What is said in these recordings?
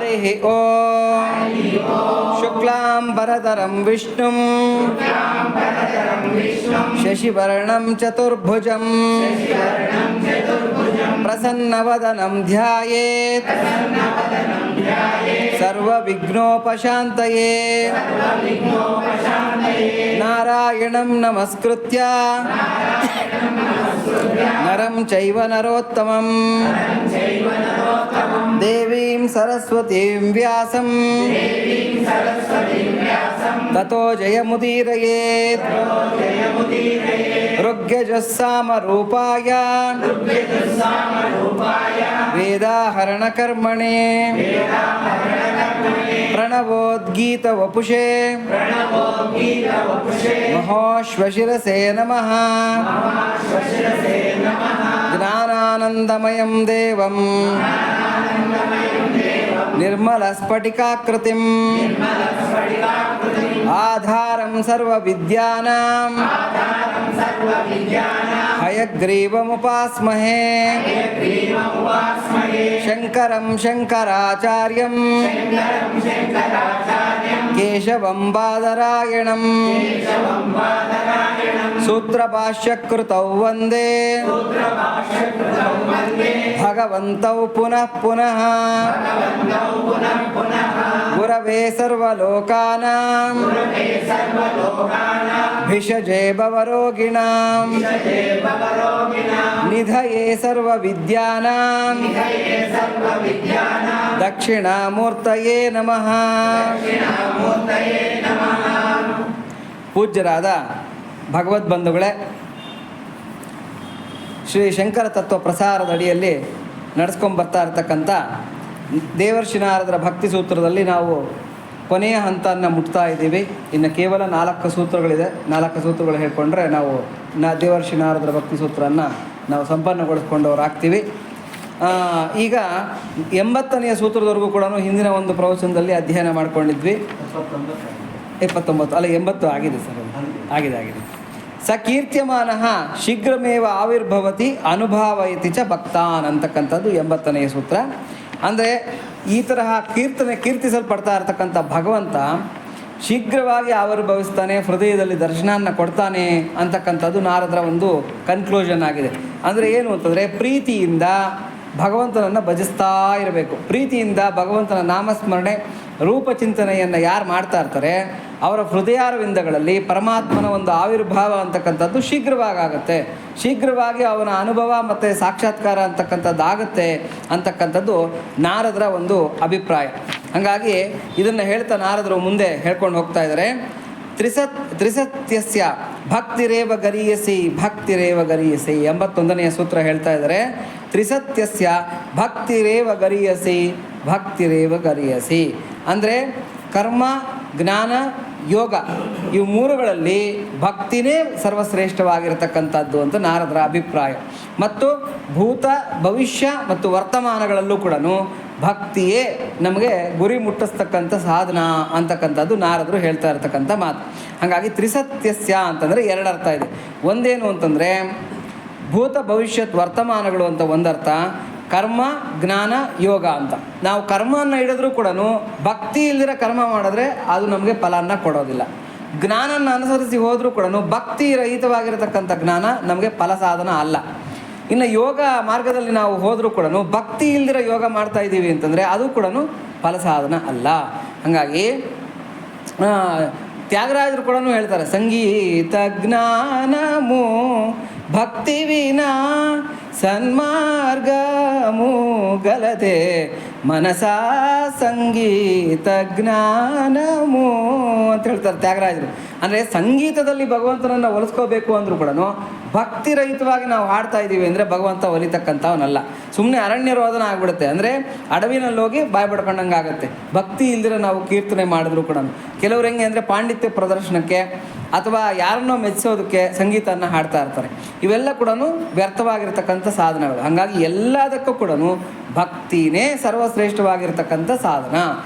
ಹರಿಃ ಓಂ ಶುಕ್ಲಾಂಬರಧರಂ ವಿಷ್ಣುಂ ಶಶಿವರ್ಣಂ ಚತುರ್ಭುಜಂ ಪ್ರಸನ್ನವದನಂ ಧ್ಯಾಯೇತ್ ಸರ್ವವಿಘ್ನೋಪಶಾಂತಯೇ ನಾರಾಯಣಂ ನಮಸ್ಕೃತ್ಯ ನರಂ ಚೈವ ನರೋತ್ತಮಂ ದೇವೀಂ ಸರಸ್ವತೀಂ ವ್ಯಾಸಂ ತತೋ ಜಯಮುದೀರಯೇತ್ ಋಗ್ಯಜಸ್ಸಾಮರೂಪಾಯ ವೇದಾಹರಣಕರ್ಮಣೇ ಪ್ರಣವೋದ್ಗೀತವಪುಷೇ ಮಹೋಶ್ವಶಿರಸೇ ನಮಃ ಜ್ಞಾನಾನಂದಮಯಂ ದೇವಂ ನಿರ್ಮಲಸ್ಫಟಿಕಾಕೃತಿಂ ಆಧಾರಂ ಸರ್ವವಿದ್ಯಾನಾಂ ಹಯಗ್ರೀವముపాస్మహే ಶಂಕರಂ ಶಂಕರಾಚಾರ್ಯಂ ಕೇಶವಂ ಬಾದರಾಯಣಂ ಸೂತ್ರಭಾಷ್ಯಕೃತೌ ವಂದೇ ಭಗವಂತೌ ಪುನಃ ಪುನಃ ಗುರವೇ ಸರ್ವಲೋಕಾನಾಂ ಭಿಷಜೇ ಭವರೋಗಿಣಾಂ ನಿಧಯೇ ಸರ್ವವಿದ್ಯಾನಾಂ ದಕ್ಷಿಣಾಮೂರ್ತಯೇ ನಮಃ. ಪೂಜ್ಯರಾದ ಭಗವದ್ಬಂಧುಗಳೇ, ಶ್ರೀ ಶಂಕರ ತತ್ವ ಪ್ರಸಾರದ ಅಡಿಯಲ್ಲಿ ನಡೆಸ್ಕೊಂಬರ್ತಾ ಇರತಕ್ಕಂಥ ದೇವರ್ಷಿ ನಾರದರ ಭಕ್ತಿ ಸೂತ್ರದಲ್ಲಿ ನಾವು ಕೊನೆಯ ಹಂತವನ್ನು ಮುಟ್ತಾ ಇದ್ದೀವಿ. ಇನ್ನು ಕೇವಲ 4 ಸೂತ್ರಗಳಿದೆ. 4 ಸೂತ್ರಗಳು ಹೇಳ್ಕೊಂಡ್ರೆ ನಾವು ದೇವರ್ಷಿ ನಾರದರ ಭಕ್ತಿ ಸೂತ್ರವನ್ನು ನಾವು ಸಂಪನ್ನಗೊಳಿಸ್ಕೊಂಡವರಾಗ್ತೀವಿ. ಈಗ 80ನೇ ಸೂತ್ರದವರೆಗೂ ಕೂಡ ಹಿಂದಿನ ಒಂದು ಪ್ರವಚನದಲ್ಲಿ ಅಧ್ಯಯನ ಮಾಡ್ಕೊಂಡಿದ್ವಿ. 79 ಅಲ್ಲ 80 ಆಗಿದೆ ಸರ್, ಆಗಿದೆ. ಸ ಕೀರ್ತ್ಯಮಾನ ಶೀಘ್ರಮೇವ ಆವಿರ್ಭವತಿ ಅನುಭಾವಯತಿ ಚ ಭಕ್ತಾನ್ ಅಂತಕ್ಕಂಥದ್ದು 80ನೇ ಸೂತ್ರ. ಅಂದರೆ ಈ ತರಹ ಕೀರ್ತಿಸಲ್ಪಡ್ತಾ ಇರ್ತಕ್ಕಂಥ ಭಗವಂತ ಶೀಘ್ರವಾಗಿ ಆವಿರ್ಭವಿಸ್ತಾನೆ, ಹೃದಯದಲ್ಲಿ ದರ್ಶನವನ್ನು ಕೊಡ್ತಾನೆ ಅಂತಕ್ಕಂಥದ್ದು ನಾರದರ ಒಂದು ಕನ್ಕ್ಲೂಷನ್ ಆಗಿದೆ. ಅಂದರೆ ಏನು ಅಂತಂದರೆ, ಪ್ರೀತಿಯಿಂದ ಭಗವಂತನನ್ನು ಭಜಿಸ್ತಾ ಇರಬೇಕು. ಪ್ರೀತಿಯಿಂದ ಭಗವಂತನ ನಾಮಸ್ಮರಣೆ ರೂಪಚಿಂತನೆಯನ್ನು ಯಾರು ಮಾಡ್ತಾ ಇರ್ತಾರೆ ಅವರ ಹೃದಯಾರವಿಂದಗಳಲ್ಲಿ ಪರಮಾತ್ಮನ ಒಂದು ಆವಿರ್ಭಾವ ಅಂತಕ್ಕಂಥದ್ದು ಶೀಘ್ರವಾಗುತ್ತೆ. ಶೀಘ್ರವಾಗಿ ಅವನ ಅನುಭವ ಮತ್ತು ಸಾಕ್ಷಾತ್ಕಾರ ಅಂತಕ್ಕಂಥದ್ದಾಗುತ್ತೆ ಅಂತಕ್ಕಂಥದ್ದು ನಾರದರ ಒಂದು ಅಭಿಪ್ರಾಯ. ಹಾಗಾಗಿ ಇದನ್ನು ಹೇಳ್ತಾ ನಾರದರು ಮುಂದೆ ಹೇಳ್ಕೊಂಡು ಹೋಗ್ತಾ ಇದ್ದಾರೆ. ತ್ರಿಸತ್ಯಸ್ಯ ಭಕ್ತಿರೇವ ಗರೀಯಸಿ 81ನೇ ಸೂತ್ರ ಹೇಳ್ತಾ ಇದ್ದಾರೆ. ತ್ರಿಸತ್ಯಸ್ಯ ಭಕ್ತಿರೇವ ಗರೀಯಸಿ ಅಂದರೆ ಕರ್ಮ, ಜ್ಞಾನ, ಯೋಗ ಇವು 3ಗಳಲ್ಲಿ ಭಕ್ತಿನೇ ಸರ್ವಶ್ರೇಷ್ಠವಾಗಿರತಕ್ಕಂಥದ್ದು ಅಂತ ನಾರದರ ಅಭಿಪ್ರಾಯ. ಮತ್ತು ಭೂತ, ಭವಿಷ್ಯ ಮತ್ತು ವರ್ತಮಾನಗಳಲ್ಲೂ ಕೂಡ ಭಕ್ತಿಯೇ ನಮಗೆ ಗುರಿ ಮುಟ್ಟಿಸ್ತಕ್ಕಂಥ ಸಾಧನ ಅಂತಕ್ಕಂಥದ್ದು ನಾರದರು ಹೇಳ್ತಾ ಇರ್ತಕ್ಕಂಥ ಮಾತು. ಹಾಗಾಗಿ ತ್ರಿಸತ್ಯಸ್ಯ ಅಂತಂದರೆ 2 ಅರ್ಥ ಇದೆ. ಒಂದೇನು ಅಂತಂದರೆ ಭೂತ, ಭವಿಷ್ಯತ್, ವರ್ತಮಾನಗಳು ಅಂತ ಒಂದರ್ಥ, ಕರ್ಮ, ಜ್ಞಾನ, ಯೋಗ ಅಂತ. ನಾವು ಕರ್ಮವನ್ನು ಹಿಡಿದ್ರೂ ಕೂಡ ಭಕ್ತಿ ಇಲ್ದಿರ ಕರ್ಮ ಮಾಡಿದ್ರೆ ಅದು ನಮಗೆ ಫಲನ ಕೊಡೋದಿಲ್ಲ. ಜ್ಞಾನನ ಅನುಸರಿಸಿ ಹೋದರೂ ಕೂಡ ಭಕ್ತಿ ರಹಿತವಾಗಿರತಕ್ಕಂಥ ಜ್ಞಾನ ನಮಗೆ ಫಲ ಸಾಧನ ಅಲ್ಲ. ಇನ್ನು ಯೋಗ ಮಾರ್ಗದಲ್ಲಿ ನಾವು ಹೋದರೂ ಕೂಡ ಭಕ್ತಿ ಇಲ್ದಿರ ಯೋಗ ಮಾಡ್ತಾ ಇದ್ದೀವಿ ಅಂತಂದರೆ ಅದು ಕೂಡ ಫಲ ಸಾಧನ ಅಲ್ಲ. ಹಾಗಾಗಿ ತ್ಯಾಗರಾಜರು ಕೂಡ ಹೇಳ್ತಾರೆ, ಸಂಗೀತ ಜ್ಞಾನಮು ಭಕ್ತಿ ವಿನಾ ಸನ್ಮಾರ್ಗಮು ಗಲದೆ ಮನಸಾ ಸಂಗೀತ ಜ್ಞಾನಮು ಅಂತ ಹೇಳ್ತಾರೆ ತ್ಯಾಗರಾಜರು. ಅಂದರೆ ಸಂಗೀತದಲ್ಲಿ ಭಗವಂತನನ್ನು ಒಲಿಸ್ಕೋಬೇಕು ಅಂದರೂ ಕೂಡ ಭಕ್ತಿರಹಿತವಾಗಿ ನಾವು ಹಾಡ್ತಾ ಇದ್ದೀವಿ ಅಂದರೆ ಭಗವಂತ ಒಲಿತಕ್ಕಂಥವನಲ್ಲ. ಸುಮ್ಮನೆ ಅರಣ್ಯ ರೋದನ ಆಗಿಬಿಡುತ್ತೆ. ಅಂದರೆ ಅಡವಿನಲ್ಲಿ ಹೋಗಿ ಬಾಯಿ ಬಡ್ಕೊಂಡಂಗೆ ಆಗುತ್ತೆ ಭಕ್ತಿ ಇಲ್ದಿರ ನಾವು ಕೀರ್ತನೆ ಮಾಡಿದ್ರು ಕೂಡ. ಕೆಲವ್ರು ಹೆಂಗೆ ಅಂದರೆ ಪಾಂಡಿತ್ಯ ಪ್ರದರ್ಶನಕ್ಕೆ ಅಥವಾ ಯಾರನ್ನೋ ಮೆಚ್ಚಿಸೋದಕ್ಕೆ ಸಂಗೀತವನ್ನು ಹಾಡ್ತಾ ಇರ್ತಾರೆ. ಇವೆಲ್ಲ ಕೂಡ ವ್ಯರ್ಥವಾಗಿರ್ತಕ್ಕಂಥ ಸಾಧನಗಳು. ಹಾಗಾಗಿ ಎಲ್ಲದಕ್ಕೂ ಕೂಡ ಭಕ್ತಿನೇ ಸರ್ವಶ್ರೇಷ್ಠವಾಗಿರ್ತಕ್ಕಂಥ ಸಾಧನ.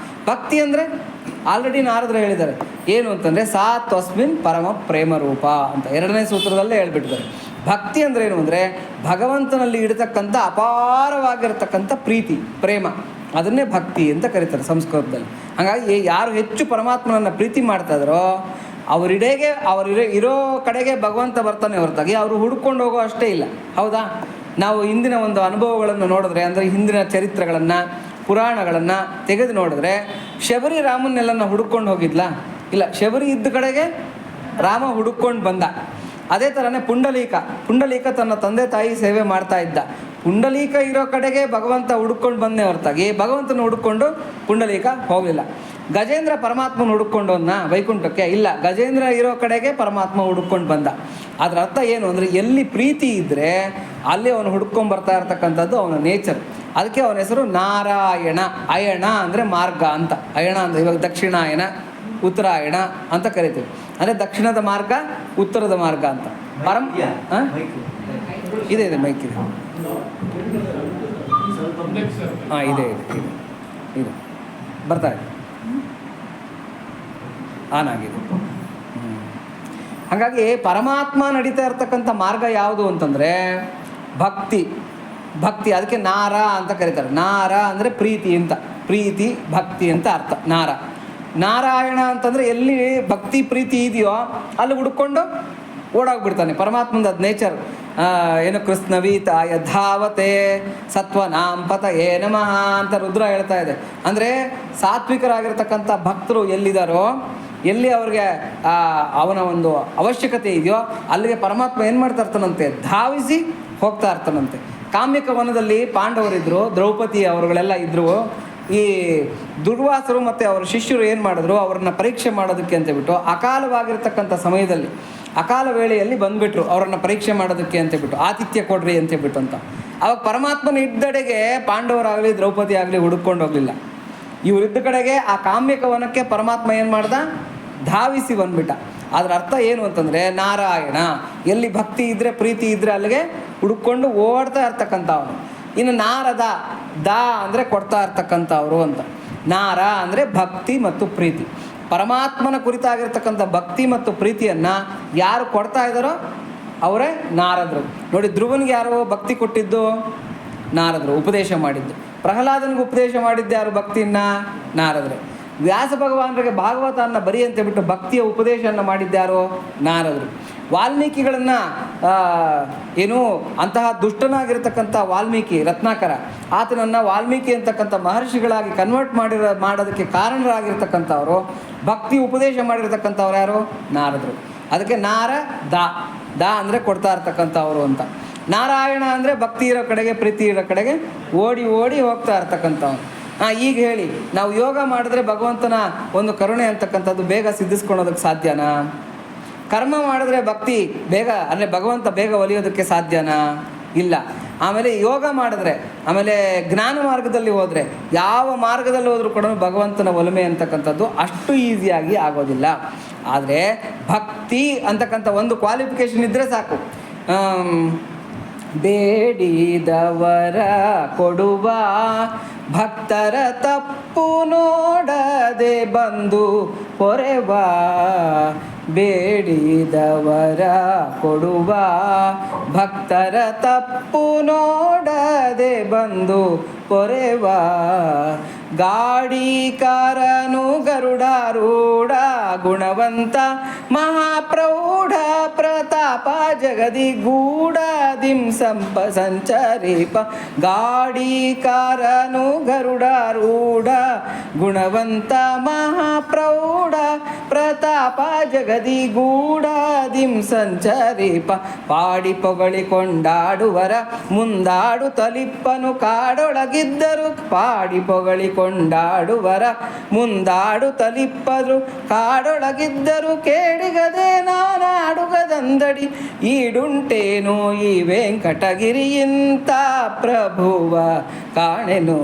ಭಕ್ತಿ ಅಂದರೆ ಆಲ್ರೆಡಿ ನಾರದರು ಹೇಳಿದ್ದಾರೆ ಏನು ಅಂತಂದರೆ ಸಾ ತ್ವಸ್ಮಿನ್ ಪರಮ ಪ್ರೇಮ ರೂಪ ಅಂತ 2ನೇ ಸೂತ್ರದಲ್ಲೇ ಹೇಳ್ಬಿಟ್ಟಿದ್ದಾರೆ. ಭಕ್ತಿ ಅಂದರೆ ಏನು ಅಂದರೆ ಭಗವಂತನಲ್ಲಿ ಇಡತಕ್ಕಂಥ ಅಪಾರವಾಗಿರ್ತಕ್ಕಂಥ ಪ್ರೀತಿ, ಪ್ರೇಮ. ಅದನ್ನೇ ಭಕ್ತಿ ಅಂತ ಕರೀತಾರೆ ಸಂಸ್ಕೃತದಲ್ಲಿ. ಹಾಗಾಗಿ ಯಾರು ಹೆಚ್ಚು ಪರಮಾತ್ಮನನ್ನು ಪ್ರೀತಿ ಮಾಡ್ತಾ ಇದ್ದಾರೋ ಇರೋ ಕಡೆಗೆ ಭಗವಂತ ಬರ್ತಾನೆ ಹೊರತಾಗಿ ಅವರು ಹುಡ್ಕೊಂಡು ಹೋಗೋ ಅಷ್ಟೇ ಇಲ್ಲ. ಹೌದಾ? ನಾವು ಹಿಂದಿನ ಒಂದು ಅನುಭವಗಳನ್ನು ನೋಡಿದ್ರೆ, ಅಂದರೆ ಹಿಂದಿನ ಚರಿತ್ರೆಗಳನ್ನು, ಪುರಾಣಗಳನ್ನು ತೆಗೆದು ನೋಡಿದ್ರೆ, ಶಬರಿ ರಾಮನ್ನೆಲ್ಲನ ಹುಡುಕೊಂಡು ಹೋಗಿದ್ಲಾ? ಇಲ್ಲ. ಶಬರಿ ಇದ್ದ ಕಡೆಗೆ ರಾಮ ಹುಡುಕೊಂಡು ಬಂದ. ಅದೇ ಥರನೇ ಪುಂಡಲೀಕ ತನ್ನ ತಂದೆ ತಾಯಿ ಸೇವೆ ಮಾಡ್ತಾ ಇದ್ದ. ಪುಂಡಲೀಕ ಇರೋ ಕಡೆಗೆ ಭಗವಂತ ಹುಡುಕೊಂಡು ಬಂದೇ ಹೊರತಾಗಿ ಭಗವಂತನ ಹುಡುಕೊಂಡು ಪುಂಡಲೀಕ ಹೋಗಲಿಲ್ಲ. ಗಜೇಂದ್ರ ಪರಮಾತ್ಮನ ಹುಡುಕೊಂಡವನ್ನ ವೈಕುಂಠಕ್ಕೆ ಇಲ್ಲ, ಗಜೇಂದ್ರ ಇರೋ ಕಡೆಗೆ ಪರಮಾತ್ಮ ಹುಡುಕೊಂಡು ಬಂದ. ಅದರ ಅರ್ಥ ಏನು ಅಂದರೆ, ಎಲ್ಲಿ ಪ್ರೀತಿ ಇದ್ದರೆ ಅಲ್ಲಿ ಅವನು ಹುಡ್ಕೊಂಡು ಬರ್ತಾ ಇರ್ತಕ್ಕಂಥದ್ದು ಅವನ ನೇಚರ್. ಅದಕ್ಕೆ ಅವನ ಹೆಸರು ನಾರಾಯಣ. ಅಯಣ ಅಂದರೆ ಮಾರ್ಗ ಅಂತ. ಅಯಣ ಅಂದರೆ ಇವಾಗ ದಕ್ಷಿಣಾಯನ, ಉತ್ತರಾಯಣ ಅಂತ ಕರಿತೀವಿ. ಅಂದರೆ ದಕ್ಷಿಣದ ಮಾರ್ಗ, ಉತ್ತರದ ಮಾರ್ಗ ಅಂತ. ಇದೆ ಮೈಕಿದೆ. ಹಾಂ, ಇದೆ ಬರ್ತಾ ಇದೆ, ಆನ್ ಆಗಿದೆ. ಹಾಗಾಗಿ ಪರಮಾತ್ಮ ನಡೀತಾ ಇರ್ತಕ್ಕಂಥ ಮಾರ್ಗ ಯಾವುದು ಅಂತಂದರೆ ಭಕ್ತಿ. ಅದಕ್ಕೆ ನಾರ ಅಂತ ಕರೀತಾರೆ. ನಾರ ಅಂದರೆ ಪ್ರೀತಿ ಅಂತ. ಪ್ರೀತಿ ಭಕ್ತಿ ಅಂತ ಅರ್ಥ. ನಾರಾಯಣ ಅಂತಂದರೆ ಎಲ್ಲಿ ಭಕ್ತಿ ಪ್ರೀತಿ ಇದೆಯೋ ಅಲ್ಲಿ ಹುಡ್ಕೊಂಡು ಓಡೋಗ್ಬಿಡ್ತಾನೆ. ಪರಮಾತ್ಮಂದು ಅದು ನೇಚರ್. ಏನು ಕೃಷ್ಣವೀತಾಯ ಧಾವತೆ ಸತ್ವನಾಂ ಪತಯೇ ನಮಃ ಅಂತ ರುದ್ರ ಹೇಳ್ತಾ ಇದೆ. ಅಂದರೆ ಸಾತ್ವಿಕರಾಗಿರ್ತಕ್ಕಂಥ ಭಕ್ತರು ಎಲ್ಲಿದ್ದಾರೋ, ಎಲ್ಲಿ ಅವ್ರಿಗೆ ಅವನ ಒಂದು ಅವಶ್ಯಕತೆ ಇದೆಯೋ ಅಲ್ಲಿಗೆ ಪರಮಾತ್ಮ ಏನು ಮಾಡ್ತಾ ಇರ್ತಾನಂತೆ, ಧಾವಿಸಿ ಹೋಗ್ತಾ ಇರ್ತಾನಂತೆ. ಕಾಮ್ಯಕ ವನದಲ್ಲಿ ಪಾಂಡವರಿದ್ದರು, ದ್ರೌಪದಿ ಅವರುಗಳೆಲ್ಲ ಇದ್ದರು. ಈ ದುರ್ವಾಸರು ಮತ್ತು ಅವರ ಶಿಷ್ಯರು ಏನು ಮಾಡಿದ್ರು, ಅವ್ರನ್ನ ಪರೀಕ್ಷೆ ಮಾಡೋದಕ್ಕೆ ಅಂತೇಳ್ಬಿಟ್ಟು ಅಕಾಲವಾಗಿರ್ತಕ್ಕಂಥ ಸಮಯದಲ್ಲಿ, ಅಕಾಲ ವೇಳೆಯಲ್ಲಿ ಬಂದುಬಿಟ್ರು ಅವರನ್ನು ಪರೀಕ್ಷೆ ಮಾಡೋದಕ್ಕೆ ಅಂತೇಳ್ಬಿಟ್ಟು, ಆತಿಥ್ಯ ಕೊಡ್ರಿ ಅಂತೇಳ್ಬಿಟ್ಟು ಅಂತ. ಅವಾಗ ಪರಮಾತ್ಮನ ಇದ್ದಡೆಗೆ ಪಾಂಡವರಾಗಲಿ ದ್ರೌಪದಿ ಆಗಲಿ ಹುಡುಕೊಂಡು ಹೋಗಲಿಲ್ಲ. ಇವರಿದ್ದ ಕಡೆಗೆ ಆ ಕಾಮ್ಯಕ ವನಕ್ಕೆ ಪರಮಾತ್ಮ ಏನು ಮಾಡ್ದ, ಧಾವಿಸಿ ಬಂದ್ಬಿಟ್ಟ. ಅದರ ಅರ್ಥ ಏನು ಅಂತಂದರೆ, ನಾರಾಯಣ ಎಲ್ಲಿ ಭಕ್ತಿ ಇದ್ದರೆ ಪ್ರೀತಿ ಇದ್ದರೆ ಅಲ್ಲಿಗೆ ಹುಡುಕೊಂಡು ಓಡ್ತಾ ಇರ್ತಕ್ಕಂಥವನು. ಇನ್ನು ನಾರದ ಅಂದರೆ ಕೊಡ್ತಾ ಇರ್ತಕ್ಕಂಥವ್ರು ಅಂತ. ನಾರ ಅಂದರೆ ಭಕ್ತಿ ಮತ್ತು ಪ್ರೀತಿ. ಪರಮಾತ್ಮನ ಕುರಿತಾಗಿರ್ತಕ್ಕಂಥ ಭಕ್ತಿ ಮತ್ತು ಪ್ರೀತಿಯನ್ನು ಯಾರು ಕೊಡ್ತಾ ಇದ್ದಾರೋ ಅವರೇ ನಾರದರು. ನೋಡಿ, ಧ್ರುವನಿಗೆ ಯಾರು ಭಕ್ತಿ ಕೊಟ್ಟಿದ್ದು? ನಾರದರು. ಉಪದೇಶ ಮಾಡಿದ್ದು. ಪ್ರಹ್ಲಾದನಿಗೆ ಉಪದೇಶ ಮಾಡಿದ್ದು ಯಾರು ಭಕ್ತಿಯನ್ನು? ನಾರದರು. ವ್ಯಾಸ ಭಗವಾನರಿಗೆ ಭಾಗವತವನ್ನು ಬರಿ ಅಂತೇಳ್ಬಿಟ್ಟು ಭಕ್ತಿಯ ಉಪದೇಶವನ್ನು ಮಾಡಿದ್ದ್ಯಾರು? ನಾರದರು. ವಾಲ್ಮೀಕಿಗಳನ್ನು ಅಂತಹ ದುಷ್ಟನಾಗಿರ್ತಕ್ಕಂಥ ವಾಲ್ಮೀಕಿ ರತ್ನಾಕರ, ಆತನನ್ನು ವಾಲ್ಮೀಕಿ ಅಂತಕ್ಕಂಥ ಮಹರ್ಷಿಗಳಾಗಿ ಕನ್ವರ್ಟ್ ಮಾಡೋದಕ್ಕೆ ಕಾರಣರಾಗಿರ್ತಕ್ಕಂಥವರು, ಭಕ್ತಿ ಉಪದೇಶ ಮಾಡಿರ್ತಕ್ಕಂಥವ್ರು ಯಾರು? ನಾರದರು. ಅದಕ್ಕೆ ದ ಅಂದರೆ ಕೊಡ್ತಾ ಇರ್ತಕ್ಕಂಥವ್ರು ಅಂತ. ನಾರಾಯಣ ಅಂದರೆ ಭಕ್ತಿ ಇರೋ ಕಡೆಗೆ ಪ್ರೀತಿ ಇರೋ ಕಡೆಗೆ ಓಡಿ ಹೋಗ್ತಾ ಇರ್ತಕ್ಕಂಥವ್ನು. ಈಗ ಹೇಳಿ, ನಾವು ಯೋಗ ಮಾಡಿದ್ರೆ ಭಗವಂತನ ಒಂದು ಕರುಣೆ ಅಂತಕ್ಕಂಥದ್ದು ಬೇಗ ಸಿದ್ಧಿಸ್ಕೊಳೋದಕ್ಕೆ ಸಾಧ್ಯನಾ? ಕರ್ಮ ಮಾಡಿದ್ರೆ ಭಕ್ತಿ ಬೇಗ, ಅಂದರೆ ಭಗವಂತ ಬೇಗ ಒಲಿಯೋದಕ್ಕೆ ಸಾಧ್ಯನಾ? ಇಲ್ಲ. ಆಮೇಲೆ ಯೋಗ ಮಾಡಿದ್ರೆ, ಆಮೇಲೆ ಜ್ಞಾನ ಮಾರ್ಗದಲ್ಲಿ ಹೋದರೆ, ಯಾವ ಮಾರ್ಗದಲ್ಲಿ ಹೋದರೂ ಕೂಡ ಭಗವಂತನ ಒಲುಮೆ ಅಂತಕ್ಕಂಥದ್ದು ಅಷ್ಟು ಈಸಿಯಾಗಿ ಆಗೋದಿಲ್ಲ. ಆದರೆ ಭಕ್ತಿ ಅಂತಕ್ಕಂಥ ಒಂದು ಕ್ವಾಲಿಫಿಕೇಷನ್ ಇದ್ದರೆ ಸಾಕು. ಬೇಡಿದವರ ಕೊಡುವ, ಭಕ್ತರ ತಪ್ಪು ನೋಡದೆ ಬಂದು ಪೊರೆವ. ಬೇಡಿದವರ ಕೊಡುವ, ಭಕ್ತರ ತಪ್ಪು ನೋಡದೆ ಬಂದು ಪೊರೆವ. ಗಾಡಿಕಾರನು ಗರುಡಾರೂಢ ಗುಣವಂತ ಮಹಾಪ್ರೌಢ ಪ್ರತಾಪ ಜಗದಿ ಗೂಢ ದಿಂಸಂಪ ಸಂಚರೀಪ. ಗಾಡಿಕಾರನು ಗರುಡಾರೂಢ ಗುಣವಂತ ಮಹಾಪ್ರೌಢ ಪ್ರತಾಪ ಜಗದಿ ಗೂಢ ದಿಂ ಸಂಚರೀಪ. ಪಾಡಿ ಪೊಗಳಿ ಕೊಂಡಾಡುವರ ಮುಂದಾಡು ತಲಿಪ್ಪನು ಕಾಡೊಳಗಿದ್ದರು. ಪಾಡಿ ಪೊಗಳಿ ಕೊಂಡಾಡುವರ ಮುಂದಾಡು ತಲಿಪ್ಪರು ಕಾಡೊಳಗಿದ್ದರು. ಕೇಳಿಗದೆ ನಾನಾಡುಗದಂದಡಿ ಈಡುಂಟೇನು ಈ ವೆಂಕಟಗಿರಿಯಿಂತ ಪ್ರಭುವ ಕಾಣೆನು.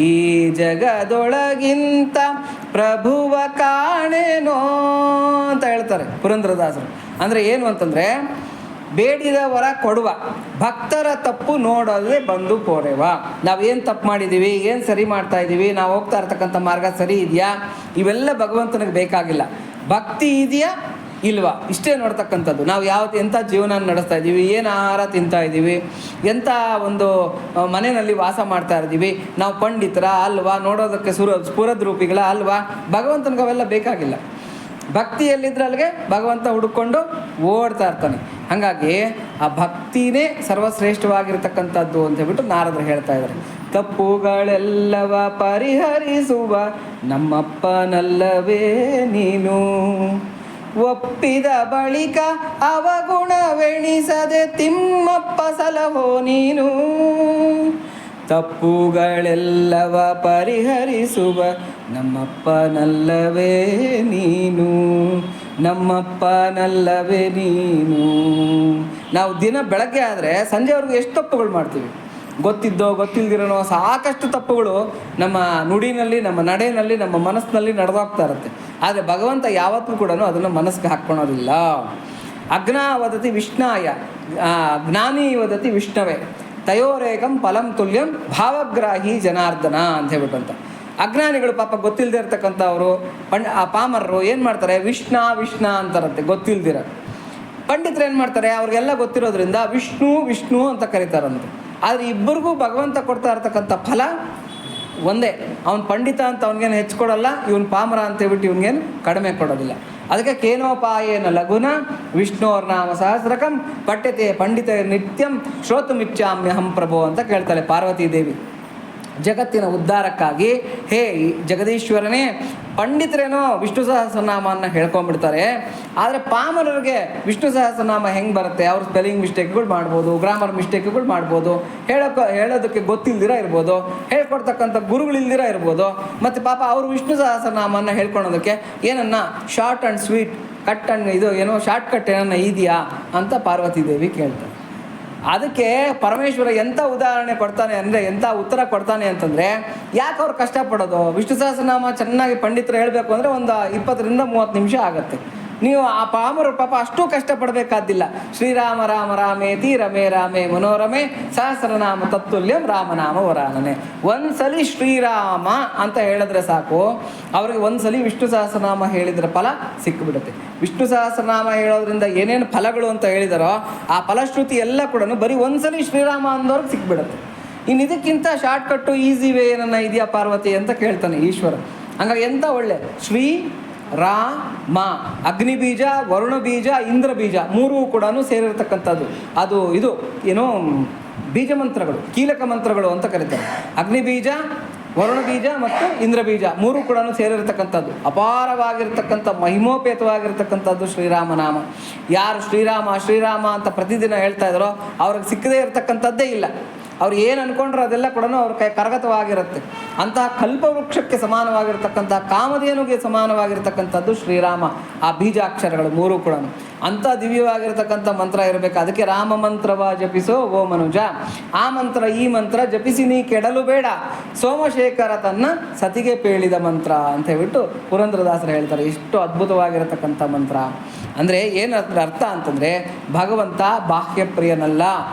ಈ ಜಗದೊಳಗಿಂತ ಪ್ರಭುವ ಕಾಣೆನೋ ಅಂತ ಹೇಳ್ತಾರೆ ಪುರಂದರದಾಸರು. ಅಂದರೆ ಏನು ಅಂತಂದರೆ, ಬೇಡಿದ ವರ ಕೊಡುವ, ಭಕ್ತರ ತಪ್ಪು ನೋಡೋದೇ ಬಂದು ಪೋರೆವ. ನಾವೇನು ತಪ್ಪು ಮಾಡಿದ್ದೀವಿ, ಏನು ಸರಿ ಮಾಡ್ತಾ ಇದ್ದೀವಿ, ನಾವು ಹೋಗ್ತಾ ಇರ್ತಕ್ಕಂಥ ಮಾರ್ಗ ಸರಿ ಇದೆಯಾ, ಇವೆಲ್ಲ ಭಗವಂತನಿಗೆ ಬೇಕಾಗಿಲ್ಲ. ಭಕ್ತಿ ಇದೆಯಾ, ಇಲ್ವಾ, ಇಷ್ಟೇ ನೋಡ್ತಕ್ಕಂಥದ್ದು. ನಾವು ಎಂಥ ಜೀವನ ನಡೆಸ್ತಾ ಇದ್ದೀವಿ, ಏನು ಆಹಾರ ತಿಂತಾ ಇದ್ದೀವಿ, ಎಂಥ ಒಂದು ಮನೆಯಲ್ಲಿ ವಾಸ ಮಾಡ್ತಾ ಇದ್ದೀವಿ, ನಾವು ಪಂಡಿತರ ಅಲ್ವಾ, ನೋಡೋದಕ್ಕೆ ಸ್ಫುರದ್ರೂಪಿಗಳ ಅಲ್ವಾ. ಭಗವಂತನಿಗೆ ಅವೆಲ್ಲ ಬೇಕಾಗಿಲ್ಲ. ಭಕ್ತಿಯಲ್ಲಿದ್ರೆ ಅಲ್ಲಿಗೆ ಭಗವಂತ ಹುಡುಕೊಂಡು ಓಡ್ತಾ ಇರ್ತಾನೆ. ಹಾಗಾಗಿ ಆ ಭಕ್ತಿನೇ ಸರ್ವಶ್ರೇಷ್ಠವಾಗಿರ್ತಕ್ಕಂಥದ್ದು ಅಂತ ಹೇಳ್ಬಿಟ್ಟು ನಾರದರು ಹೇಳ್ತಾ ಇದ್ದಾರೆ. ತಪ್ಪುಗಳೆಲ್ಲವ ಪರಿಹರಿಸುವ ನಮ್ಮಪ್ಪನಲ್ಲವೇ ನೀನು, ಒಪ್ಪಿದ ಬಳಿಕ ಅವಗುಣವೆಣಿಸದೆ ತಿಮ್ಮಪ್ಪ ಸಲಹೋ ನೀನು. ತಪ್ಪುಗಳೆಲ್ಲವ ಪರಿಹರಿಸುವ ನಮ್ಮಪ್ಪನಲ್ಲವೇ ನೀನು, ನಮ್ಮಪ್ಪನಲ್ಲವೇ ನೀನು. ನಾವು ದಿನ ಬೆಳಗ್ಗೆ ಆದರೆ ಸಂಜೆವರೆಗೂ ಎಷ್ಟು ತಪ್ಪುಗಳು ಮಾಡ್ತೀವಿ, ಗೊತ್ತಿದ್ದೋ ಗೊತ್ತಿಲ್ದಿರೋನೋ ಸಾಕಷ್ಟು ತಪ್ಪುಗಳು ನಮ್ಮ ನುಡಿನಲ್ಲಿ, ನಮ್ಮ ನಡೆಯಲ್ಲಿ, ನಮ್ಮ ಮನಸ್ಸಿನಲ್ಲಿ ನಡೆದೋಗ್ತಾ ಇರುತ್ತೆ. ಆದರೆ ಭಗವಂತ ಯಾವತ್ತೂ ಕೂಡ ಅದನ್ನು ಮನಸ್ಸಿಗೆ ಹಾಕ್ಕೊಳೋದಿಲ್ಲ. ಅಗ್ನಾ ವದತಿ ವಿಷ್ಣಾಯ ಜ್ಞಾನಿ ವದತಿ ವಿಷ್ಣವೇ ತಯೋರೇಕಂ ಫಲಂ ತುಲ್ಯಂ ಭಾವಗ್ರಾಹಿ ಜನಾರ್ದನ ಅಂತ ಹೇಳ್ಬಿಟ್ಟಂತ. ಅಜ್ಞಾನಿಗಳು ಪಾಪ ಗೊತ್ತಿಲ್ಲದೆ ಇರ್ತಕ್ಕಂಥವ್ರು ಆ ಪಾಮರರು ಏನು ಮಾಡ್ತಾರೆ, ವಿಷ್ಣ ಅಂತಾರಂತೆ ಗೊತ್ತಿಲ್ದಿರ. ಪಂಡಿತರು ಏನು ಮಾಡ್ತಾರೆ, ಅವ್ರಿಗೆಲ್ಲ ಗೊತ್ತಿರೋದ್ರಿಂದ ವಿಷ್ಣು ವಿಷ್ಣು ಅಂತ ಕರೀತಾರಂತೆ. ಆದರೆ ಇಬ್ಬರಿಗೂ ಭಗವಂತ ಕೊಡ್ತಾ ಇರ್ತಕ್ಕಂಥ ಫಲ ಒಂದೇ. ಅವ್ನು ಪಂಡಿತ ಅಂತ ಅವ್ನಿಗೇನು ಹೆಚ್ಚು ಕೊಡೋಲ್ಲ, ಇವನು ಪಾಮರ ಅಂತ ಹೇಳ್ಬಿಟ್ಟು ಇವನಿಗೇನು ಕಡಿಮೆ ಕೊಡೋದಿಲ್ಲ. ಅದಕ್ಕೆ ಕೇನೋಪಾಯೇನ ಲಘುನ ವಿಷ್ಣೋರ್ನಾಮ ಸಹಸ್ರಕಂ ಪಠ್ಯತೆ ಪಂಡಿತ ನಿತ್ಯಂ ಶ್ರೋತುಮಿಚ್ಛಾಮ್ಯಹಂ ಪ್ರಭೋ ಅಂತ ಕೇಳ್ತಾಳೆ ಪಾರ್ವತೀ ದೇವಿ. ಜಗತ್ತಿನ ಉದ್ಧಾರಕ್ಕಾಗಿ ಹೇ ಜಗದೀಶ್ವರನೇ, ಪಂಡಿತರೇನೋ ವಿಷ್ಣು ಸಹಸ್ರನಾಮವನ್ನು ಹೇಳ್ಕೊಂಡ್ಬಿಡ್ತಾರೆ. ಆದರೆ ಪಾಮರರಿಗೆ ವಿಷ್ಣು ಸಹಸ್ರನಾಮ ಹೆಂಗೆ ಬರುತ್ತೆ? ಅವ್ರು ಸ್ಪೆಲ್ಲಿಂಗ್ ಮಿಸ್ಟೇಕ್ಗಳು ಮಾಡ್ಬೋದು, ಗ್ರಾಮರ್ ಮಿಸ್ಟೇಕ್ಗಳು ಮಾಡ್ಬೋದು, ಹೇಳೋದಕ್ಕೆ ಗೊತ್ತಿಲ್ದಿರ ಇರ್ಬೋದು, ಹೇಳ್ಕೊಡ್ತಕ್ಕಂಥ ಗುರುಗಳಿಲ್ದಿರ ಇರ್ಬೋದು. ಮತ್ತು ಪಾಪ ಅವರು ವಿಷ್ಣು ಸಹಸ್ರನಾಮವನ್ನು ಹೇಳ್ಕೊಳೋದಕ್ಕೆ ಏನನ್ನ short and sweet cut and ಇದು ಏನೋ ಶಾರ್ಟ್ ಕಟ್ ಏನನ್ನ ಇದೆಯಾ ಅಂತ ಪಾರ್ವತೀ ದೇವಿ ಕೇಳ್ತಾರೆ. ಅದಕ್ಕೆ ಪರಮೇಶ್ವರ ಎಂಥ ಉದಾಹರಣೆ ಕೊಡ್ತಾನೆ ಅಂದರೆ, ಎಂಥ ಉತ್ತರ ಕೊಡ್ತಾನೆ ಅಂತಂದರೆ, ಯಾಕೆ ಅವ್ರು ಕಷ್ಟಪಡೋದು? ವಿಷ್ಣು ಸಹಸ್ರನಾಮ ಚೆನ್ನಾಗಿ ಪಂಡಿತರು ಹೇಳಬೇಕು ಅಂದರೆ ಒಂದು 20-30 ನಿಮಿಷ ಆಗುತ್ತೆ. ನೀವು ಆ ಪಾಮರು ಪಾಪ ಅಷ್ಟು ಕಷ್ಟಪಡಬೇಕಾದಿಲ್ಲ. ಶ್ರೀರಾಮ ರಾಮ ರಾಮೇತಿ ರಮೇ ರಾಮೇ ಮನೋರಮೆ ಸಹಸ್ರನಾಮ ತತ್ತುಲ್ಯಂ ರಾಮನಾಮ ವರಾನನೆ. ಒಂದ್ಸಲಿ ಶ್ರೀರಾಮ ಅಂತ ಹೇಳಿದ್ರೆ ಸಾಕು, ಅವ್ರಿಗೆ ಒಂದ್ಸಲಿ ವಿಷ್ಣು ಸಹಸ್ರನಾಮ ಹೇಳಿದ್ರೆ ಫಲ ಸಿಕ್ಕಿಬಿಡುತ್ತೆ. ವಿಷ್ಣು ಸಹಸ್ರನಾಮ ಹೇಳೋದ್ರಿಂದ ಏನೇನು ಫಲಗಳು ಅಂತ ಹೇಳಿದಾರೋ ಆ ಫಲಶ್ರುತಿ ಎಲ್ಲ ಕೂಡ ಬರೀ ಒಂದ್ಸಲಿ ಶ್ರೀರಾಮ ಅಂದವ್ರಿಗೆ ಸಿಕ್ಬಿಡುತ್ತೆ. ಇನ್ನು ಇದಕ್ಕಿಂತ ಶಾರ್ಟ್ಕಟ್ಟು ಈಸಿ ವೇ ಏನನ್ನ ಇದೆಯಾ ಪಾರ್ವತಿ ಅಂತ ಕೇಳ್ತಾನೆ ಈಶ್ವರ. ಹಂಗಾಗಿ ಎಂಥ ಒಳ್ಳೆ ಶ್ರೀ ರಾಮ, ಅಗ್ನಿ ಬೀಜ, ವರುಣ ಬೀಜ, ಇಂದ್ರ ಬೀಜ ಮೂರೂ ಕೂಡ ಸೇರಿರ್ತಕ್ಕಂಥದ್ದು. ಅದು ಇದು ಏನೋ ಬೀಜ ಮಂತ್ರಗಳು, ಕೀಲಕ ಮಂತ್ರಗಳು ಅಂತ ಕರೀತಾರೆ. ಅಗ್ನಿ ಬೀಜ, ವರುಣ ಬೀಜ ಮತ್ತು ಇಂದ್ರ ಬೀಜ ಮೂರೂ ಕೂಡ ಸೇರಿರ್ತಕ್ಕಂಥದ್ದು. ಅಪಾರವಾಗಿರ್ತಕ್ಕಂಥ ಮಹಿಮೋಪೇತವಾಗಿರ್ತಕ್ಕಂಥದ್ದು ಶ್ರೀರಾಮನಾಮ. ಯಾರು ಶ್ರೀರಾಮ ಅಂತ ಪ್ರತಿದಿನ ಹೇಳ್ತಾ ಇದ್ದಾರೋ ಅವ್ರಿಗೆ ಸಿಕ್ಕದೇ ಇರತಕ್ಕಂಥದ್ದೇ ಇಲ್ಲ. ಅವ್ರು ಏನು ಅಂದ್ಕೊಂಡ್ರೆ ಅದೆಲ್ಲ ಕೂಡ ಅವ್ರ ಕರಗತವಾಗಿರುತ್ತೆ. ಅಂತಹ ಕಲ್ಪವೃಕ್ಷಕ್ಕೆ ಸಮಾನವಾಗಿರ್ತಕ್ಕಂಥ, ಕಾಮಧೇನುಗೆ ಸಮಾನವಾಗಿರ್ತಕ್ಕಂಥದ್ದು ಶ್ರೀರಾಮ. ಆ ಬೀಜಾಕ್ಷರಗಳು ಮೂರೂ ಕೂಡ ಅಂಥ ದಿವ್ಯವಾಗಿರ್ತಕ್ಕಂಥ ಮಂತ್ರ ಇರಬೇಕು. ಅದಕ್ಕೆ ರಾಮ ಮಂತ್ರವ ಜಪಿಸೋ ಓ ಮನುಜ, ಆ ಮಂತ್ರ ಈ ಮಂತ್ರ ಜಪಿಸಿ ನೀ ಕೆಡಲು ಬೇಡ, ಸೋಮಶೇಖರ ತನ್ನ ಸತಿಗೆ ಪೇಳಿದ ಮಂತ್ರ ಅಂತ ಹೇಳ್ಬಿಟ್ಟು ಪುರಂದರದಾಸರು ಹೇಳ್ತಾರೆ. ಎಷ್ಟು ಅದ್ಭುತವಾಗಿರತಕ್ಕಂಥ ಮಂತ್ರ ಅಂದರೆ ಏನು ಅರ್ಥ ಅಂತಂದರೆ, ಭಗವಂತ ಬಾಹ್ಯಪ್ರಿಯನಲ್ಲ,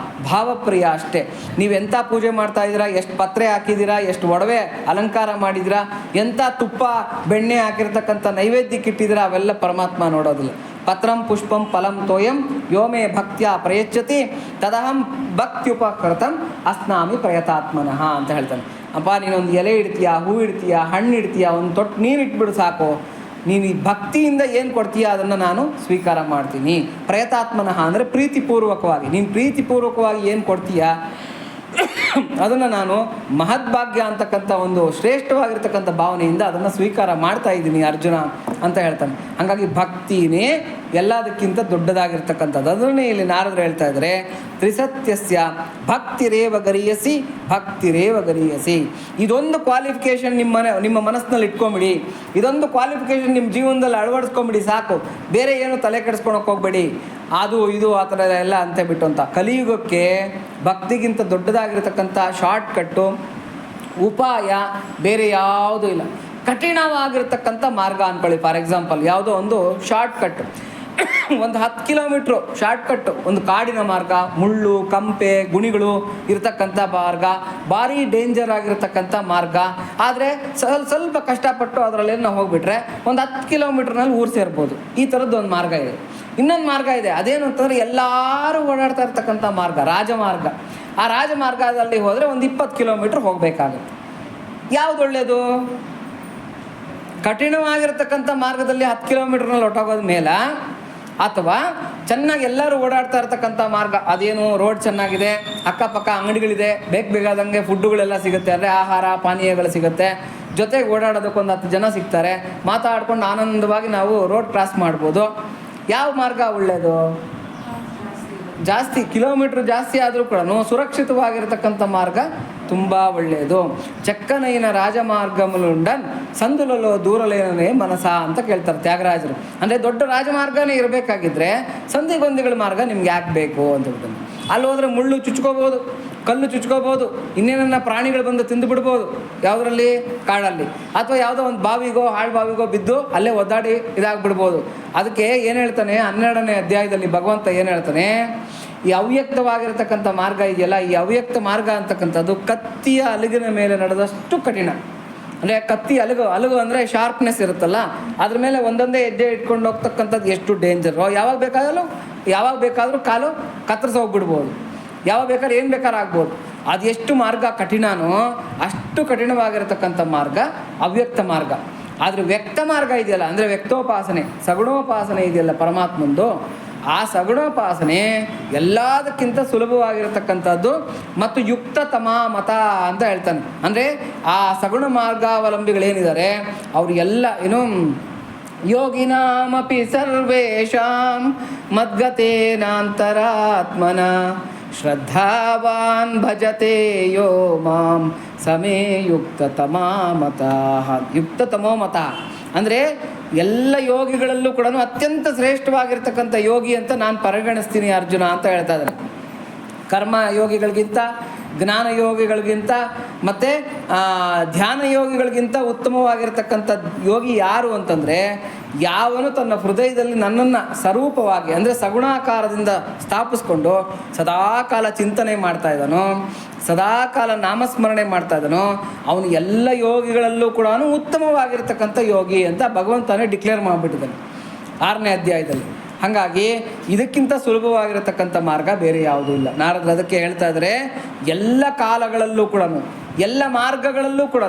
ಭಾವಪ್ರಿಯ ಅಷ್ಟೇ. ನೀವೆಂಥ ಪೂಜೆ ಮಾಡ್ತಾ ಇದ್ದೀರಾ, ಎಷ್ಟು ಪತ್ರೆ ಹಾಕಿದ್ದೀರಾ, ಎಷ್ಟು ಒಡವೆ ಅಲಂಕಾರ ಮಾಡಿದ್ದೀರಾ, ಎಂಥ ತುಪ್ಪ ಬೆಣ್ಣೆ ಹಾಕಿರ್ತಕ್ಕಂಥ ನೈವೇದ್ಯಕ್ಕಿಟ್ಟಿದ್ದೀರಾ, ಅವೆಲ್ಲ ಪರಮಾತ್ಮ ನೋಡೋದಿಲ್ಲ. ಪತ್ರಂ ಪುಷ್ಪಂ ಫಲಂ ತೋಯಂ ಯೋಮೇ ಭಕ್ತ್ಯ ಪ್ರಯಚ್ಛತಿ ತದಹಂ ಭಕ್ತ್ಯುಪಕೃತಂ ಅಸ್ನಾಮಿ ಪ್ರಯತಾತ್ಮನಃ ಅಂತ ಹೇಳ್ತಾನೆ. ಅಪ್ಪ ನೀನೊಂದು ಎಲೆ ಇಡ್ತೀಯಾ, ಹೂ ಇಡ್ತೀಯಾ, ಹಣ್ಣು ಇಡ್ತೀಯಾ, ಒಂದು ತೊಟ್ಟು ನೀರು ಇಟ್ಬಿಡು ಸಾಕು, ನೀನು ಈ ಭಕ್ತಿಯಿಂದ ಏನು ಕೊಡ್ತೀಯ ಅದನ್ನು ನಾನು ಸ್ವೀಕಾರ ಮಾಡ್ತೀನಿ. ಪ್ರಯತಾತ್ಮನಃ ಅಂದರೆ ಪ್ರೀತಿಪೂರ್ವಕವಾಗಿ, ನೀನು ಪ್ರೀತಿಪೂರ್ವಕವಾಗಿ ಏನು ಕೊಡ್ತೀಯ ಅದನ್ನು ನಾನು ಮಹದ್ಭಾಗ್ಯ ಅಂತಕ್ಕಂಥ ಒಂದು ಶ್ರೇಷ್ಠವಾಗಿರ್ತಕ್ಕಂಥ ಭಾವನೆಯಿಂದ ಅದನ್ನು ಸ್ವೀಕಾರ ಮಾಡ್ತಾ ಇದ್ದೀನಿ ಅರ್ಜುನ ಅಂತ ಹೇಳ್ತಾನೆ. ಹಾಗಾಗಿ ಭಕ್ತಿನೇ ಎಲ್ಲದಕ್ಕಿಂತ ದೊಡ್ಡದಾಗಿರ್ತಕ್ಕಂಥದ್ದು. ಅದನ್ನೇ ಇಲ್ಲಿ ನಾರದರು ಹೇಳ್ತಾ ಇದ್ದಾರೆ, ತ್ರಿಸತ್ಯಸ್ಯ ಭಕ್ತಿರೇವ ಗರೀಯಸಿ ಭಕ್ತಿರೇವ ಗರೀಯಸಿ. ಇದೊಂದು ಕ್ವಾಲಿಫಿಕೇಷನ್ ನಿಮ್ಮ ಮನಸ್ಸಿನಲ್ಲಿ ಇಟ್ಕೊಂಬಿಡಿ, ಇದೊಂದು ಕ್ವಾಲಿಫಿಕೇಷನ್ ನಿಮ್ಮ ಜೀವನದಲ್ಲಿ ಅಳವಡಿಸ್ಕೊಂಬಿಡಿ ಸಾಕು. ಬೇರೆ ಏನು ತಲೆ ಕೆಡಿಸ್ಕೊಳಕ್ಕೆ ಹೋಗ್ಬೇಡಿ, ಅದು ಇದು ಆ ಥರ ಎಲ್ಲ ಅಂತ ಬಿಟ್ಟು ಅಂತ. ಕಲಿಯುಗಕ್ಕೆ ಭಕ್ತಿಗಿಂತ ದೊಡ್ಡದಾಗಿರ್ತಕ್ಕಂಥ ಶಾರ್ಟ್ಕಟ್ಟು ಉಪಾಯ ಬೇರೆ ಯಾವುದೂ ಇಲ್ಲ. ಕಠಿಣವಾಗಿರ್ತಕ್ಕಂಥ ಮಾರ್ಗ ಅಂದ್ಕೊಳ್ಳಿ. ಫಾರ್ ಎಕ್ಸಾಂಪಲ್ ಯಾವುದೋ ಒಂದು ಶಾರ್ಟ್ಕಟ್, ಒಂದು 10 ಕಿಲೋಮೀಟ್ರು ಶಾರ್ಟ್ಕಟ್ಟು, ಒಂದು ಕಾಡಿನ ಮಾರ್ಗ, ಮುಳ್ಳು ಕಂಪೆ ಗುಣಿಗಳು ಇರತಕ್ಕಂಥ ಮಾರ್ಗ, ಭಾರಿ ಡೇಂಜರ್ ಆಗಿರತಕ್ಕಂಥ ಮಾರ್ಗ. ಆದರೆ ಸ್ವಲ್ಪ ಕಷ್ಟಪಟ್ಟು ಅದರಲ್ಲಿ ನಾವು ಹೋಗ್ಬಿಟ್ರೆ ಒಂದು 10 ಕಿಲೋಮೀಟ್ರ್ನಲ್ಲಿ ಊರು ಸೇರ್ಬೋದು. ಈ ಥರದ್ದು ಒಂದು ಮಾರ್ಗ ಇದೆ. ಇನ್ನೊಂದು ಮಾರ್ಗ ಇದೆ, ಅದೇನು ಅಂತಂದರೆ ಎಲ್ಲರೂ ಓಡಾಡ್ತಾ ಇರ್ತಕ್ಕಂಥ ಮಾರ್ಗ, ರಾಜಮಾರ್ಗ. ಆ ರಾಜಮಾರ್ಗದಲ್ಲಿ ಹೋದರೆ ಒಂದು 20 ಕಿಲೋಮೀಟ್ರ್ ಹೋಗಬೇಕಾಗುತ್ತೆ. ಯಾವುದು ಒಳ್ಳೆಯದು? ಕಠಿಣವಾಗಿರ್ತಕ್ಕಂಥ ಮಾರ್ಗದಲ್ಲಿ 10 ಕಿಲೋಮೀಟ್ರ್ನಲ್ಲಿ ಹೊಟ್ಟೋಗೋದ ಮೇಲೆ, ಅಥವಾ ಚೆನ್ನಾಗಿ ಎಲ್ಲರೂ ಓಡಾಡ್ತಾ ಇರ್ತಕ್ಕಂಥ ಮಾರ್ಗ, ಅದೇನು ರೋಡ್ ಚೆನ್ನಾಗಿದೆ, ಅಕ್ಕಪಕ್ಕ ಅಂಗಡಿಗಳಿದೆ, ಬೇಕಾದಂಗೆ ಫುಡ್ಡುಗಳೆಲ್ಲ ಸಿಗುತ್ತೆ, ಅಂದರೆ ಆಹಾರ ಪಾನೀಯಗಳು ಸಿಗುತ್ತೆ, ಜೊತೆಗೆ ಓಡಾಡೋದಕ್ಕೊಂದು 10 ಜನ ಸಿಗ್ತಾರೆ, ಮಾತಾಡ್ಕೊಂಡು ಆನಂದವಾಗಿ ನಾವು ರೋಡ್ ಕ್ರಾಸ್ ಮಾಡ್ಬೋದು. ಯಾವ ಮಾರ್ಗ ಒಳ್ಳೆಯದು? ಜಾಸ್ತಿ ಕಿಲೋಮೀಟ್ರ್ ಜಾಸ್ತಿ ಆದರೂ ಕೂಡ ಸುರಕ್ಷಿತವಾಗಿರ್ತಕ್ಕಂಥ ಮಾರ್ಗ ತುಂಬ ಒಳ್ಳೆಯದು. ಚೆಕ್ಕನೈನ ರಾಜಮಾರ್ಗಮುಂಡನ್ ಸಂದುలలో ದೂರಲೇನೇ ಮನಸ ಅಂತ ಕೇಳ್ತಾರೆ ತ್ಯಾಗರಾಜರು. ಅಂದರೆ ದೊಡ್ಡ ರಾಜಮಾರ್ಗನೇ ಇರಬೇಕಾಗಿದ್ದರೆ ಸಂಧಿಗೊಂದಿಗಳ ಮಾರ್ಗ ನಿಮ್ಗೆ ಯಾಕೆ ಬೇಕು ಅಂತ ಹೇಳ್ತಾರೆ. ಅಲ್ಲಿ ಹೋದರೆ ಮುಳ್ಳು ಚುಚ್ಕೋಬೋದು, ಕಲ್ಲು ಚುಚ್ಕೋಬೋದು, ಇನ್ನೇನನ್ನ ಪ್ರಾಣಿಗಳು ಬಂದು ತಿಂದು ಬಿಡ್ಬೋದು, ಯಾವುದರಲ್ಲಿ? ಕಾಡಲ್ಲಿ. ಅಥವಾ ಯಾವುದೋ ಒಂದು ಬಾವಿಗೋ ಹಾಳು ಬಾವಿಗೋ ಬಿದ್ದು ಅಲ್ಲೇ ಒದ್ದಾಡಿ ಇದಾಗ್ಬಿಡ್ಬೋದು. ಅದಕ್ಕೆ ಏನು ಹೇಳ್ತಾನೆ 12ನೇ ಅಧ್ಯಾಯದಲ್ಲಿ ಭಗವಂತ ಏನು ಹೇಳ್ತಾನೆ, ಈ ಅವ್ಯಕ್ತವಾಗಿರತಕ್ಕಂಥ ಮಾರ್ಗ ಇದೆಯಲ್ಲ, ಈ ಅವ್ಯಕ್ತ ಮಾರ್ಗ ಅಂತಕ್ಕಂಥದ್ದು ಕತ್ತಿಯ ಅಲುಗಿನ ಮೇಲೆ ನಡೆದಷ್ಟು ಕಠಿಣ. ಅಂದರೆ ಕತ್ತಿ ಅಲುಗು ಅಂದರೆ ಶಾರ್ಪ್ನೆಸ್ ಇರುತ್ತಲ್ಲ, ಅದ್ರ ಮೇಲೆ ಒಂದೊಂದೇ ಹೆಜ್ಜೆ ಇಟ್ಕೊಂಡು ಹೋಗ್ತಕ್ಕಂಥದ್ದು ಎಷ್ಟು ಡೇಂಜರು. ಯಾವಾಗ ಬೇಕಾದರೂ ಕಾಲು ಕತ್ತರಿಸಿ ಹೋಗ್ಬಿಡ್ಬೋದು, ಯಾವಾಗ ಬೇಕಾದ್ರೆ ಏನು ಬೇಕಾದ್ರೂ ಆಗ್ಬೋದು. ಅದು ಎಷ್ಟು ಮಾರ್ಗ ಕಠಿಣನೋ ಅಷ್ಟು ಕಠಿಣವಾಗಿರತಕ್ಕಂಥ ಮಾರ್ಗ ಅವ್ಯಕ್ತ ಮಾರ್ಗ. ಆದರೆ ವ್ಯಕ್ತ ಮಾರ್ಗ ಇದೆಯಲ್ಲ, ಅಂದರೆ ವ್ಯಕ್ತೋಪಾಸನೆ, ಸಗುಣೋಪಾಸನೆ ಇದೆಯಲ್ಲ ಪರಮಾತ್ಮಂದು, ಆ ಸಗುಣೋಪಾಸನೆ ಎಲ್ಲದಕ್ಕಿಂತ ಸುಲಭವಾಗಿರತಕ್ಕಂಥದ್ದು ಮತ್ತು ಯುಕ್ತತಮ ಮತ ಅಂತ ಹೇಳ್ತಾನೆ. ಅಂದರೆ ಆ ಸಗುಣ ಮಾರ್ಗಾವಲಂಬಿಗಳೇನಿದ್ದಾರೆ ಅವರಿಗೆಲ್ಲ ಏನು ಯೋಗಿನಾಮಪಿ ಸರ್ವೇಷಾಂ ಮದ್ಗತೇನಾಂತರಾತ್ಮನ ಶ್ರದ್ಧಾವಾನ್ ಭಜತೆ ಯೋ ಮಾಂ ಸಮೇ ಯುಕ್ತತಮೋ ಮತ. ಅಂದರೆ ಎಲ್ಲ ಯೋಗಿಗಳಲ್ಲೂ ಕೂಡ ಅತ್ಯಂತ ಶ್ರೇಷ್ಠವಾಗಿರ್ತಕ್ಕಂಥ ಯೋಗಿ ಅಂತ ನಾನು ಪರಿಗಣಿಸ್ತೀನಿ ಅರ್ಜುನ ಅಂತ ಹೇಳ್ತಾ ಇದ್ದಾರೆ. ಕರ್ಮ ಯೋಗಿಗಳಿಗಿಂತ, ಜ್ಞಾನ ಯೋಗಿಗಳಿಗಿಂತ, ಮತ್ತು ಧ್ಯಾನ ಯೋಗಿಗಳಿಗಿಂತ ಉತ್ತಮವಾಗಿರ್ತಕ್ಕಂಥ ಯೋಗಿ ಯಾರು ಅಂತಂದರೆ, ಯಾವನು ತನ್ನ ಹೃದಯದಲ್ಲಿ ನನ್ನನ್ನು ಸ್ವರೂಪವಾಗಿ ಅಂದರೆ ಸಗುಣಾಕಾರದಿಂದ ಸ್ಥಾಪಿಸ್ಕೊಂಡು ಸದಾಕಾಲ ಚಿಂತನೆ ಮಾಡ್ತಾ ಇದ್ದಾನೋ, ಸದಾಕಾಲ ನಾಮಸ್ಮರಣೆ ಮಾಡ್ತಾ ಇದ್ದಾನೋ, ಅವನು ಎಲ್ಲ ಯೋಗಿಗಳಲ್ಲೂ ಕೂಡ ಉತ್ತಮವಾಗಿರ್ತಕ್ಕಂಥ ಯೋಗಿ ಅಂತ ಭಗವಂತನೇ ಡಿಕ್ಲೇರ್ ಮಾಡಿಬಿಟ್ಟಿದ್ದಾನೆ 6ನೇ ಅಧ್ಯಾಯದಲ್ಲಿ. ಹಾಗಾಗಿ ಇದಕ್ಕಿಂತ ಸುಲಭವಾಗಿರತಕ್ಕಂಥ ಮಾರ್ಗ ಬೇರೆ ಯಾವುದೂ ಇಲ್ಲ. ನಾರದರು ಅದಕ್ಕೆ ಹೇಳ್ತಾ ಇದ್ದಾರೆ, ಎಲ್ಲ ಕಾಲಗಳಲ್ಲೂ ಕೂಡ, ಎಲ್ಲ ಮಾರ್ಗಗಳಲ್ಲೂ ಕೂಡ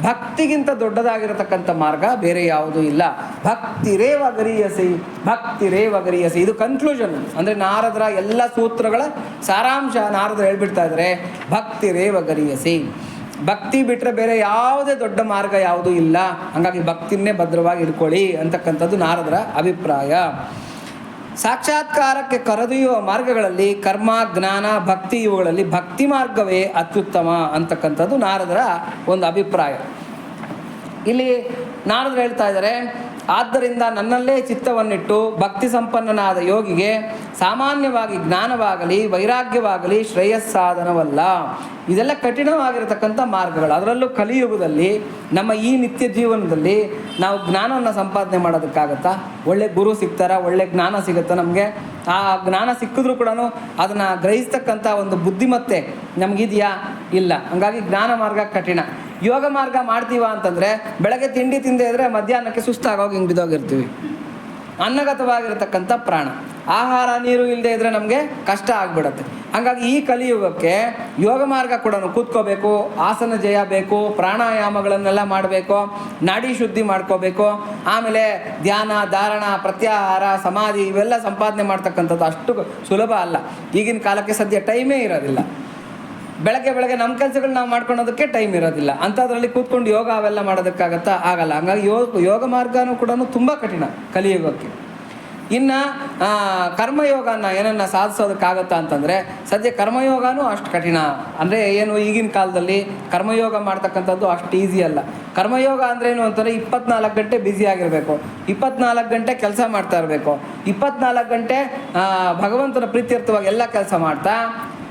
ಭಕ್ತಿಗಿಂತ ದೊಡ್ಡದಾಗಿರತಕ್ಕಂಥ ಮಾರ್ಗ ಬೇರೆ ಯಾವುದೂ ಇಲ್ಲ. ಭಕ್ತಿರೇವ ಗರೀಯಸಿ ಇದು ಕನ್ಕ್ಲೂಷನ್. ಅಂದರೆ ನಾರದರ ಎಲ್ಲ ಸೂತ್ರಗಳ ಸಾರಾಂಶ ನಾರದರು ಹೇಳ್ಬಿಡ್ತಾ ಇದ್ದಾರೆ, ಭಕ್ತಿರೇವ ಗರೀಯಸಿ. ಭಕ್ತಿ ಬಿಟ್ಟರೆ ಬೇರೆ ಯಾವುದೇ ದೊಡ್ಡ ಮಾರ್ಗ ಯಾವುದೂ ಇಲ್ಲ. ಹಾಗಾಗಿ ಭಕ್ತಿನೇ ಭದ್ರವಾಗಿ ಇಟ್ಕೊಳ್ಳಿ ಅಂತಕ್ಕಂಥದ್ದು ನಾರದರ ಅಭಿಪ್ರಾಯ. ಸಾಕ್ಷಾತ್ಕಾರಕ್ಕೆ ಕರೆದೊಯ್ಯುವ ಮಾರ್ಗಗಳಲ್ಲಿ ಕರ್ಮ, ಜ್ಞಾನ, ಭಕ್ತಿ, ಇವುಗಳಲ್ಲಿ ಭಕ್ತಿ ಮಾರ್ಗವೇ ಅತ್ಯುತ್ತಮ ಅಂತಕ್ಕಂಥದ್ದು ನಾರದರ ಒಂದು ಅಭಿಪ್ರಾಯ. ಇಲ್ಲಿ ನಾರದರು ಹೇಳ್ತಾ ಇದ್ದಾರೆ, ಆದ್ದರಿಂದ ನನ್ನಲ್ಲೇ ಚಿತ್ತವನ್ನಿಟ್ಟು ಭಕ್ತಿ ಸಂಪನ್ನನಾದ ಯೋಗಿಗೆ ಸಾಮಾನ್ಯವಾಗಿ ಜ್ಞಾನವಾಗಲಿ ವೈರಾಗ್ಯವಾಗಲಿ ಶ್ರೇಯಸ್ಸಾಧನವಲ್ಲ. ಇದೆಲ್ಲ ಕಠಿಣವಾಗಿರತಕ್ಕಂಥ ಮಾರ್ಗಗಳು. ಅದರಲ್ಲೂ ಕಲಿಯುಗದಲ್ಲಿ ನಮ್ಮ ಈ ನಿತ್ಯ ಜೀವನದಲ್ಲಿ ನಾವು ಜ್ಞಾನವನ್ನು ಸಂಪಾದನೆ ಮಾಡೋದಕ್ಕಾಗತ್ತಾ? ಒಳ್ಳೆ ಗುರು ಸಿಗ್ತಾರಾ? ಒಳ್ಳೆ ಜ್ಞಾನ ಸಿಗುತ್ತಾ ನಮಗೆ? ಆ ಜ್ಞಾನ ಸಿಕ್ಕಿದ್ರೂ ಕೂಡ ಅದನ್ನು ಗ್ರಹಿಸ್ತಕ್ಕಂಥ ಒಂದು ಬುದ್ಧಿಮತ್ತೆ ನಮಗಿದೆಯಾ? ಇಲ್ಲ. ಹಾಗಾಗಿ ಜ್ಞಾನ ಮಾರ್ಗ ಕಠಿಣ. ಯೋಗ ಮಾರ್ಗ ಮಾಡ್ತೀವ ಅಂತಂದರೆ ಬೆಳಗ್ಗೆ ತಿಂಡಿ ತಿಂದೇ ಇದ್ದರೆ ಮಧ್ಯಾಹ್ನಕ್ಕೆ ಸುಸ್ತಾಗೋಗಿ ಹಿಂಗೆ ಬಿದ್ದೋಗಿರ್ತೀವಿ. ಅನ್ನಗತವಾಗಿರತಕ್ಕಂಥ ಪ್ರಾಣ, ಆಹಾರ ನೀರು ಇಲ್ಲದೆ ಇದ್ದರೆ ನಮಗೆ ಕಷ್ಟ ಆಗಿಬಿಡುತ್ತೆ. ಹಾಗಾಗಿ ಈ ಕಲಿಯುಗಕ್ಕೆ ಯೋಗ ಮಾರ್ಗ ಕೂಡ ಕೂತ್ಕೋಬೇಕು, ಆಸನ ಜಯ ಬೇಕು, ಪ್ರಾಣಾಯಾಮಗಳನ್ನೆಲ್ಲ ಮಾಡಬೇಕು, ನಾಡಿ ಶುದ್ಧಿ ಮಾಡ್ಕೋಬೇಕು, ಆಮೇಲೆ ಧ್ಯಾನ, ಧಾರಣ, ಪ್ರತ್ಯಾಹಾರ, ಸಮಾಧಿ ಇವೆಲ್ಲ ಸಂಪಾದನೆ ಮಾಡ್ತಕ್ಕಂಥದ್ದು ಅಷ್ಟು ಸುಲಭ ಅಲ್ಲ. ಈಗಿನ ಕಾಲಕ್ಕೆ ಸದ್ಯ ಟೈಮೇ ಇರೋದಿಲ್ಲ. ಬೆಳಗ್ಗೆ ನಮ್ಮ ಕೆಲಸಗಳು ನಾವು ಮಾಡ್ಕೊಳೋದಕ್ಕೆ ಟೈಮ್ ಇರೋದಿಲ್ಲ. ಅಂಥದ್ರಲ್ಲಿ ಕೂತ್ಕೊಂಡು ಯೋಗ ಅವೆಲ್ಲ ಮಾಡೋದಕ್ಕಾಗತ್ತಾ? ಆಗಲ್ಲ. ಹಂಗಾಗಿ ಯೋಗ ಮಾರ್ಗನೂ ಕೂಡ ತುಂಬ ಕಠಿಣ ಕಲಿಯುಗಕ್ಕೆ. ಇನ್ನು ಕರ್ಮಯೋಗನ ಏನನ್ನ ಸಾಧಿಸೋದಕ್ಕಾಗತ್ತಾ ಅಂತಂದರೆ ಸದ್ಯ ಕರ್ಮಯೋಗನೂ ಅಷ್ಟು ಕಠಿಣ. ಅಂದರೆ ಏನು, ಈಗಿನ ಕಾಲದಲ್ಲಿ ಕರ್ಮಯೋಗ ಮಾಡ್ತಕ್ಕಂಥದ್ದು ಅಷ್ಟು ಈಸಿ ಅಲ್ಲ. ಕರ್ಮಯೋಗ ಅಂದ್ರೇನು ಅಂತಂದರೆ 24 ಗಂಟೆ ಬ್ಯುಸಿಯಾಗಿರಬೇಕು, 24 ಗಂಟೆ ಕೆಲಸ ಮಾಡ್ತಾ ಇರಬೇಕು, 24 ಗಂಟೆ ಭಗವಂತನ ಪ್ರೀತ್ಯರ್ಥವಾಗಿ ಎಲ್ಲ ಕೆಲಸ ಮಾಡ್ತಾ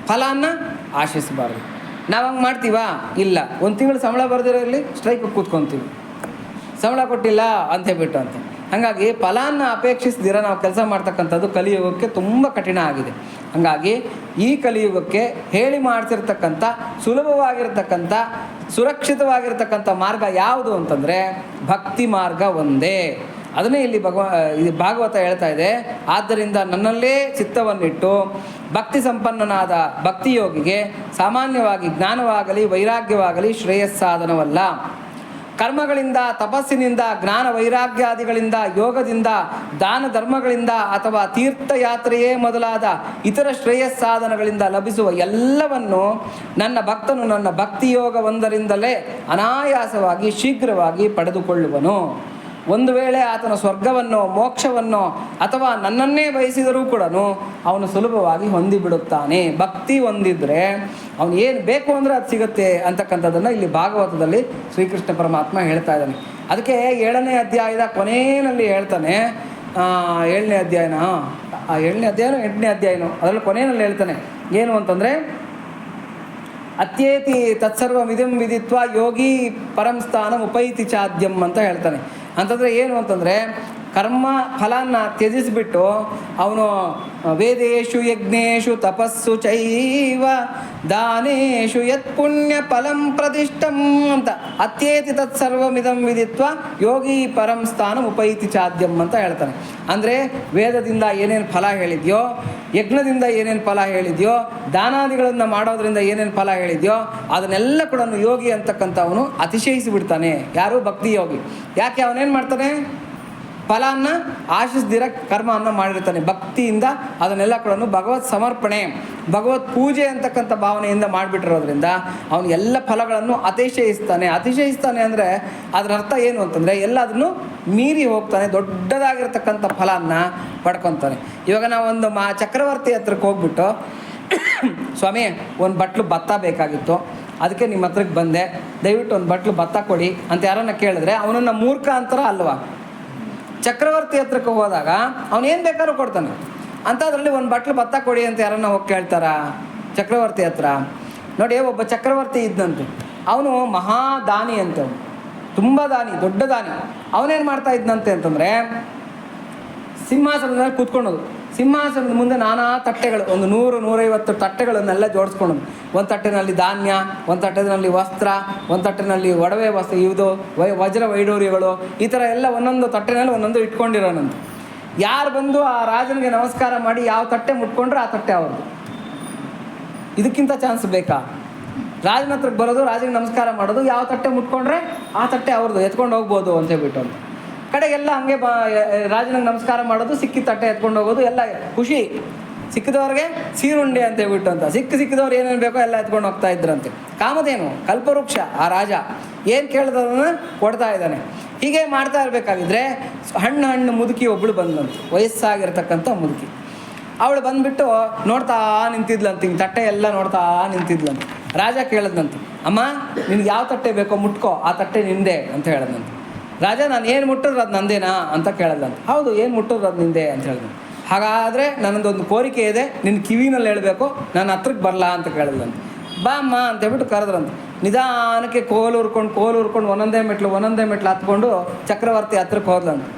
ಫಲನ ಆಶಿಸಬಾರ್ದು. ನಾವು ಹಂಗೆ ಮಾಡ್ತೀವಾ? ಇಲ್ಲ. ಒಂದು ತಿಂಗಳು ಸಂಬಳ ಬರೆದಿರೋಲ್ಲಿ ಸ್ಟ್ರೈಕ್ ಕೂತ್ಕೊತೀವಿ, ಸಂಬಳ ಕೊಟ್ಟಿಲ್ಲ ಅಂತ ಹೇಳ್ಬಿಟ್ಟು ಅಂತ. ಹಾಗಾಗಿ ಫಲಾನ್ನ ಅಪೇಕ್ಷಿಸದಿರ ನಾವು ಕೆಲಸ ಮಾಡ್ತಕ್ಕಂಥದ್ದು ಕಲಿಯುಗಕ್ಕೆ ತುಂಬ ಕಠಿಣ ಆಗಿದೆ. ಹಾಗಾಗಿ ಈ ಕಲಿಯುಗಕ್ಕೆ ಹೇಳಿ ಮಾಡ್ತಿರ್ತಕ್ಕಂಥ ಸುಲಭವಾಗಿರ್ತಕ್ಕಂಥ ಸುರಕ್ಷಿತವಾಗಿರ್ತಕ್ಕಂಥ ಮಾರ್ಗ ಯಾವುದು ಅಂತಂದರೆ ಭಕ್ತಿ ಮಾರ್ಗ ಒಂದೇ. ಅದನ್ನೇ ಇಲ್ಲಿ ಇದು ಭಾಗವತ ಹೇಳ್ತಾ ಇದೆ. ಆದ್ದರಿಂದ ನನ್ನಲ್ಲೇ ಚಿತ್ತವನ್ನಿಟ್ಟು ಭಕ್ತಿ ಸಂಪನ್ನನಾದ ಭಕ್ತಿಯೋಗಿಗೆ ಸಾಮಾನ್ಯವಾಗಿ ಜ್ಞಾನವಾಗಲಿ ವೈರಾಗ್ಯವಾಗಲಿ ಶ್ರೇಯಸ್ಸಾಧನವಲ್ಲ. ಕರ್ಮಗಳಿಂದ, ತಪಸ್ಸಿನಿಂದ, ಜ್ಞಾನ ವೈರಾಗ್ಯಾದಿಗಳಿಂದ, ಯೋಗದಿಂದ, ದಾನ ಧರ್ಮಗಳಿಂದ ಅಥವಾ ತೀರ್ಥಯಾತ್ರೆಯೇ ಮೊದಲಾದ ಇತರ ಶ್ರೇಯಸ್ಸಾಧನಗಳಿಂದ ಲಭಿಸುವ ಎಲ್ಲವನ್ನು ನನ್ನ ಭಕ್ತನು ನನ್ನ ಭಕ್ತಿಯೋಗ ಒಂದರಿಂದಲೇ ಅನಾಯಾಸವಾಗಿ ಶೀಘ್ರವಾಗಿ ಪಡೆದುಕೊಳ್ಳುವನು. ಒಂದು ವೇಳೆ ಆತನ ಸ್ವರ್ಗವನ್ನು, ಮೋಕ್ಷವನ್ನು ಅಥವಾ ನನ್ನನ್ನೇ ಬಯಸಿದರೂ ಕೂಡ ಅವನು ಸುಲಭವಾಗಿ ಹೊಂದಿಬಿಡುತ್ತಾನೆ. ಭಕ್ತಿ ಹೊಂದಿದ್ರೆ ಅವನು ಏನು ಬೇಕು ಅಂದರೆ ಅದು ಸಿಗುತ್ತೆ ಅಂತಕ್ಕಂಥದ್ದನ್ನು ಇಲ್ಲಿ ಭಾಗವತದಲ್ಲಿ ಶ್ರೀಕೃಷ್ಣ ಪರಮಾತ್ಮ ಹೇಳ್ತಾ ಇದ್ದಾನೆ. ಅದಕ್ಕೆ 7ನೇ ಅಧ್ಯಾಯದ ಕೊನೆಯಲ್ಲಿ ಹೇಳ್ತಾನೆ. 7ನೇ ಅಧ್ಯಾಯನ 7ನೇ ಅಧ್ಯಾಯನೋ 8ನೇ ಅಧ್ಯಾಯನೋ ಅದರಲ್ಲಿ ಕೊನೆಯಲ್ಲಿ ಹೇಳ್ತಾನೆ ಏನು ಅಂತಂದರೆ, ಅತ್ಯೇತಿ ತತ್ಸರ್ವಮಿದಂ ವಿದಿತ್ವ ಯೋಗಿ ಪರಂ ಸ್ಥಾನಂ ಉಪೈತಿ ಚಾದ್ಯಂ ಅಂತ ಹೇಳ್ತಾನೆ. ಅಂತಂದರೆ ಏನು ಅಂತಂದರೆ, ಕರ್ಮ ಫಲನ ತ್ಯಜಿಸಿಬಿಟ್ಟು ಅವನು ವೇದೇಶು ಯಜ್ಞೇಶು ತಪಸ್ಸು ಚೈವ ದಾನೇಶು ಯತ್ ಪುಣ್ಯ ಫಲಂ ಪ್ರತಿಷ್ಠಂ ಅಂತ ಅತ್ಯೇತಿ ತತ್ಸರ್ವಮಿದಂ ವಿದಿತ್ವ ಯೋಗಿ ಪರಂ ಸ್ಥಾನಂ ಉಪೈತಿ ಚಾದ್ಯಂ ಅಂತ ಹೇಳ್ತಾನೆ. ಅಂದರೆ ವೇದದಿಂದ ಏನೇನು ಫಲ ಹೇಳಿದೆಯೋ, ಯಜ್ಞದಿಂದ ಏನೇನು ಫಲ ಹೇಳಿದೆಯೋ, ದಾನಾದಿಗಳನ್ನು ಮಾಡೋದ್ರಿಂದ ಏನೇನು ಫಲ ಹೇಳಿದೆಯೋ ಅದನ್ನೆಲ್ಲ ಕೂಡ ಯೋಗಿ ಅಂತಕ್ಕಂಥವನು ಅತಿಶಯಿಸಿಬಿಡ್ತಾನೆ. ಯಾರು? ಭಕ್ತಿ ಯೋಗಿ. ಯಾಕೆ? ಅವನೇನು ಮಾಡ್ತಾನೆ? ಫಲನ ಆಶಿಸ್ದಿರ ಕರ್ಮವನ್ನು ಮಾಡಿರ್ತಾನೆ. ಭಕ್ತಿಯಿಂದ ಅದನ್ನೆಲ್ಲ ಕೂಡ ಭಗವತ್ ಸಮರ್ಪಣೆ, ಭಗವತ್ ಪೂಜೆ ಅಂತಕ್ಕಂಥ ಭಾವನೆಯಿಂದ ಮಾಡಿಬಿಟ್ಟಿರೋದ್ರಿಂದ ಅವನು ಎಲ್ಲ ಫಲಗಳನ್ನು ಅತಿಶಯಿಸ್ತಾನೆ ಅಂದರೆ ಅದರ ಅರ್ಥ ಏನು ಅಂತಂದರೆ ಎಲ್ಲದನ್ನು ಮೀರಿ ಹೋಗ್ತಾನೆ, ದೊಡ್ಡದಾಗಿರ್ತಕ್ಕಂಥ ಫಲನ ಪಡ್ಕೊತಾನೆ. ಇವಾಗ ನಾವೊಂದು ಚಕ್ರವರ್ತಿ ಹತ್ರಕ್ಕೆ ಹೋಗ್ಬಿಟ್ಟು, ಸ್ವಾಮಿ ಒಂದು ಬಟ್ಲು ಭತ್ತ ಬೇಕಾಗಿತ್ತು, ಅದಕ್ಕೆ ನಿಮ್ಮ ಹತ್ರಕ್ಕೆ ಬಂದೆ, ದಯವಿಟ್ಟು ಒಂದು ಬಟ್ಲು ಭತ್ತ ಕೊಡಿ ಅಂತ ಯಾರನ್ನ ಕೇಳಿದ್ರೆ ಅವನನ್ನು ಮೂರ್ಖ ಅಂತಾರ ಅಲ್ವಾ? ಚಕ್ರವರ್ತಿ ಹತ್ರಕ್ಕೆ ಹೋದಾಗ ಅವನೇನು ಬೇಕಾದ್ರೂ ಕೊಡ್ತಾನೆ. ಅಂಥದ್ರಲ್ಲಿ ಒಂದು ಬಟ್ಲು ಭತ್ತ ಕೊಡಿ ಅಂತ ಯಾರನ್ನ ಹೋಗಿ ಕೇಳ್ತಾರ ಚಕ್ರವರ್ತಿ ಹತ್ರ? ನೋಡಿ, ಒಬ್ಬ ಚಕ್ರವರ್ತಿ ಇದ್ದಂತೆ, ಅವನು ಮಹಾದಾನಿ ಅಂತವನು, ತುಂಬ ದಾನಿ, ದೊಡ್ಡ ದಾನಿ. ಅವನೇನು ಮಾಡ್ತಾ ಇದ್ದಂತೆ ಅಂತಂದರೆ, ಸಿಂಹಾಸನದಲ್ಲಿ ಕೂತ್ಕೊಳ್ಳೋದು, ಸಿಂಹಾಸನದ ಮುಂದೆ ನಾನಾ ತಟ್ಟೆಗಳು, ಒಂದು 100-150 ತಟ್ಟೆಗಳನ್ನೆಲ್ಲ ಜೋಡಿಸ್ಕೊಳ್ಳೋದು. ಒಂದು ತಟ್ಟೆನಲ್ಲಿ ಧಾನ್ಯ, ಒಂದು ತಟ್ಟೆನಲ್ಲಿ ವಸ್ತ್ರ, ಒಂದು ತಟ್ಟೆನಲ್ಲಿ ಒಡವೆ ವಸ್ತ್ರ, ಇದು ವಜ್ರ ವೈಡೂರ್ಯಗಳು, ಈ ಥರ ಎಲ್ಲ ಒಂದೊಂದು ತಟ್ಟೆನಲ್ಲಿ ಒಂದೊಂದು ಇಟ್ಕೊಂಡಿರೋನಂತೆ. ಯಾರು ಬಂದು ಆ ರಾಜನಿಗೆ ನಮಸ್ಕಾರ ಮಾಡಿ ಯಾವ ತಟ್ಟೆ ಮುಟ್ಕೊಂಡ್ರೆ ಆ ತಟ್ಟೆ ಅವ್ರದ್ದು. ಇದಕ್ಕಿಂತ ಚಾನ್ಸ್ ಬೇಕಾ? ರಾಜನ ಹತ್ರಕ್ಕೆ ಬರೋದು, ರಾಜನಿಗೆ ನಮಸ್ಕಾರ ಮಾಡೋದು, ಯಾವ ತಟ್ಟೆ ಮುಟ್ಕೊಂಡ್ರೆ ಆ ತಟ್ಟೆ ಅವ್ರದ್ದು, ಎತ್ಕೊಂಡು ಹೋಗ್ಬೋದು ಅಂತ ಹೇಳ್ಬಿಟ್ಟು ಅಂತ. ಕಡೆಗೆಲ್ಲ ಹಂಗೆ ರಾಜನಿಗೆ ನಮಸ್ಕಾರ ಮಾಡೋದು, ಸಿಕ್ಕಿದ ತಟ್ಟೆ ಎತ್ಕೊಂಡು ಹೋಗೋದು, ಎಲ್ಲ ಖುಷಿ. ಸಿಕ್ಕಿದವ್ರಿಗೆ ಸೀರುಂಡೆ ಅಂತ ಹೇಳ್ಬಿಟ್ಟು ಅಂತ, ಸಿಕ್ಕಿದವ್ರು ಏನೇನು ಬೇಕೋ ಎಲ್ಲ ಎತ್ಕೊಂಡು ಹೋಗ್ತಾ ಇದ್ರಂತೆ. ಕಾಮಧೇನು, ಕಲ್ಪವೃಕ್ಷ, ಆ ರಾಜ ಏನು ಕೇಳಿದವನ್ನ ಕೊಡ್ತಾ ಇದ್ದಾನೆ. ಹೀಗೆ ಮಾಡ್ತಾ ಇರಬೇಕಾಗಿದ್ರೆ ಹಣ್ಣು ಮುದುಕಿ ಒಬ್ಬಳು ಬಂದಂತೆ, ವಯಸ್ಸಾಗಿರ್ತಕ್ಕಂಥ ಮುದುಕಿ. ಅವಳು ಬಂದುಬಿಟ್ಟು ನೋಡ್ತಾ ನಿಂತಿದ್ಲಂತೆ, ಹಿಂಗೆ ತಟ್ಟೆ ಎಲ್ಲ ನೋಡ್ತಾ ನಿಂತಿದ್ಲಂತೆ. ರಾಜ ಕೇಳಿದ್ನಂತೆ, ಅಮ್ಮ ನಿನ್ಗೆ ಯಾವ ತಟ್ಟೆ ಬೇಕೋ ಮುಟ್ಕೋ, ಆ ತಟ್ಟೆ ನಿಂದೆ ಅಂತ ಹೇಳಿದ್ನಂತೆ. ರಾಜ, ನಾನು ಏನು ಮುಟ್ಟಿದ್ರೆ ಅದು ನಂದೇನಾ ಅಂತ ಕೇಳಿದಂತೆ. ಹೌದು, ಏನು ಮುಟ್ಟಿದ್ರೆ ಅದು ನಿಂದೆ ಅಂತ ಹೇಳಿದಂತೆ. ಹಾಗಾದರೆ ನನ್ನದೊಂದು ಕೋರಿಕೆ ಇದೆ, ನಿನ್ನ ಕಿವಿನಲ್ಲಿ ಹೇಳಬೇಕು, ನನ್ನ ಹತ್ರಕ್ಕೆ ಬರಲ್ಲ ಅಂತ ಕೇಳಿದಂತೆ. ಬಾ ಅಮ್ಮ ಅಂತ ಹೇಳ್ಬಿಟ್ಟು ಕರೆದ್ರಂತೆ. ನಿಧಾನಕ್ಕೆ ಕೋಲು ಹುರ್ಕೊಂಡು ಒಂದೊಂದೇ ಮೆಟ್ಲು ಹತ್ಕೊಂಡು ಚಕ್ರವರ್ತಿ ಹತ್ರಕ್ಕೆ ಹೋದ್ಲಂತೆ.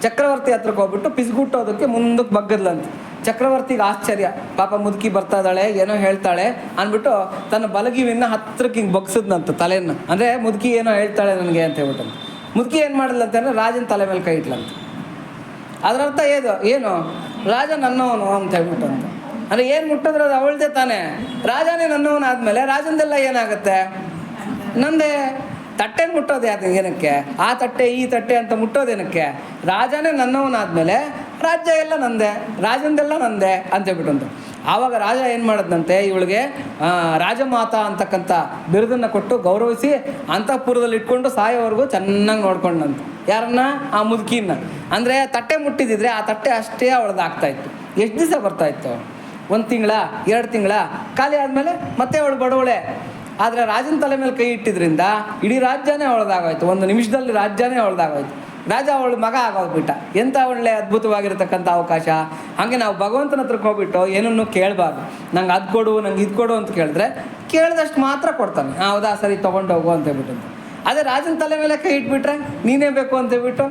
ಚಕ್ರವರ್ತಿ ಹತ್ರಕ್ಕೆ ಹೋಗ್ಬಿಟ್ಟು ಪಿಸ್ಗುಟ್ಟೋದಕ್ಕೆ ಮುಂದಕ್ಕೆ ಬಗ್ಗದ್ಲಂತೆ. ಚಕ್ರವರ್ತಿಗೆ ಆಶ್ಚರ್ಯ, ಪಾಪ ಮುದುಕಿ ಬರ್ತಾ ಇದ್ದಾಳೆ, ಏನೋ ಹೇಳ್ತಾಳೆ ಅಂದ್ಬಿಟ್ಟು ತನ್ನ ಬಲಗಿವಿನ ಹತ್ರಕ್ಕೆ ಹಿಂಗೆ ಬಗ್ಸಿದ್ನಂತ ತಲೆಯನ್ನು. ಅಂದರೆ ಮುದುಕಿ ಏನೋ ಹೇಳ್ತಾಳೆ ನನಗೆ ಅಂತ ಹೇಳ್ಬಿಟ್ಟಂತೆ. ಮುದುಕಿ ಏನು ಮಾಡಲಂತಂದರೆ ರಾಜನ ತಲೆ ಮೇಲೆ ಕೈ ಇಟ್ಲಂತ. ಅದರರ್ಥ ಏನು ರಾಜ ನನ್ನವನು ಅಂತ ಹೇಳ್ಬಿಟ್ಟು ಅಂತ. ಅಂದರೆ ಏನು ಮುಟ್ಟಿದ್ರೆ ಅದು ಅವಳದೇ ತಾನೇ, ರಾಜನೇ ನನ್ನವನು ಆದಮೇಲೆ ರಾಜಂದೆಲ್ಲ ಏನಾಗುತ್ತೆ? ನಂದೇ. ತಟ್ಟೆನ ಮುಟ್ಟೋದು ಏನಕ್ಕೆ? ಆ ತಟ್ಟೆ ಈ ತಟ್ಟೆ ಅಂತ ಮುಟ್ಟೋದೇನಕ್ಕೆ? ರಾಜನೇ ನನ್ನವನಾದ್ಮೇಲೆ ರಾಜ್ಯ ಎಲ್ಲ ನಂದೆ, ರಾಜಂದೆಲ್ಲ ನಂದೆ ಅಂತ ಹೇಳ್ಬಿಟ್ಟು. ಆವಾಗ ರಾಜ ಏನು ಮಾಡಿದ್ನಂತೆ, ಇವಳಿಗೆ ರಾಜಮಾತಾ ಅಂತಕ್ಕಂಥ ಬಿರುದನ್ನು ಕೊಟ್ಟು ಗೌರವಿಸಿ ಅಂತಃಪುರದಲ್ಲಿ ಇಟ್ಕೊಂಡು ಸಾಯೋವರೆಗೂ ಚೆನ್ನಾಗಿ ನೋಡ್ಕೊಂಡಂತೆ. ಯಾರನ್ನ? ಆ ಮುದುಕಿನ. ಅಂದರೆ ತಟ್ಟೆ ಮುಟ್ಟಿದಿದ್ರೆ ಆ ತಟ್ಟೆ ಅಷ್ಟೇ ಅವಳದಾಗ್ತಾಯಿತ್ತು. ಎಷ್ಟು ದಿವಸ ಬರ್ತಾಯಿತ್ತು? 1 ತಿಂಗಳ, 2 ತಿಂಗಳ, ಖಾಲಿ ಆದಮೇಲೆ ಮತ್ತೆ ಅವಳು ಬಡವಳೆ. ಆದರೆ ರಾಜನ ತಲೆ ಮೇಲೆ ಕೈ ಇಟ್ಟಿದ್ರಿಂದ ಇಡೀ ರಾಜ್ಯನೇ ಅವಳದಾಗೋಯ್ತು. 1 ನಿಮಿಷದಲ್ಲಿ ರಾಜ್ಯನೇ ಅವಳದಾಗೋಯ್ತು. ರಾಜ ಅವಳ ಮಗ ಆಗೋಗ್ಬಿಟ್ಟ. ಎಂಥ ಒಳ್ಳೆ ಅದ್ಭುತವಾಗಿರ್ತಕ್ಕಂಥ ಅವಕಾಶ. ಹಾಗೆ ನಾವು ಭಗವಂತನ ಹತ್ರಕ್ಕೆ ಹೋಗ್ಬಿಟ್ಟು ಏನನ್ನು ಕೇಳಬಾರ್ದು. ನಂಗೆ ಅದು ಕೊಡು, ನಂಗೆ ಇದು ಕೊಡು ಅಂತ ಕೇಳಿದ್ರೆ ಕೇಳಿದಷ್ಟು ಮಾತ್ರ ಕೊಡ್ತಾನೆ. ಹೌದಾ, ಸರಿ ತೊಗೊಂಡು ಹೋಗು ಅಂತ ಹೇಳ್ಬಿಟ್ಟು. ಅದೇ ರಾಜನ ತಲೆ ಮೇಲೆ ಕೈ ಇಟ್ಬಿಟ್ರೆ ನೀನೇ ಬೇಕು ಅಂತ ಹೇಳ್ಬಿಟ್ಟು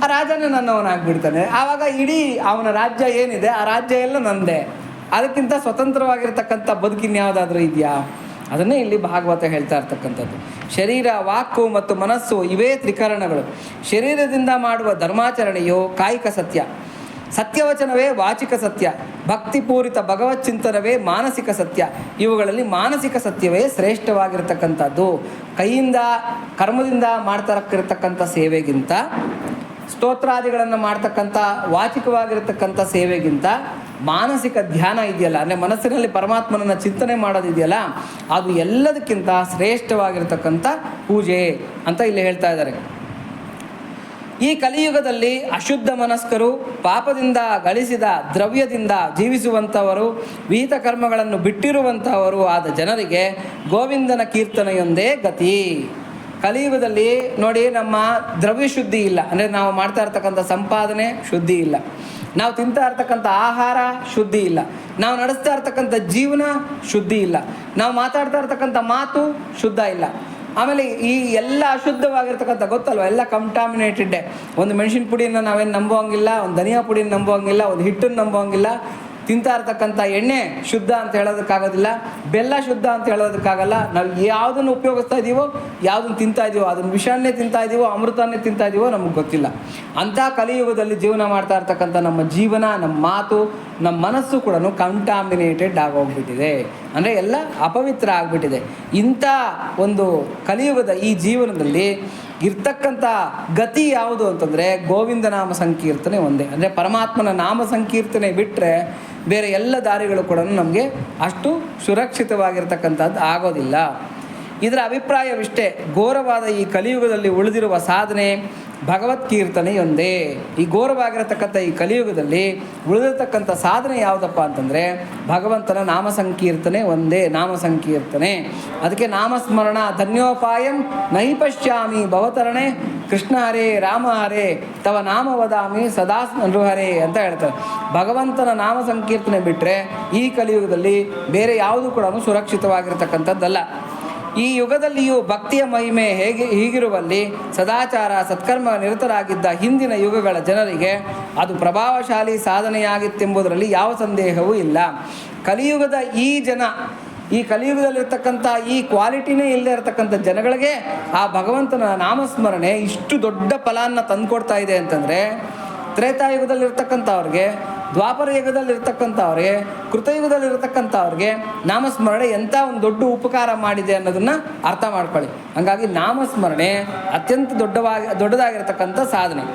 ಆ ರಾಜನೇ ನನ್ನವನಾಗ್ಬಿಡ್ತಾನೆ. ಆವಾಗ ಇಡೀ ಅವನ ರಾಜ್ಯ ಏನಿದೆ ಆ ರಾಜ್ಯ ಎಲ್ಲ ನಂದೇ. ಅದಕ್ಕಿಂತ ಸ್ವತಂತ್ರವಾಗಿರ್ತಕ್ಕಂಥ ಬದುಕಿನ್ಯಾವುದಾದ್ರೂ ಇದೆಯಾ? ಅದನ್ನೇ ಇಲ್ಲಿ ಭಾಗವತ ಹೇಳ್ತಾ ಇರ್ತಕ್ಕಂಥದ್ದು. ಶರೀರ, ವಾಕು ಮತ್ತು ಮನಸ್ಸು ಇವೇ ತ್ರಿಕರಣಗಳು. ಶರೀರದಿಂದ ಮಾಡುವ ಧರ್ಮಾಚರಣೆಯು ಕಾಯಿಕ ಸತ್ಯ, ಸತ್ಯವಚನವೇ ವಾಚಿಕ ಸತ್ಯ, ಭಕ್ತಿಪೂರಿತ ಭಗವತ್ ಚಿಂತನವೇ ಮಾನಸಿಕ ಸತ್ಯ. ಇವುಗಳಲ್ಲಿ ಮಾನಸಿಕ ಸತ್ಯವೇ ಶ್ರೇಷ್ಠವಾಗಿರ್ತಕ್ಕಂಥದ್ದು. ಕೈಯಿಂದ ಕರ್ಮದಿಂದ ಮಾಡ್ತಾರಕ್ಕಿರ್ತಕ್ಕಂಥ ಸೇವೆಗಿಂತ, ಸ್ತೋತ್ರಾದಿಗಳನ್ನು ಮಾಡ್ತಕ್ಕಂಥ ವಾಚಿಕವಾಗಿರ್ತಕ್ಕಂಥ ಸೇವೆಗಿಂತ ಮಾನಸಿಕ ಧ್ಯಾನ ಇದೆಯಲ್ಲ, ಅಂದರೆ ಮನಸ್ಸಿನಲ್ಲಿ ಪರಮಾತ್ಮನನ್ನು ಚಿಂತನೆ ಮಾಡೋದಿದೆಯಲ್ಲ, ಅದು ಎಲ್ಲದಕ್ಕಿಂತ ಶ್ರೇಷ್ಠವಾಗಿರ್ತಕ್ಕಂಥ ಪೂಜೆ ಅಂತ ಇಲ್ಲಿ ಹೇಳ್ತಾ ಇದ್ದಾರೆ. ಈ ಕಲಿಯುಗದಲ್ಲಿ ಅಶುದ್ಧ ಮನಸ್ಕರು, ಪಾಪದಿಂದ ಗಳಿಸಿದ ದ್ರವ್ಯದಿಂದ ಜೀವಿಸುವಂಥವರು, ವಿಹಿತ ಕರ್ಮಗಳನ್ನು ಬಿಟ್ಟಿರುವಂಥವರು ಆದ ಜನರಿಗೆ ಗೋವಿಂದನ ಕೀರ್ತನೆಯೊಂದೇ ಗತಿ. ಕಲಿಯುಗದಲ್ಲಿ ನೋಡಿ, ನಮ್ಮ ದ್ರವ್ಯ ಶುದ್ಧಿ ಇಲ್ಲ, ಅಂದರೆ ನಾವು ಮಾಡ್ತಾ ಇರ್ತಕ್ಕಂಥ ಸಂಪಾದನೆ ಶುದ್ಧಿ ಇಲ್ಲ, ನಾವು ತಿಂತಾ ಇರ್ತಕ್ಕಂಥ ಆಹಾರ ಶುದ್ಧಿ ಇಲ್ಲ, ನಾವು ನಡೆಸ್ತಾ ಇರ್ತಕ್ಕಂಥ ಜೀವನ ಶುದ್ಧಿ ಇಲ್ಲ, ನಾವು ಮಾತಾಡ್ತಾ ಇರ್ತಕ್ಕಂಥ ಮಾತು ಶುದ್ಧ ಇಲ್ಲ. ಆಮೇಲೆ ಈ ಎಲ್ಲ ಅಶುದ್ಧವಾಗಿರ್ತಕ್ಕಂಥ ಗೊತ್ತಲ್ವ, ಎಲ್ಲ ಕಂಟಾಮಿನೇಟೆಡ್ಡೆ. ಒಂದು ಮೆಣಸಿನ ಪುಡಿಯನ್ನು ನಾವೇನು ನಂಬೋಂಗಿಲ್ಲ, ಒಂದು ಧನಿಯಾ ಪುಡಿನ ನಂಬೋಂಗಿಲ್ಲ, ಒಂದು ಹಿಟ್ಟನ್ನು ನಂಬೋಂಗಿಲ್ಲ. ತಿಂತಾ ಇರ್ತಕ್ಕಂಥ ಎಣ್ಣೆ ಶುದ್ಧ ಅಂತ ಹೇಳೋದಕ್ಕಾಗೋದಿಲ್ಲ, ಬೆಲ್ಲ ಶುದ್ಧ ಅಂತ ಹೇಳೋದಕ್ಕಾಗಲ್ಲ. ನಾವು ಯಾವುದನ್ನು ಉಪಯೋಗಿಸ್ತಾ ಇದ್ದೀವೋ, ಯಾವುದನ್ನು ತಿಂತಾ ಇದ್ದೀವೋ, ಅದನ್ನು ವಿಷಾನ್ನೇ ತಿಂತಾ ಇದ್ದೀವೋ, ಅಮೃತನ್ನೇ ತಿಂತಾ ಇದ್ದೀವೋ ನಮಗೆ ಗೊತ್ತಿಲ್ಲ. ಅಂಥ ಕಲಿಯುಗದಲ್ಲಿ ಜೀವನ ಮಾಡ್ತಾ ಇರ್ತಕ್ಕಂಥ ನಮ್ಮ ಜೀವನ, ನಮ್ಮ ಮಾತು, ನಮ್ಮ ಮನಸ್ಸು ಕೂಡ ಕಂಟಾಮಿನೇಟೆಡ್ ಆಗೋಗ್ಬಿಟ್ಟಿದೆ, ಅಂದರೆ ಎಲ್ಲ ಅಪವಿತ್ರ ಆಗಿಬಿಟ್ಟಿದೆ. ಇಂಥ ಒಂದು ಕಲಿಯುಗದ ಈ ಜೀವನದಲ್ಲಿ ಇರ್ತಕ್ಕಂಥ ಗತಿ ಯಾವುದು ಅಂತಂದರೆ ಗೋವಿಂದ ನಾಮ ಸಂಕೀರ್ತನೆ ಒಂದೇ. ಅಂದರೆ ಪರಮಾತ್ಮನ ನಾಮ ಸಂಕೀರ್ತನೆ ಬಿಟ್ಟರೆ ಬೇರೆ ಎಲ್ಲ ದಾರಿಗಳು ಕೂಡ ನಮಗೆ ಅಷ್ಟು ಸುರಕ್ಷಿತವಾಗಿರ್ತಕ್ಕಂಥದ್ದು ಆಗೋದಿಲ್ಲ. ಇದರ ಅಭಿಪ್ರಾಯವಿಷ್ಟೇ, ಘೋರವಾದ ಈ ಕಲಿಯುಗದಲ್ಲಿ ಉಳಿದಿರುವ ಸಾಧನೆ ಭಗವತ್ಕೀರ್ತನೆಯೊಂದೇ. ಈ ಘೋರವಾಗಿರತಕ್ಕಂಥ ಈ ಕಲಿಯುಗದಲ್ಲಿ ಉಳಿದಿರ್ತಕ್ಕಂಥ ಸಾಧನೆ ಯಾವುದಪ್ಪ ಅಂತಂದರೆ ಭಗವಂತನ ನಾಮ ಸಂಕೀರ್ತನೆ ಒಂದೇ, ನಾಮ ಸಂಕೀರ್ತನೆ. ಅದಕ್ಕೆ ನಾಮಸ್ಮರಣ ಧನ್ಯೋಪಾಯಂ ನಹಿ ಪಶ್ಯಾಮಿ ಭವತರಣೆ ಕೃಷ್ಣ ಹರೇ ರಾಮ ಹರೇ ತವ ನಾಮ ವದಾಮಿ ಸದಾ ನೃಹರೇ ಅಂತ ಹೇಳ್ತಾರೆ. ಭಗವಂತನ ನಾಮ ಸಂಕೀರ್ತನೆ ಬಿಟ್ಟರೆ ಈ ಕಲಿಯುಗದಲ್ಲಿ ಬೇರೆ ಯಾವುದು ಕೂಡ ಸುರಕ್ಷಿತವಾಗಿರ್ತಕ್ಕಂಥದ್ದಲ್ಲ. ಈ ಯುಗದಲ್ಲಿಯೂ ಭಕ್ತಿಯ ಮಹಿಮೆ ಹೀಗಿರುವಲ್ಲಿ ಸದಾಚಾರ ಸತ್ಕರ್ಮ ನಿರತರಾಗಿದ್ದ ಹಿಂದಿನ ಯುಗಗಳ ಜನರಿಗೆ ಅದು ಪ್ರಭಾವಶಾಲಿ ಸಾಧನೆಯಾಗಿತ್ತೆಂಬುದರಲ್ಲಿ ಯಾವ ಸಂದೇಹವೂ ಇಲ್ಲ. ಕಲಿಯುಗದ ಈ ಕಲಿಯುಗದಲ್ಲಿರ್ತಕ್ಕಂಥ ಈ ಕ್ವಾಲಿಟಿನೇ ಇಲ್ಲದೆ ಇರತಕ್ಕಂಥ ಜನಗಳಿಗೆ ಆ ಭಗವಂತನ ನಾಮಸ್ಮರಣೆ ಇಷ್ಟು ದೊಡ್ಡ ಫಲಾನ್ನ ತಂದುಕೊಡ್ತಾ ಇದೆ ಅಂತಂದರೆ, ತ್ರೇತಾಯುಗದಲ್ಲಿರ್ತಕ್ಕಂಥವ್ರಿಗೆ, ದ್ವಾಪರ ಯುಗದಲ್ಲಿರ್ತಕ್ಕಂಥವ್ರಿಗೆ, ಕೃತಯುಗದಲ್ಲಿರ್ತಕ್ಕಂಥವ್ರಿಗೆ ನಾಮಸ್ಮರಣೆ ಎಂಥ ಒಂದು ದೊಡ್ಡ ಉಪಕಾರ ಮಾಡಿದೆ ಅನ್ನೋದನ್ನು ಅರ್ಥ ಮಾಡ್ಕೊಳ್ಳಿ. ಹಾಗಾಗಿ ನಾಮಸ್ಮರಣೆ ಅತ್ಯಂತ ದೊಡ್ಡದಾಗಿರ್ತಕ್ಕಂಥ ಸಾಧನೆ.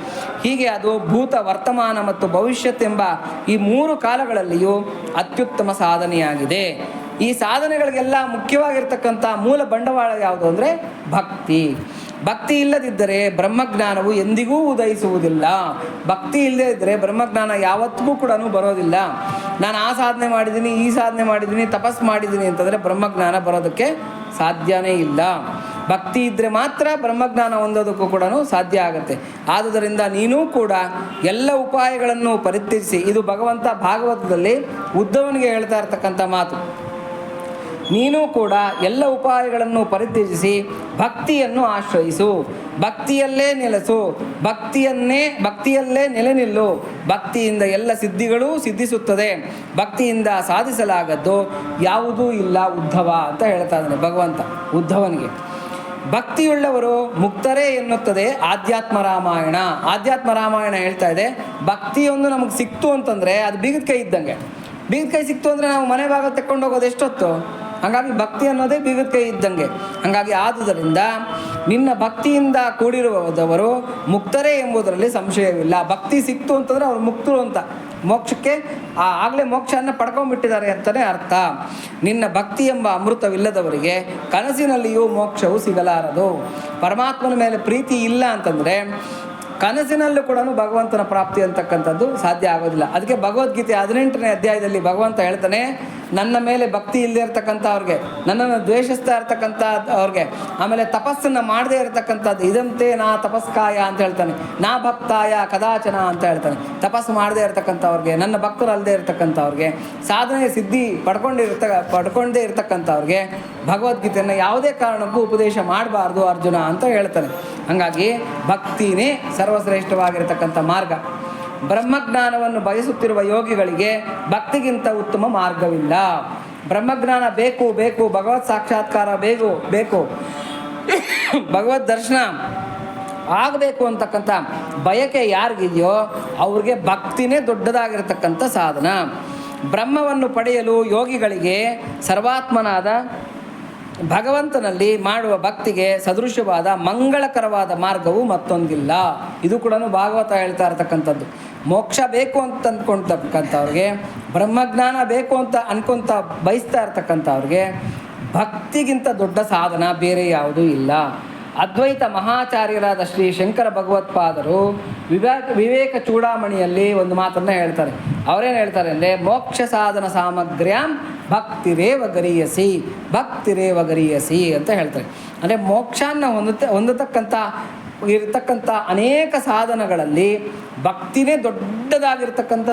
ಹೀಗೆ ಅದು ಭೂತ, ವರ್ತಮಾನ ಮತ್ತು ಭವಿಷ್ಯತ್ ಎಂಬ ಈ 3 ಕಾಲಗಳಲ್ಲಿಯೂ ಅತ್ಯುತ್ತಮ ಸಾಧನೆಯಾಗಿದೆ. ಈ ಸಾಧನೆಗಳಿಗೆಲ್ಲ ಮುಖ್ಯವಾಗಿರ್ತಕ್ಕಂಥ ಮೂಲ ಬಂಡವಾಳ ಯಾವುದು ಅಂದರೆ ಭಕ್ತಿ. ಭಕ್ತಿ ಇಲ್ಲದಿದ್ದರೆ ಬ್ರಹ್ಮಜ್ಞಾನವು ಎಂದಿಗೂ ಉದಯಿಸುವುದಿಲ್ಲ. ಭಕ್ತಿ ಇಲ್ಲದೇ ಇದ್ದರೆ ಬ್ರಹ್ಮಜ್ಞಾನ ಯಾವತ್ತಿಗೂ ಕೂಡ ಬರೋದಿಲ್ಲ. ನಾನು ಆ ಸಾಧನೆ ಮಾಡಿದ್ದೀನಿ, ಈ ಸಾಧನೆ ಮಾಡಿದ್ದೀನಿ, ತಪಸ್ಸು ಮಾಡಿದ್ದೀನಿ ಅಂತಂದರೆ ಬ್ರಹ್ಮಜ್ಞಾನ ಬರೋದಕ್ಕೆ ಸಾಧ್ಯನೇ ಇಲ್ಲ. ಭಕ್ತಿ ಇದ್ದರೆ ಮಾತ್ರ ಬ್ರಹ್ಮಜ್ಞಾನ ಹೊಂದೋದಕ್ಕೂ ಕೂಡ ಸಾಧ್ಯ ಆಗುತ್ತೆ. ಆದುದರಿಂದ ನೀನೂ ಕೂಡ ಎಲ್ಲ ಉಪಾಯಗಳನ್ನು ಪರಿತ್ಯಜಿಸಿ, ಇದು ಭಗವಂತ ಭಾಗವತದಲ್ಲಿ ಉದ್ಧವನಿಗೆ ಹೇಳ್ತಾ ಇರ್ತಕ್ಕಂಥ ಮಾತು. ನೀನು ಕೂಡ ಎಲ್ಲ ಉಪಾಯಗಳನ್ನು ಪರಿತ್ಯಜಿಸಿ ಭಕ್ತಿಯನ್ನು ಆಶ್ರಯಿಸು, ಭಕ್ತಿಯಲ್ಲೇ ನೆಲೆಸು, ಭಕ್ತಿಯಲ್ಲೇ ನೆಲೆ ನಿಲ್ಲು. ಭಕ್ತಿಯಿಂದ ಎಲ್ಲ ಸಿದ್ಧಿಗಳೂ ಸಿದ್ಧಿಸುತ್ತದೆ, ಭಕ್ತಿಯಿಂದ ಸಾಧಿಸಲಾಗದ್ದು ಯಾವುದೂ ಇಲ್ಲ ಉದ್ಧವ ಅಂತ ಹೇಳ್ತಾ ಇದ್ದಾನೆ ಭಗವಂತ ಉದ್ಧವನಿಗೆ. ಭಕ್ತಿಯುಳ್ಳವರು ಮುಕ್ತರೇ ಎನ್ನುತ್ತದೆ ಆಧ್ಯಾತ್ಮ ರಾಮಾಯಣ. ಆಧ್ಯಾತ್ಮ ರಾಮಾಯಣ ಹೇಳ್ತಾ ಇದೆ, ಭಕ್ತಿಯೊಂದು ನಮಗೆ ಸಿಕ್ತು ಅಂತಂದರೆ ಅದು ಬೀಗದ ಕೈ ಇದ್ದಂಗೆ. ಬೀಗದ ಕೈ ಸಿಕ್ತು ಅಂದರೆ ನಾವು ಮನೆ ಭಾಗ ತೆಕ್ಕೊಂಡು ಹೋಗೋದು ಎಷ್ಟೊತ್ತು. ಹಾಗಾಗಿ ಭಕ್ತಿ ಅನ್ನೋದೇ ಬೀಗದ ಕೈ ಇದ್ದಂಗೆ. ಹಾಗಾಗಿ ಆದುದರಿಂದ ನಿನ್ನ ಭಕ್ತಿಯಿಂದ ಕೂಡಿರುವವರು ಮುಕ್ತರೇ ಎಂಬುದರಲ್ಲಿ ಸಂಶಯವಿಲ್ಲ. ಭಕ್ತಿ ಸಿಕ್ತು ಅಂತಂದರೆ ಅವ್ರು ಮುಕ್ತರು ಅಂತ, ಮೋಕ್ಷಕ್ಕೆ ಆಗಲೇ ಮೋಕ್ಷವನ್ನು ಪಡ್ಕೊಂಡ್ಬಿಟ್ಟಿದ್ದಾರೆ ಅಂತಲೇ ಅರ್ಥ. ನಿನ್ನ ಭಕ್ತಿ ಎಂಬ ಅಮೃತವಿಲ್ಲದವರಿಗೆ ಕನಸಿನಲ್ಲಿಯೂ ಮೋಕ್ಷವು ಸಿಗಲಾರದು. ಪರಮಾತ್ಮನ ಮೇಲೆ ಪ್ರೀತಿ ಇಲ್ಲ ಅಂತಂದರೆ ಕನಸಿನಲ್ಲೂ ಕೂಡ ಭಗವಂತನ ಪ್ರಾಪ್ತಿ ಅಂತಕ್ಕಂಥದ್ದು ಸಾಧ್ಯ ಆಗೋದಿಲ್ಲ. ಅದಕ್ಕೆ ಭಗವದ್ಗೀತೆ 18ನೇ ಅಧ್ಯಾಯದಲ್ಲಿ ಭಗವಂತ ಹೇಳ್ತಾನೆ, ನನ್ನ ಮೇಲೆ ಭಕ್ತಿ ಇಲ್ಲದೆ ಇರ್ತಕ್ಕಂಥವ್ರಿಗೆ, ನನ್ನನ್ನು ದ್ವೇಷಿಸ್ತಾ ಇರ್ತಕ್ಕಂಥ ಅವ್ರಿಗೆ, ಆಮೇಲೆ ತಪಸ್ಸನ್ನು ಮಾಡದೇ ಇರತಕ್ಕಂಥದ್ದು, ಇದಂತೆ ನಾ ತಪಸ್ಕಾಯ ಅಂತ ಹೇಳ್ತಾನೆ, ನಾ ಭಕ್ತಾಯ ಕದಾಚನ ಅಂತ ಹೇಳ್ತಾನೆ. ತಪಸ್ಸು ಮಾಡದೇ ಇರತಕ್ಕಂಥವ್ರಿಗೆ, ನನ್ನ ಭಕ್ತರಲ್ಲದೆ ಇರತಕ್ಕಂಥವ್ರಿಗೆ, ಸಾಧನೆ ಸಿದ್ಧಿ ಪಡ್ಕೊಂಡೇ ಇರತಕ್ಕಂಥವ್ರಿಗೆ ಭಗವದ್ಗೀತೆಯನ್ನು ಯಾವುದೇ ಕಾರಣಕ್ಕೂ ಉಪದೇಶ ಮಾಡಬಾರ್ದು ಅರ್ಜುನ ಅಂತ ಹೇಳ್ತಾನೆ. ಹಾಗಾಗಿ ಭಕ್ತಿನೇ ಸರ್ವಶ್ರೇಷ್ಠವಾಗಿರತಕ್ಕಂಥ ಮಾರ್ಗ. ಬ್ರಹ್ಮಜ್ಞಾನವನ್ನು ಬಯಸುತ್ತಿರುವ ಯೋಗಿಗಳಿಗೆ ಭಕ್ತಿಗಿಂತ ಉತ್ತಮ ಮಾರ್ಗವಿಲ್ಲ. ಬ್ರಹ್ಮಜ್ಞಾನ ಬೇಕು ಬೇಕು, ಭಗವತ್ ಸಾಕ್ಷಾತ್ಕಾರ ಬೇಕು, ಭಗವದ್ ದರ್ಶನ ಆಗಬೇಕು ಅಂತಕ್ಕಂಥ ಬಯಕೆ ಯಾರಿಗಿದೆಯೋ ಅವ್ರಿಗೆ ಭಕ್ತಿನೇ ದೊಡ್ಡದಾಗಿರ್ತಕ್ಕಂಥ ಸಾಧನ. ಬ್ರಹ್ಮವನ್ನು ಪಡೆಯಲು ಯೋಗಿಗಳಿಗೆ ಸರ್ವಾತ್ಮನಾದ ಭಗವಂತನಲ್ಲಿ ಮಾಡುವ ಭಕ್ತಿಗೆ ಸದೃಶವಾದ ಮಂಗಳಕರವಾದ ಮಾರ್ಗವು ಮತ್ತೊಂದಿಲ್ಲ. ಇದು ಕೂಡ ಭಾಗವತ ಹೇಳ್ತಾ ಇರತಕ್ಕಂಥದ್ದು. ಮೋಕ್ಷ ಬೇಕು ಅಂತ ಅಂದ್ಕೊಳ್ತಕ್ಕಂಥವ್ರಿಗೆ, ಬ್ರಹ್ಮಜ್ಞಾನ ಬೇಕು ಅಂತ ಬಯಸ್ತಾ ಇರ್ತಕ್ಕಂಥವ್ರಿಗೆ ಭಕ್ತಿಗಿಂತ ದೊಡ್ಡ ಸಾಧನ ಬೇರೆ ಯಾವುದೂ ಇಲ್ಲ. ಅದ್ವೈತ ಮಹಾಚಾರ್ಯರಾದ ಶ್ರೀ ಶಂಕರ ಭಗವತ್ಪಾದರು ವಿವೇಕ ಚೂಡಾಮಣಿಯಲ್ಲಿ ಒಂದು ಮಾತನ್ನು ಹೇಳ್ತಾರೆ. ಅವರೇನು ಹೇಳ್ತಾರೆ ಅಂದರೆ, ಮೋಕ್ಷ ಸಾಧನ ಸಾಮಗ್ರ್ಯಾಂ ಭಕ್ತಿರೇವ ಗರೀಯಸಿ ಅಂತ ಹೇಳ್ತಾರೆ. ಅಂದರೆ ಮೋಕ್ಷಾನ್ನ ಇರತಕ್ಕಂಥ ಅನೇಕ ಸಾಧನಗಳಲ್ಲಿ ಭಕ್ತಿನೇ ದೊಡ್ಡದಾಗಿರ್ತಕ್ಕಂಥ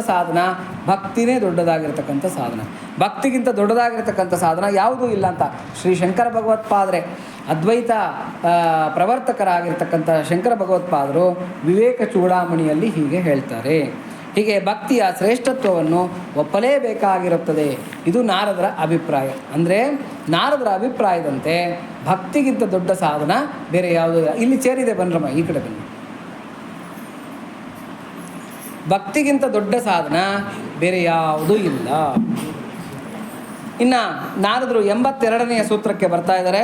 ಸಾಧನ. ಭಕ್ತಿಗಿಂತ ದೊಡ್ಡದಾಗಿರ್ತಕ್ಕಂಥ ಸಾಧನ ಯಾವುದೂ ಇಲ್ಲ ಅಂತ ಶ್ರೀ ಶಂಕರ ಭಗವತ್ಪಾದರೆ, ಅದ್ವೈತ ಪ್ರವರ್ತಕರಾಗಿರ್ತಕ್ಕಂಥ ಶಂಕರ ಭಗವತ್ಪಾದರು ವಿವೇಕ ಚೂಡಾಮಣಿಯಲ್ಲಿ ಹೀಗೆ ಹೇಳ್ತಾರೆ. ಹೀಗೆ ಭಕ್ತಿಯ ಶ್ರೇಷ್ಠತ್ವವನ್ನು ಒಪ್ಪಲೇಬೇಕಾಗಿರುತ್ತದೆ. ಇದು ನಾರದರ ಅಭಿಪ್ರಾಯ. ಅಂದರೆ ನಾರದರ ಅಭಿಪ್ರಾಯದಂತೆ ಭಕ್ತಿಗಿಂತ ದೊಡ್ಡ ಸಾಧನ ಬೇರೆ ಯಾವುದೂ ಇಲ್ಲ. ಇಲ್ಲಿ ಸೇರಿದೆ ಬನ್ರಮ್ಮ, ಈ ಕಡೆ ಬನ್ನಿ. ಭಕ್ತಿಗಿಂತ ದೊಡ್ಡ ಸಾಧನ ಬೇರೆ ಯಾವುದೂ ಇಲ್ಲ. ಇನ್ನು ನಾರದರು 82ನೇ ಸೂತ್ರಕ್ಕೆ ಬರ್ತಾ ಇದ್ದಾರೆ.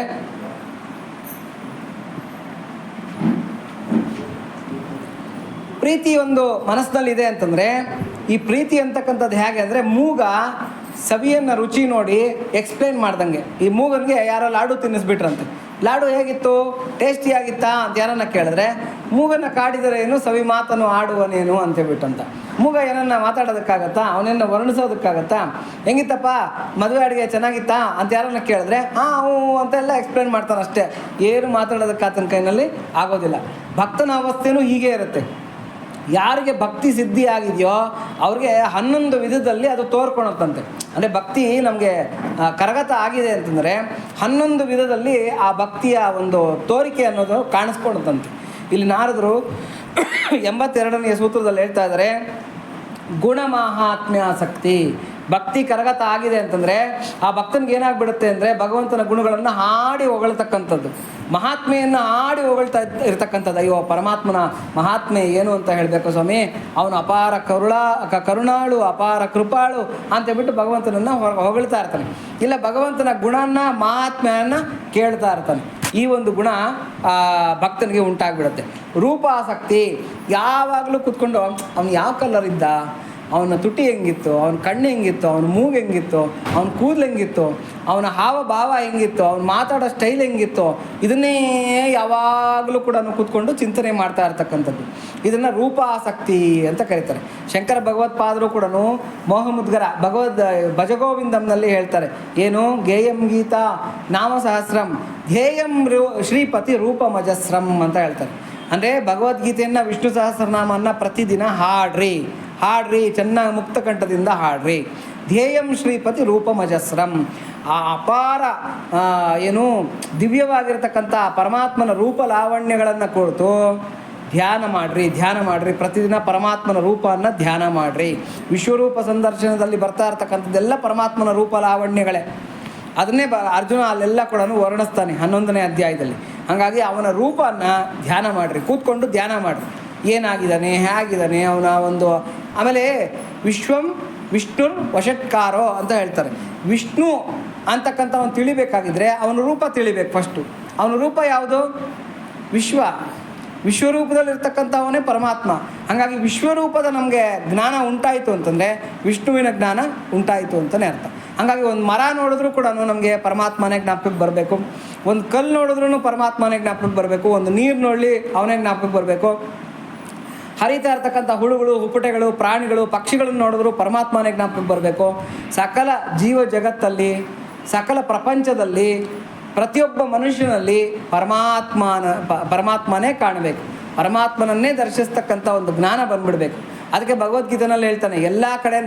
ಪ್ರೀತಿ ಒಂದು ಮನಸ್ಸಿನಲ್ಲಿದೆ ಅಂತಂದರೆ, ಈ ಪ್ರೀತಿ ಅಂತಕ್ಕಂಥದ್ದು ಹೇಗೆ ಅಂದರೆ, ಮೂಗ ಸವಿಯನ್ನು ರುಚಿ ನೋಡಿ ಎಕ್ಸ್ಪ್ಲೇನ್ ಮಾಡ್ದಂಗೆ. ಈ ಮೂಗನಿಗೆ ಯಾರೋ ಲಾಡು ತಿನ್ನಿಸ್ಬಿಟ್ರಂತೆ. ಲಾಡು ಹೇಗಿತ್ತು, ಟೇಸ್ಟಿಯಾಗಿತ್ತಾ ಅಂತ ಯಾರನ್ನ ಕೇಳಿದ್ರೆ, ಮೂಗನ್ನು ಕಾಡಿದರೆ ಏನು, ಸವಿ ಮಾತನ್ನು ಆಡುವನೇನು ಅಂತೇಳ್ಬಿಟ್ಟಂತ. ಮೂಗ ಏನನ್ನ ಮಾತಾಡೋದಕ್ಕಾಗತ್ತಾ, ಅವನನ್ನ ವರ್ಣಿಸೋದಕ್ಕಾಗತ್ತಾ? ಹೆಂಗಿತ್ತಪ್ಪ ಮದುವೆ ಅಡುಗೆ ಚೆನ್ನಾಗಿತ್ತಾ ಅಂತ ಯಾರನ್ನ ಕೇಳಿದ್ರೆ ಹ್ಞೂ ಅಂತೆಲ್ಲ ಎಕ್ಸ್ಪ್ಲೇನ್ ಮಾಡ್ತಾನೆ ಅಷ್ಟೇ. ಏನು ಮಾತಾಡೋದಕ್ಕಾತನ ಕೈನಲ್ಲಿ ಆಗೋದಿಲ್ಲ. ಭಕ್ತನ ಅವಸ್ಥೆನೂ ಹೀಗೆ ಇರುತ್ತೆ. ಯಾರಿಗೆ ಭಕ್ತಿ ಸಿದ್ಧಿ ಆಗಿದೆಯೋ ಅವ್ರಿಗೆ 11 ವಿಧದಲ್ಲಿ ಅದು ತೋರ್ಕೊಳತ್ತಂತೆ. ಅಂದರೆ ಭಕ್ತಿ ನಮಗೆ ಕರಗತ ಆಗಿದೆ ಅಂತಂದರೆ 11 ವಿಧದಲ್ಲಿ ಆ ಭಕ್ತಿಯ ಒಂದು ತೋರಿಕೆ ಅನ್ನೋದು ಕಾಣಿಸ್ಕೊಳುತ್ತಂತೆ. ಇಲ್ಲಿ ನಾರದರು 82ನೇ ಸೂತ್ರದಲ್ಲಿ ಹೇಳ್ತಾ ಇದ್ದಾರೆ, ಗುಣಮಾಹಾತ್ಮ್ಯಾಸಕ್ತಿ. ಭಕ್ತಿ ಕರಗತ ಆಗಿದೆ ಅಂತಂದರೆ ಆ ಭಕ್ತನಿಗೆ ಏನಾಗ್ಬಿಡುತ್ತೆ ಅಂದರೆ, ಭಗವಂತನ ಗುಣಗಳನ್ನು ಹಾಡಿ ಹೊಗಳ್ತಕ್ಕಂಥದ್ದು, ಮಹಾತ್ಮೆಯನ್ನು ಹಾಡಿ ಹೊಗಳ್ತಾ ಇರ್ತಕ್ಕಂಥದ್ದು. ಅಯ್ಯೋ ಪರಮಾತ್ಮನ ಮಹಾತ್ಮೆ ಏನು ಅಂತ ಹೇಳಬೇಕು ಸ್ವಾಮಿ, ಅವನು ಅಪಾರ ಕರುಣಾಳು, ಅಪಾರ ಕೃಪಾಳು ಅಂತೇಳ್ಬಿಟ್ಟು ಭಗವಂತನನ್ನು ಹೊಗಳ್ತಾ ಇರ್ತಾನೆ. ಇಲ್ಲ ಭಗವಂತನ ಗುಣನ ಮಹಾತ್ಮೆಯನ್ನು ಕೇಳ್ತಾ ಇರ್ತಾನೆ. ಈ ಒಂದು ಗುಣ ಭಕ್ತನಿಗೆ ಉಂಟಾಗ್ಬಿಡುತ್ತೆ. ರೂಪಾಸಕ್ತಿ. ಯಾವಾಗಲೂ ಕೂತ್ಕೊಂಡು ಅವನು ಯಾವ ಕಲರ್ ಇದ್ದ, ಅವನ ತುಟಿ ಹೆಂಗಿತ್ತು, ಅವನ ಕಣ್ಣು ಹೆಂಗಿತ್ತು, ಅವನ ಮೂಗು ಹೆಂಗಿತ್ತು, ಅವನ ಕೂದಲು ಹೆಂಗಿತ್ತು, ಅವನ ಹಾವ ಭಾವ ಹೆಂಗಿತ್ತು, ಅವನು ಮಾತಾಡೋ ಸ್ಟೈಲ್ ಹೆಂಗಿತ್ತು, ಇದನ್ನೇ ಯಾವಾಗಲೂ ಕೂಡ ಕೂತ್ಕೊಂಡು ಚಿಂತನೆ ಮಾಡ್ತಾ ಇರ್ತಕ್ಕಂಥದ್ದು. ಇದನ್ನು ರೂಪಾಸಕ್ತಿ ಅಂತ ಕರೀತಾರೆ. ಶಂಕರ ಭಗವತ್ಪಾದರು ಕೂಡ ಮೋಹಮುದ್ಗರ ಭಜಗೋವಿಂದಂನಲ್ಲಿ ಹೇಳ್ತಾರೆ, ಏನು ಗೇಯಂ ಗೀತಾ ನಾಮ ಸಹಸ್ರಂ ಧ್ಯೇಯಂ ಶ್ರೀಪತಿ ರೂಪಮಜಸ್ರಂ ಅಂತ ಹೇಳ್ತಾರೆ. ಅಂದರೆ ಭಗವದ್ಗೀತೆಯನ್ನು, ವಿಷ್ಣು ಸಹಸ್ರನಾಮವನ್ನು ಪ್ರತಿದಿನ ಹಾಡ್ರಿ, ಚೆನ್ನಾಗಿ ಮುಕ್ತ ಕಂಠದಿಂದ ಹಾಡ್ರಿ. ಧ್ಯೇಯಂ ಶ್ರೀಪತಿ ರೂಪಮಜಸ್ರಂ. ಆ ಅಪಾರ ದಿವ್ಯವಾಗಿರ್ತಕ್ಕಂಥ ಪರಮಾತ್ಮನ ರೂಪ ಲಾವಣ್ಯಗಳನ್ನು ಕುರಿತು ಧ್ಯಾನ ಮಾಡಿರಿ. ಪ್ರತಿದಿನ ಪರಮಾತ್ಮನ ರೂಪವನ್ನು ಧ್ಯಾನ ಮಾಡಿರಿ. ವಿಶ್ವರೂಪ ಸಂದರ್ಶನದಲ್ಲಿ ಬರ್ತಾ ಇರ್ತಕ್ಕಂಥದ್ದೆಲ್ಲ ಪರಮಾತ್ಮನ ರೂಪ ಲಾವಣ್ಯಗಳೇ. ಅದನ್ನೇ ಅರ್ಜುನ ಅಲ್ಲೆಲ್ಲ ಕೂಡ ವರ್ಣಿಸ್ತಾನೆ 11ನೇ ಅಧ್ಯಾಯದಲ್ಲಿ. ಹಾಗಾಗಿ ಅವನ ರೂಪವನ್ನು ಧ್ಯಾನ ಮಾಡಿರಿ, ಕೂತ್ಕೊಂಡು ಧ್ಯಾನ ಮಾಡಿರಿ. ಏನಾಗಿದ್ದಾನೆ, ಹೇಗಿದ್ದಾನೆ ಅವನ ಒಂದು. ಆಮೇಲೆ ವಿಷ್ಣುರ್ ವಷಟ್ಕಾರೋ ಅಂತ ಹೇಳ್ತಾರೆ. ವಿಷ್ಣು ಅಂತಕ್ಕಂಥ ಅವನು ತಿಳಿಬೇಕಾಗಿದ್ರೆ ಅವನ ರೂಪ ತಿಳಿಬೇಕು ಫಸ್ಟು. ಅವನ ರೂಪ ಯಾವುದು? ವಿಶ್ವರೂಪದಲ್ಲಿರ್ತಕ್ಕಂಥವನೇ ಪರಮಾತ್ಮ. ಹಾಗಾಗಿ ವಿಶ್ವರೂಪದ ನಮಗೆ ಜ್ಞಾನ ಉಂಟಾಯಿತು ಅಂತಂದರೆ ವಿಷ್ಣುವಿನ ಜ್ಞಾನ ಉಂಟಾಯಿತು ಅಂತಲೇ ಅರ್ಥ. ಹಾಗಾಗಿ ಒಂದು ಮರ ನೋಡಿದ್ರೂ ಕೂಡ ನಮಗೆ ಪರಮಾತ್ಮನೇ ಜ್ಞಾಪಕಕ್ಕೆ ಬರಬೇಕು. ಒಂದು ಕಲ್ಲು ನೋಡಿದ್ರೂ ಪರಮಾತ್ಮನೇ ಜ್ಞಾಪಕಕ್ಕೆ ಬರಬೇಕು. ಒಂದು ನೀರು ನೋಡಲಿ ಅವನೇ ಜ್ಞಾಪಕಕ್ಕೆ ಬರಬೇಕು. ಹರಿತಾ ಇರ್ತಕ್ಕಂಥ ಹುಳುಗಳು, ಹುಪ್ಪಟೆಗಳು, ಪ್ರಾಣಿಗಳು, ಪಕ್ಷಿಗಳನ್ನು ನೋಡಿದ್ರು ಪರಮಾತ್ಮನೇ ಜ್ಞಾಪಕಕ್ಕೆ ಬರಬೇಕು. ಸಕಲ ಜೀವ ಜಗತ್ತಲ್ಲಿ, ಸಕಲ ಪ್ರಪಂಚದಲ್ಲಿ, ಪ್ರತಿಯೊಬ್ಬ ಮನುಷ್ಯನಲ್ಲಿ ಪರಮಾತ್ಮನೇ ಕಾಣಬೇಕು. ಪರಮಾತ್ಮನನ್ನೇ ದರ್ಶಿಸ್ತಕ್ಕಂಥ ಒಂದು ಜ್ಞಾನ ಬಂದ್ಬಿಡಬೇಕು. ಅದಕ್ಕೆ ಭಗವದ್ಗೀತೆನಲ್ಲಿ ಹೇಳ್ತಾನೆ, ಎಲ್ಲ ಕಡೆ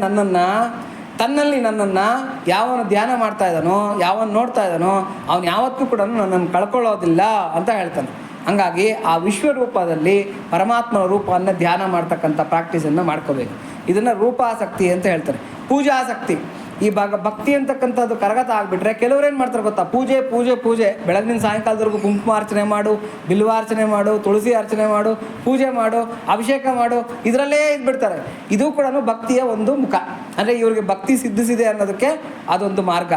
ತನ್ನಲ್ಲಿ ನನ್ನನ್ನು ಯಾವನು ಧ್ಯಾನ ಮಾಡ್ತಾ ಇದ್ದಾನೋ, ಯಾವನು ನೋಡ್ತಾ ಇದ್ದಾನೋ ಅವನು ಯಾವತ್ತೂ ಕೂಡ ನನ್ನನ್ನು ಕಳ್ಕೊಳ್ಳೋದಿಲ್ಲ ಅಂತ ಹೇಳ್ತಾನೆ. ಹಾಗಾಗಿ ಆ ವಿಶ್ವರೂಪದಲ್ಲಿ ಪರಮಾತ್ಮನ ರೂಪವನ್ನು ಧ್ಯಾನ ಮಾಡ್ತಕ್ಕಂಥ ಪ್ರಾಕ್ಟೀಸನ್ನು ಮಾಡ್ಕೋಬೇಕು. ಇದನ್ನು ರೂಪಾಸಕ್ತಿ ಅಂತ ಹೇಳ್ತಾರೆ. ಪೂಜಾಸಕ್ತಿ, ಈ ಭಕ್ತಿ ಅಂತಕ್ಕಂಥದ್ದು ಕರಗತ ಆಗಿಬಿಟ್ರೆ ಕೆಲವ್ರು ಏನು ಮಾಡ್ತಾರೆ ಗೊತ್ತಾ, ಪೂಜೆ ಪೂಜೆ ಪೂಜೆ, ಬೆಳಗಿನ ಸಾಯಂಕಾಲದವರೆಗೂ ಕುಂಕುಮಾರ್ಚನೆ ಮಾಡು, ಬಿಲ್ವಾರ್ಚನೆ ಮಾಡು, ತುಳಸಿ ಅರ್ಚನೆ ಮಾಡು, ಪೂಜೆ ಮಾಡು, ಅಭಿಷೇಕ ಮಾಡು, ಇದರಲ್ಲೇ ಇದ್ಬಿಡ್ತಾರೆ. ಇದು ಕೂಡ ಭಕ್ತಿಯ ಒಂದು ಮುಖ. ಅಂದರೆ ಇವ್ರಿಗೆ ಭಕ್ತಿ ಸಿದ್ಧಿಸಿದೆ ಅನ್ನೋದಕ್ಕೆ ಅದೊಂದು ಮಾರ್ಗ.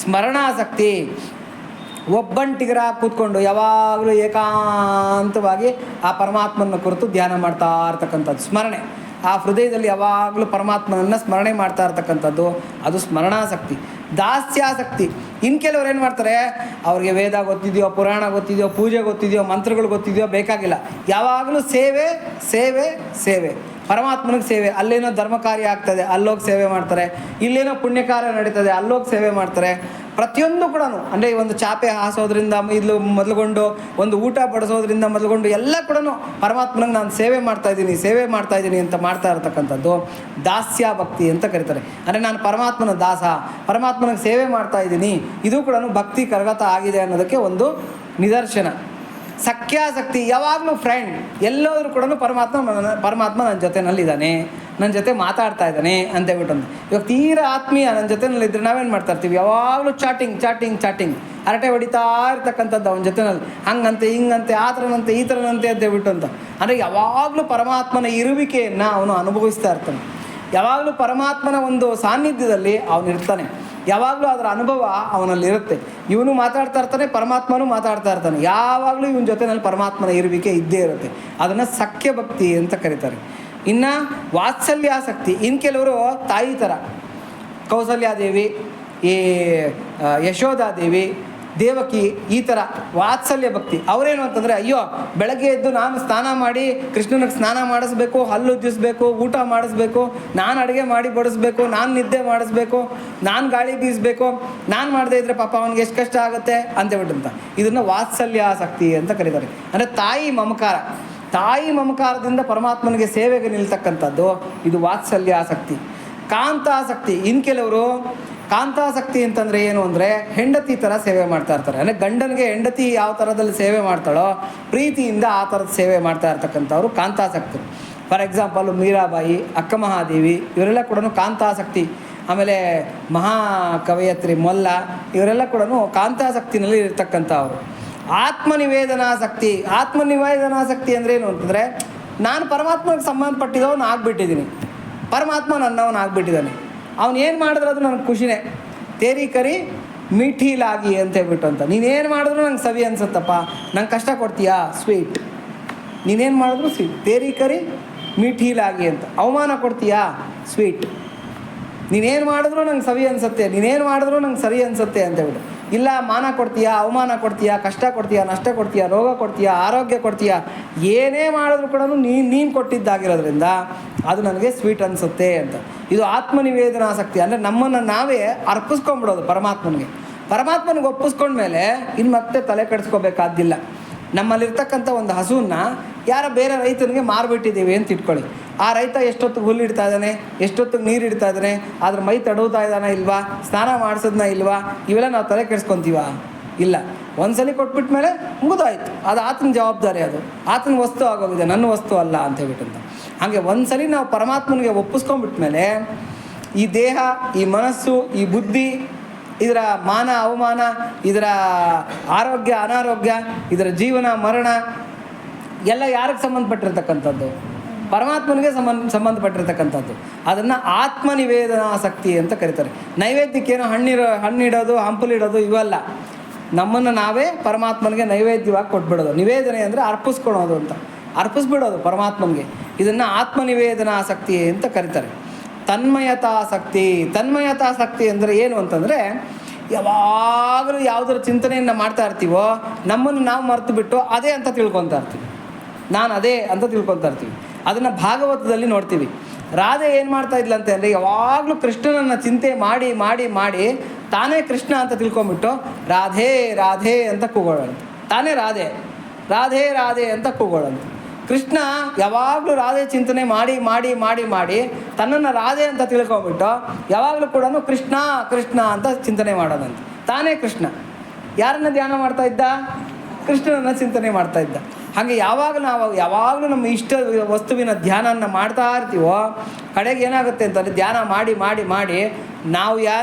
ಸ್ಮರಣಾಸಕ್ತಿ, ಒಬ್ಬಂಟಿಗರ ಕೂತ್ಕೊಂಡು ಯಾವಾಗಲೂ ಏಕಾಂತವಾಗಿ ಆ ಪರಮಾತ್ಮನ ಕುರಿತು ಧ್ಯಾನ ಮಾಡ್ತಾ ಇರ್ತಕ್ಕಂಥದ್ದು ಸ್ಮರಣೆ. ಆ ಹೃದಯದಲ್ಲಿ ಯಾವಾಗಲೂ ಪರಮಾತ್ಮನನ್ನು ಸ್ಮರಣೆ ಮಾಡ್ತಾ ಇರ್ತಕ್ಕಂಥದ್ದು ಅದು ಸ್ಮರಣಾಸಕ್ತಿ. ದಾಸ್ಯಾಸಕ್ತಿ, ಇನ್ನು ಕೆಲವ್ರು ಏನು ಮಾಡ್ತಾರೆ, ಅವ್ರಿಗೆ ವೇದ ಗೊತ್ತಿದೆಯೋ, ಪುರಾಣ ಗೊತ್ತಿದೆಯೋ, ಪೂಜೆ ಗೊತ್ತಿದೆಯೋ, ಮಂತ್ರಗಳು ಗೊತ್ತಿದೆಯೋ ಬೇಕಾಗಿಲ್ಲ, ಯಾವಾಗಲೂ ಸೇವೆ ಸೇವೆ ಸೇವೆ, ಪರಮಾತ್ಮನಿಗೆ ಸೇವೆ. ಅಲ್ಲೇನೋ ಧರ್ಮ ಕಾರ್ಯ ಆಗ್ತದೆ ಅಲ್ಲೋಗಿ ಸೇವೆ ಮಾಡ್ತಾರೆ, ಇಲ್ಲೇನೋ ಪುಣ್ಯ ಕಾರ್ಯ ನಡೀತದೆ ಅಲ್ಲೋಗಿ ಸೇವೆ ಮಾಡ್ತಾರೆ. ಪ್ರತಿಯೊಂದು ಕೂಡ ಅಂದರೆ ಒಂದು ಚಾಪೆ ಹಾಸೋದ್ರಿಂದ ಇಲ್ಲಿ ಮೊದಲುಗೊಂಡು ಒಂದು ಊಟ ಬಡಿಸೋದ್ರಿಂದ ಮೊದಲುಗೊಂಡು ಎಲ್ಲ ಕೂಡ ಪರಮಾತ್ಮನಿಗೆ ನಾನು ಸೇವೆ ಮಾಡ್ತಾಯಿದ್ದೀನಿ ಅಂತ ಮಾಡ್ತಾ ಇರ್ತಕ್ಕಂಥದ್ದು ದಾಸ್ಯ ಭಕ್ತಿ ಅಂತ ಕರೀತಾರೆ. ಅಂದರೆ ನಾನು ಪರಮಾತ್ಮನ ದಾಸ, ಪರಮಾತ್ಮನಿಗೆ ಸೇವೆ ಮಾಡ್ತಾಯಿದ್ದೀನಿ, ಇದು ಕೂಡ ಭಕ್ತಿ ಕರಗತ ಆಗಿದೆ ಅನ್ನೋದಕ್ಕೆ ಒಂದು ನಿದರ್ಶನ. ಸಖ್ಯಾಸಕ್ತಿ, ಯಾವಾಗಲೂ ಫ್ರೆಂಡ್, ಎಲ್ಲೋದ್ರೂ ಕೂಡ ಪರಮಾತ್ಮ ನನ್ನ ಜೊತೆನಲ್ಲಿದ್ದಾನೆ, ನನ್ನ ಜೊತೆ ಮಾತಾಡ್ತಾ ಇದ್ದಾನೆ ಅಂತೇಳ್ಬಿಟ್ಟು. ಇವಾಗ ತೀರಾ ಆತ್ಮೀಯ ನನ್ನ ಜೊತೆನಲ್ಲಿದ್ದರೆ ನಾವೇನು ಮಾಡ್ತಾ ಇರ್ತೀವಿ, ಯಾವಾಗಲೂ ಚಾಟಿಂಗ್ ಹರಟೆ ಹೊಡಿತಾ ಇರ್ತಕ್ಕಂಥದ್ದು ಅವನ ಜೊತೆನಲ್ಲಿ, ಹಂಗಂತೆ ಹಿಂಗಂತೆ ಆ ಥರನಂತೆ ಈ ಥರನಂತೆ ಅಂತೇಳ್ಬಿಟ್ಟು ಅಂತ. ಅಂದರೆ ಯಾವಾಗಲೂ ಪರಮಾತ್ಮನ ಇರುವಿಕೆಯನ್ನು ಅವನು ಅನುಭವಿಸ್ತಾ ಇರ್ತಾನೆ, ಯಾವಾಗಲೂ ಪರಮಾತ್ಮನ ಒಂದು ಸಾನ್ನಿಧ್ಯದಲ್ಲಿ ಅವನಿರ್ತಾನೆ, ಯಾವಾಗಲೂ ಅದರ ಅನುಭವ ಅವನಲ್ಲಿರುತ್ತೆ. ಇವನು ಮಾತಾಡ್ತಾ ಇರ್ತಾನೆ, ಪರಮಾತ್ಮನೂ ಮಾತಾಡ್ತಾ ಇರ್ತಾನೆ, ಯಾವಾಗಲೂ ಇವನ ಜೊತೆನಲ್ಲಿ ಪರಮಾತ್ಮನ ಇರುವಿಕೆ ಇದ್ದೇ ಇರುತ್ತೆ. ಅದನ್ನು ಸಖ್ಯ ಭಕ್ತಿ ಅಂತ ಕರೀತಾರೆ. ಇನ್ನು ವಾತ್ಸಲ್ಯಾಸಕ್ತಿ, ಇನ್ನು ಕೆಲವರು ತಾಯಿ ಥರ, ಕೌಸಲ್ಯಾದೇವಿ, ಈ ಯಶೋಧಾದೇವಿ, ದೇವಕಿ, ಈ ಥರ ವಾತ್ಸಲ್ಯ ಭಕ್ತಿ. ಅವರೇನು ಅಂತಂದರೆ, ಅಯ್ಯೋ ಬೆಳಗ್ಗೆ ಎದ್ದು ನಾನು ಸ್ನಾನ ಮಾಡಿ ಕೃಷ್ಣನಿಗೆ ಸ್ನಾನ ಮಾಡಿಸ್ಬೇಕು, ಹಲ್ಲು ಉಜ್ಜಿಸ್ಬೇಕು, ಊಟ ಮಾಡಿಸ್ಬೇಕು, ನಾನು ಅಡುಗೆ ಮಾಡಿ ಬಡಿಸ್ಬೇಕು, ನಾನು ನಿದ್ದೆ ಮಾಡಿಸ್ಬೇಕು, ನಾನು ಗಾಳಿ ಬೀಸಬೇಕು, ನಾನು ಮಾಡದೇ ಇದ್ದರೆ ಪಾಪ ಅವನಿಗೆ ಎಷ್ಟು ಕಷ್ಟ ಆಗುತ್ತೆ ಅಂತೇಳ್ಬಿಟ್ಟಂತ. ಇದನ್ನು ವಾತ್ಸಲ್ಯಾಸಕ್ತಿ ಅಂತ ಕರೀತಾರೆ. ಅಂದರೆ ತಾಯಿ ಮಮಕಾರದಿಂದ ಪರಮಾತ್ಮನಿಗೆ ಸೇವೆಗೆ ನಿಲ್ತಕ್ಕಂಥದ್ದು ಇದು ವಾತ್ಸಲ್ಯಾಸಕ್ತಿ. ಕಾಂತಾಸಕ್ತಿ, ಇನ್ನು ಕೆಲವರು ಕಾಂತಾಸಕ್ತಿ ಅಂತಂದರೆ ಏನು ಅಂದರೆ ಹೆಂಡತಿ ಥರ ಸೇವೆ ಮಾಡ್ತಾ ಇರ್ತಾರೆ. ಅಂದರೆ ಗಂಡನಿಗೆ ಹೆಂಡತಿ ಯಾವ ಥರದಲ್ಲಿ ಸೇವೆ ಮಾಡ್ತಾಳೋ ಪ್ರೀತಿಯಿಂದ ಆ ಥರದ ಸೇವೆ ಮಾಡ್ತಾ ಇರ್ತಕ್ಕಂಥವ್ರು ಕಾಂತಾಸಕ್ತಿ. ಫಾರ್ ಎಕ್ಸಾಂಪಲ್ ಮೀರಾಬಾಯಿ, ಅಕ್ಕ ಮಹಾದೇವಿ, ಇವರೆಲ್ಲ ಕೂಡ ಕಾಂತಾಸಕ್ತಿ. ಆಮೇಲೆ ಮಹಾಕವಯತ್ರಿ ಮೊಲ್ಲ, ಇವರೆಲ್ಲ ಕೂಡ ಕಾಂತಾಸಕ್ತಿನಲ್ಲಿ ಇರ್ತಕ್ಕಂಥವ್ರು. ಆತ್ಮನಿವೇದನಾಸಕ್ತಿ ಅಂದರೆ ಏನು ಅಂತಂದರೆ, ನಾನು ಪರಮಾತ್ಮನಿಗೆ ಸಂಬಂಧಪಟ್ಟಿದ್ದವನು ಆಗಿಬಿಟ್ಟಿದ್ದೀನಿ, ಪರಮಾತ್ಮ ನನ್ನವನು ಆಗಿಬಿಟ್ಟಿದ್ದಾನೆ, ಅವನು ಏನು ಮಾಡಿದ್ರೆ ಅದು ನನಗೆ ಖುಷಿನೇ. ತೇರಿ ಕರಿ ಮೀಠೀಲಾಗಿ ಅಂತ ಹೇಳ್ಬಿಟ್ಟು ಅಂತ, ನೀನೇನು ಮಾಡಿದ್ರು ನಂಗೆ ಸವಿ ಅನ್ಸುತ್ತಪ್ಪ, ನಂಗೆ ಕಷ್ಟ ಕೊಡ್ತೀಯಾ ಸ್ವೀಟ್, ನೀನೇನು ಮಾಡಿದ್ರು ಸ್ವೀಟ್. ತೇರಿ ಕರಿ ಮೀಠೀಲಾಗಿ ಅಂತ, ಅವಮಾನ ಕೊಡ್ತೀಯಾ ಸ್ವೀಟ್, ನೀನೇನು ಮಾಡಿದ್ರು ನಂಗೆ ಸವಿ ಅನಿಸುತ್ತೆ, ನೀನೇನು ಮಾಡಿದ್ರು ನಂಗೆ ಸರಿ ಅನಿಸುತ್ತೆ ಅಂತೇಳ್ಬಿಟ್ಟು. ಇಲ್ಲ ಮಾನ ಕೊಡ್ತೀಯಾ, ಅವಮಾನ ಕೊಡ್ತೀಯಾ, ಕಷ್ಟ ಕೊಡ್ತೀಯಾ, ನಷ್ಟ ಕೊಡ್ತೀಯಾ, ರೋಗ ಕೊಡ್ತೀಯಾ, ಆರೋಗ್ಯ ಕೊಡ್ತೀಯಾ, ಏನೇ ಮಾಡಿದ್ರು ಕೂಡ ನೀನು ಕೊಟ್ಟಿದ್ದಾಗಿರೋದ್ರಿಂದ ಅದು ನನಗೆ ಸ್ವೀಟ್ ಅನಿಸುತ್ತೆ ಅಂತ. ಇದು ಆತ್ಮನಿವೇದನಾಸಕ್ತಿ. ಅಂದರೆ ನಮ್ಮನ್ನು ನಾವೇ ಅರ್ಪಿಸ್ಕೊಂಡ್ಬಿಡೋದು ಪರಮಾತ್ಮನಿಗೆ ಒಪ್ಪಿಸ್ಕೊಂಡ್ಮೇಲೆ ಇನ್ನು ಮತ್ತೆ ತಲೆ ಕೆಡಿಸ್ಕೋಬೇಕಾದ್ದಿಲ್ಲ. ನಮ್ಮಲ್ಲಿರ್ತಕ್ಕಂಥ ಒಂದು ಹಸುವನ್ನು ಯಾರೋ ಬೇರೆ ರೈತನಿಗೆ ಮಾರಿಬಿಟ್ಟಿದ್ದೀವಿ ಅಂತ ಇಟ್ಕೊಳ್ಳಿ. ಆ ರೈತ ಎಷ್ಟೊತ್ತಿಗೆ ಹುಲ್ಲು ಇಡ್ತಾ ಇದ್ದಾನೆ, ಎಷ್ಟೊತ್ತಿಗೆ ನೀರು ಇಡ್ತಾ ಇದ್ದಾನೆ, ಅದ್ರ ಮೈ ತಡವ್ತಾ ಇದ್ದಾನ ಇಲ್ವಾ, ಸ್ನಾನ ಮಾಡಿಸೋದನ್ನ ಇಲ್ವಾ, ಇವೆಲ್ಲ ನಾವು ತಲೆ ಕೆಡಿಸ್ಕೊತೀವ? ಇಲ್ಲ. ಒಂದ್ಸಲಿ ಕೊಟ್ಬಿಟ್ಮೇಲೆ ಮುಗಿದೋಯ್ತು, ಅದು ಆತನ ಜವಾಬ್ದಾರಿ, ಅದು ಆತನ ವಸ್ತು ಆಗೋಗಿದೆ, ನನ್ನ ವಸ್ತು ಅಲ್ಲ ಅಂತ ಹೇಳ್ಬಿಟ್ಟಂತ. ಹಾಗೆ ಒಂದ್ಸಲಿ ನಾವು ಪರಮಾತ್ಮನಿಗೆ ಒಪ್ಪಿಸ್ಕೊಂಡ್ಬಿಟ್ಮೇಲೆ ಈ ದೇಹ, ಈ ಮನಸ್ಸು, ಈ ಬುದ್ಧಿ, ಇದರ ಮಾನ ಅವಮಾನ, ಇದರ ಆರೋಗ್ಯ ಅನಾರೋಗ್ಯ, ಇದರ ಜೀವನ ಮರಣ ಎಲ್ಲ ಯಾರಿಗೆ ಸಂಬಂಧಪಟ್ಟಿರ್ತಕ್ಕಂಥದ್ದು? ಪರಮಾತ್ಮನಿಗೆ ಸಂಬಂಧಪಟ್ಟಿರ್ತಕ್ಕಂಥದ್ದು. ಅದನ್ನು ಆತ್ಮನಿವೇದನಾಸಕ್ತಿ ಅಂತ ಕರೀತಾರೆ. ನೈವೇದ್ಯಕ್ಕೇನೋ ಹಣ್ಣಿಡೋದು, ಹಂಪಲಿಡೋದು ಇವೆಲ್ಲ, ನಮ್ಮನ್ನು ನಾವೇ ಪರಮಾತ್ಮನಿಗೆ ನೈವೇದ್ಯವಾಗಿ ಕೊಟ್ಬಿಡೋದು. ನಿವೇದನೆ ಅಂದರೆ ಅರ್ಪಿಸ್ಕೊಳೋದು ಅಂತ, ಅರ್ಪಿಸ್ಬಿಡೋದು ಪರಮಾತ್ಮನಿಗೆ. ಇದನ್ನು ಆತ್ಮನಿವೇದನಾಸಕ್ತಿ ಅಂತ ಕರೀತಾರೆ. ತನ್ಮಯತಾಸಕ್ತಿ ಅಂದರೆ ಏನು ಅಂತಂದರೆ, ಯಾವಾಗಲೂ ಯಾವುದರ ಚಿಂತನೆಯನ್ನು ಮಾಡ್ತಾ ಇರ್ತೀವೋ ನಮ್ಮನ್ನು ನಾವು ಮರೆತು ಬಿಟ್ಟು ಅದೇ ಅಂತ ತಿಳ್ಕೊತಾ ಇರ್ತೀವಿ, ನಾನು ಅದೇ ಅಂತ ತಿಳ್ಕೊತಾ ಇರ್ತೀವಿ. ಅದನ್ನು ಭಾಗವತದಲ್ಲಿ ನೋಡ್ತೀವಿ. ರಾಧೆ ಏನು ಮಾಡ್ತಾ ಇದ್ಲಂತೆ ಅಂದರೆ, ಯಾವಾಗಲೂ ಕೃಷ್ಣನನ್ನು ಚಿಂತೆ ಮಾಡಿ ಮಾಡಿ ಮಾಡಿ ತಾನೇ ಕೃಷ್ಣ ಅಂತ ತಿಳ್ಕೊಂಬಿಟ್ಟು ರಾಧೆ ರಾಧೆ ಅಂತ ಕೂಗೋಳಂತೆ. ತಾನೇ ರಾಧೆ ರಾಧೆ ರಾಧೆ ಅಂತ ಕೂಗೋಳಂತೆ. ಕೃಷ್ಣ ಯಾವಾಗಲೂ ರಾಧೆ ಚಿಂತನೆ ಮಾಡಿ ಮಾಡಿ ಮಾಡಿ ಮಾಡಿ ತನ್ನನ್ನು ರಾಧೆ ಅಂತ ತಿಳ್ಕೊಂಬಿಟ್ಟು ಯಾವಾಗಲೂ ಕೂಡ ಕೃಷ್ಣ ಕೃಷ್ಣ ಅಂತ ಚಿಂತನೆ ಮಾಡೋದಂತೆ. ತಾನೇ ಕೃಷ್ಣ. ಯಾರನ್ನ ಧ್ಯಾನ ಮಾಡ್ತಾ ಇದ್ದ? ಕೃಷ್ಣನನ್ನು ಚಿಂತನೆ ಮಾಡ್ತಾ ಇದ್ದ. ಹಾಗೆ ಯಾವಾಗಲೂ ನಮ್ಮ ಇಷ್ಟ ವಸ್ತುವಿನ ಧ್ಯಾನವನ್ನು ಮಾಡ್ತಾ ಇರ್ತೀವೋ ಕಡೆಗೆ ಏನಾಗುತ್ತೆ ಅಂತಂದರೆ ಧ್ಯಾನ ಮಾಡಿ ಮಾಡಿ ಮಾಡಿ ನಾವು